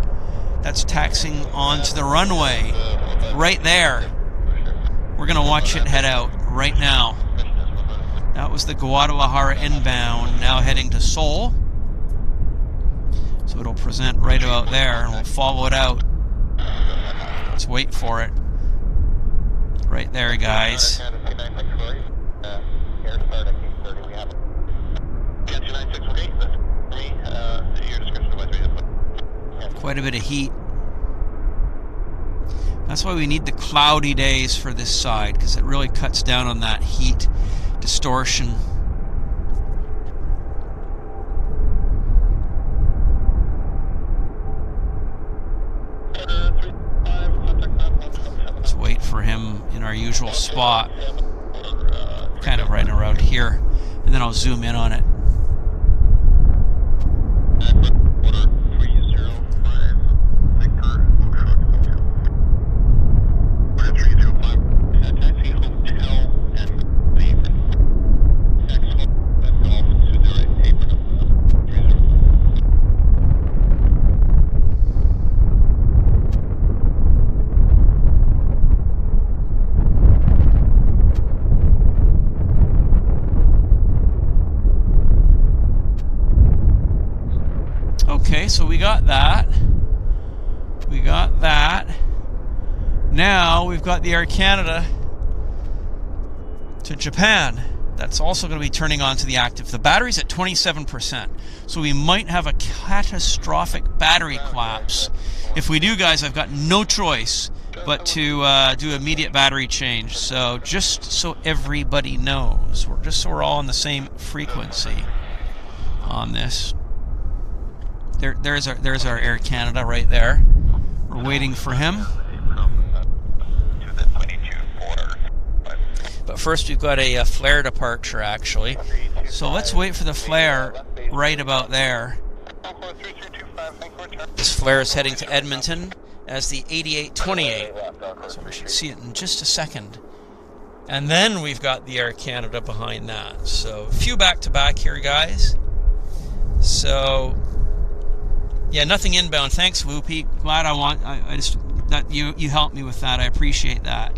S1: That's taxiing onto the runway. Right there. We're going to watch it head out right now. That was the Guadalajara inbound, now heading to Seoul. So it'll present right about there, and we'll follow it out. Let's wait for it. Right there, guys. Quite a bit of heat. That's why we need the cloudy days for this side, because it really cuts down on that heat distortion. Let's wait for him in our usual spot, kind of right around here, and then I'll zoom in on it. Okay, so we got that. We got that. Now we've got the Air Canada to Japan. That's also going to be turning on to the active. The battery's at 27%, so we might have a catastrophic battery collapse. If we do, guys, I've got no choice but to do immediate battery change. So just so everybody knows, just so we're all on the same frequency on this. There's our Air Canada right there. We're waiting for him. But first we've got a flare departure, actually. So let's wait for the flare right about there. This flare is heading to Edmonton as the 8828. So we should see it in just a second. And then we've got the Air Canada behind that. So a few back-to-back here, guys. So... yeah, nothing inbound. Thanks, Whoopie. Glad I just that you helped me with that. I appreciate that.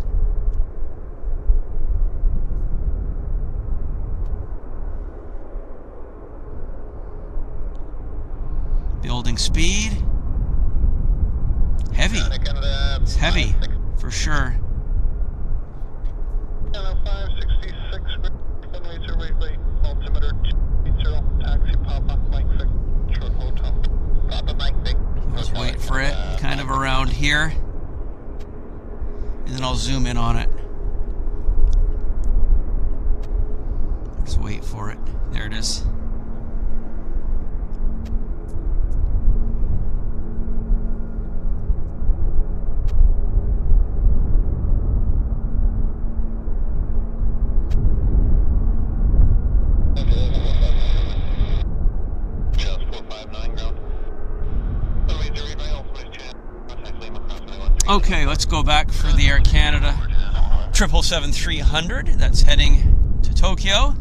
S1: Building speed. Heavy. It's heavy for sure. Let's wait for it, kind of around here, and then I'll zoom in on it. Just wait for it. There it is. Okay, let's go back for the Air Canada 777-300. That's heading to Tokyo.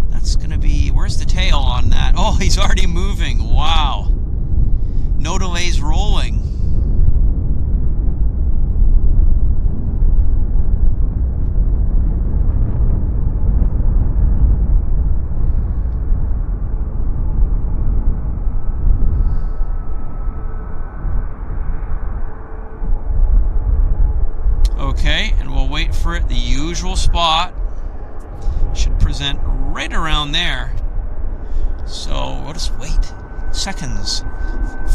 S1: That's going to be... where's the tail on that? Oh, he's already moving. Wow. No delays rolling. Okay, and we'll wait for it. The usual spot should present right around there. So we'll just wait. Seconds.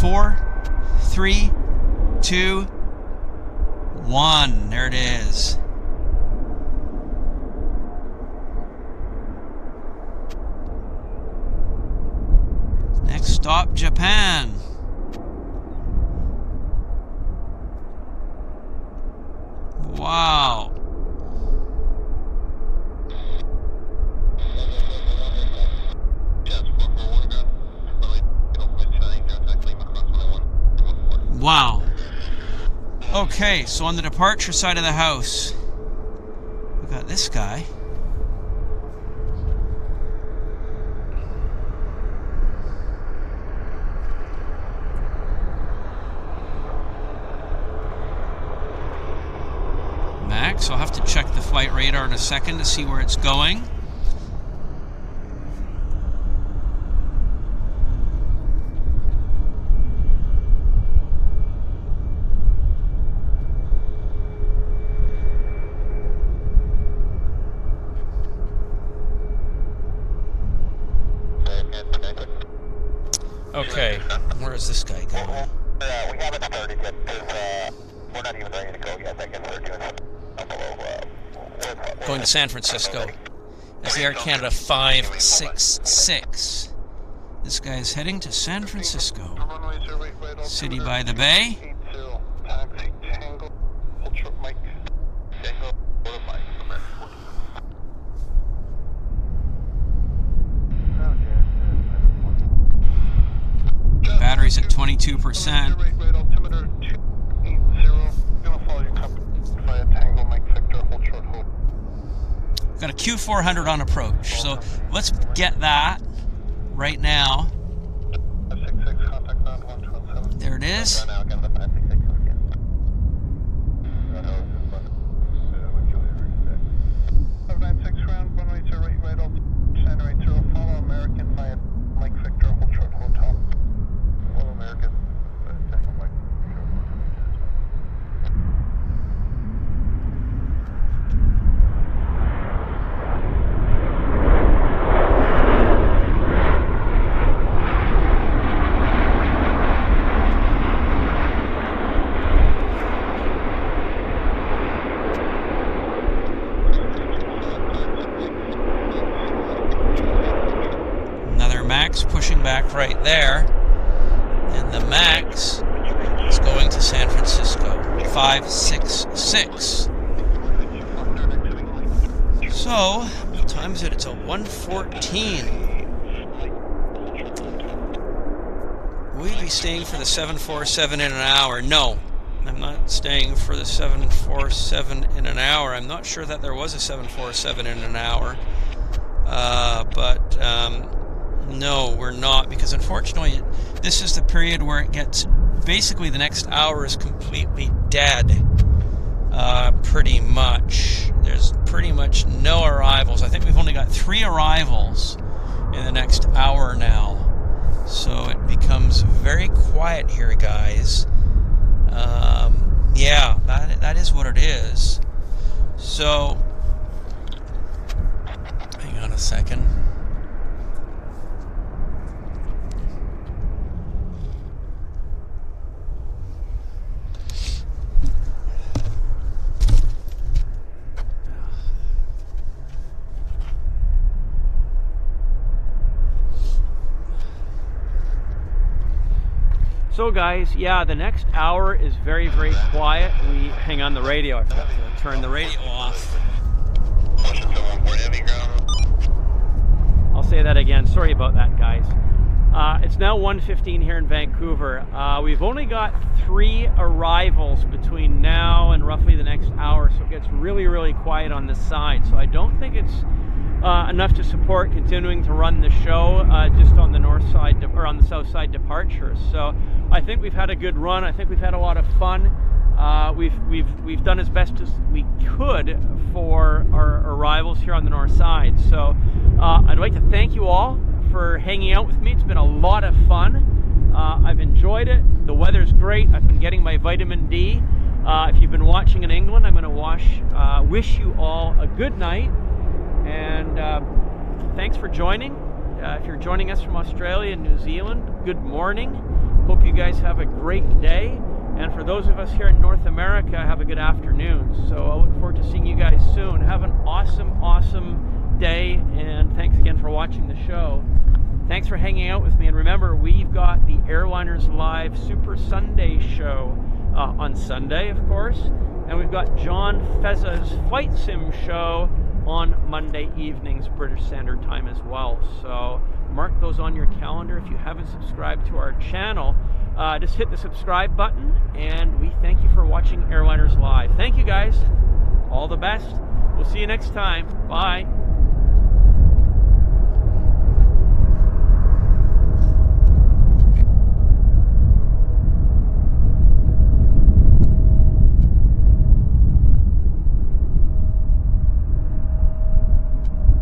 S1: 4, 3, 2, 1. There it is. Next stop, Japan. Wow. Wow. Okay, so on the departure side of the house, we got this guy. max. I'll have to check the flight radar in a second to see where it's going. Okay, where is this guy going?
S2: We haven't started yet because we're not even ready to go yet. I guess we're doing below.
S1: Going to San Francisco. That's the Air Canada 566. This guy is heading to San Francisco. City by the Bay. Battery's at 22%. Got a Q400 on approach, so let's get that right now. There it is. Pushing back right there, and the max is going to San Francisco, 566. So, what time is it? It's a 1:14. Will we be staying for the 747 in an hour? No, I'm not staying for the 747 in an hour. I'm not sure that there was a 747 in an hour, but no, we're not, because unfortunately this is the period where it gets, basically the next hour is completely dead, pretty much. There's pretty much no arrivals. I think we've only got 3 arrivals in the next hour now, so it becomes very quiet here, guys. Yeah, that is what it is. So, hang on a second. So guys, yeah, the next hour is very, very quiet. Hang on the radio. I forgot to turn the radio off. I'll say that again. Sorry about that, guys. It's now 1:15 here in Vancouver. We've only got 3 arrivals between now and roughly the next hour, so it gets really, really quiet on this side. So I don't think it's enough to support continuing to run the show just on the north side or on the south side departures. So I think we've had a good run. I think we've had a lot of fun. We've done as best as we could for our arrivals here on the north side. So I'd like to thank you all for hanging out with me. It's been a lot of fun. I've enjoyed it. The weather's great. I've been getting my vitamin D. If you've been watching in England, I'm going to wish you all a good night. And thanks for joining. If you're joining us from Australia and New Zealand, good morning. Hope you guys have a great day. And for those of us here in North America, have a good afternoon. So I look forward to seeing you guys soon. Have an awesome, awesome day. And thanks again for watching the show. Thanks for hanging out with me. And remember, we've got the Airliners Live Super Sunday show on Sunday, of course. And we've got John Fezza's Flight Sim show on Monday evenings, British Standard Time as well. So mark those on your calendar. If you haven't subscribed to our channel, just hit the subscribe button, and we thank you for watching Airliners Live. Thank you guys. All the best. We'll see you next time. Bye.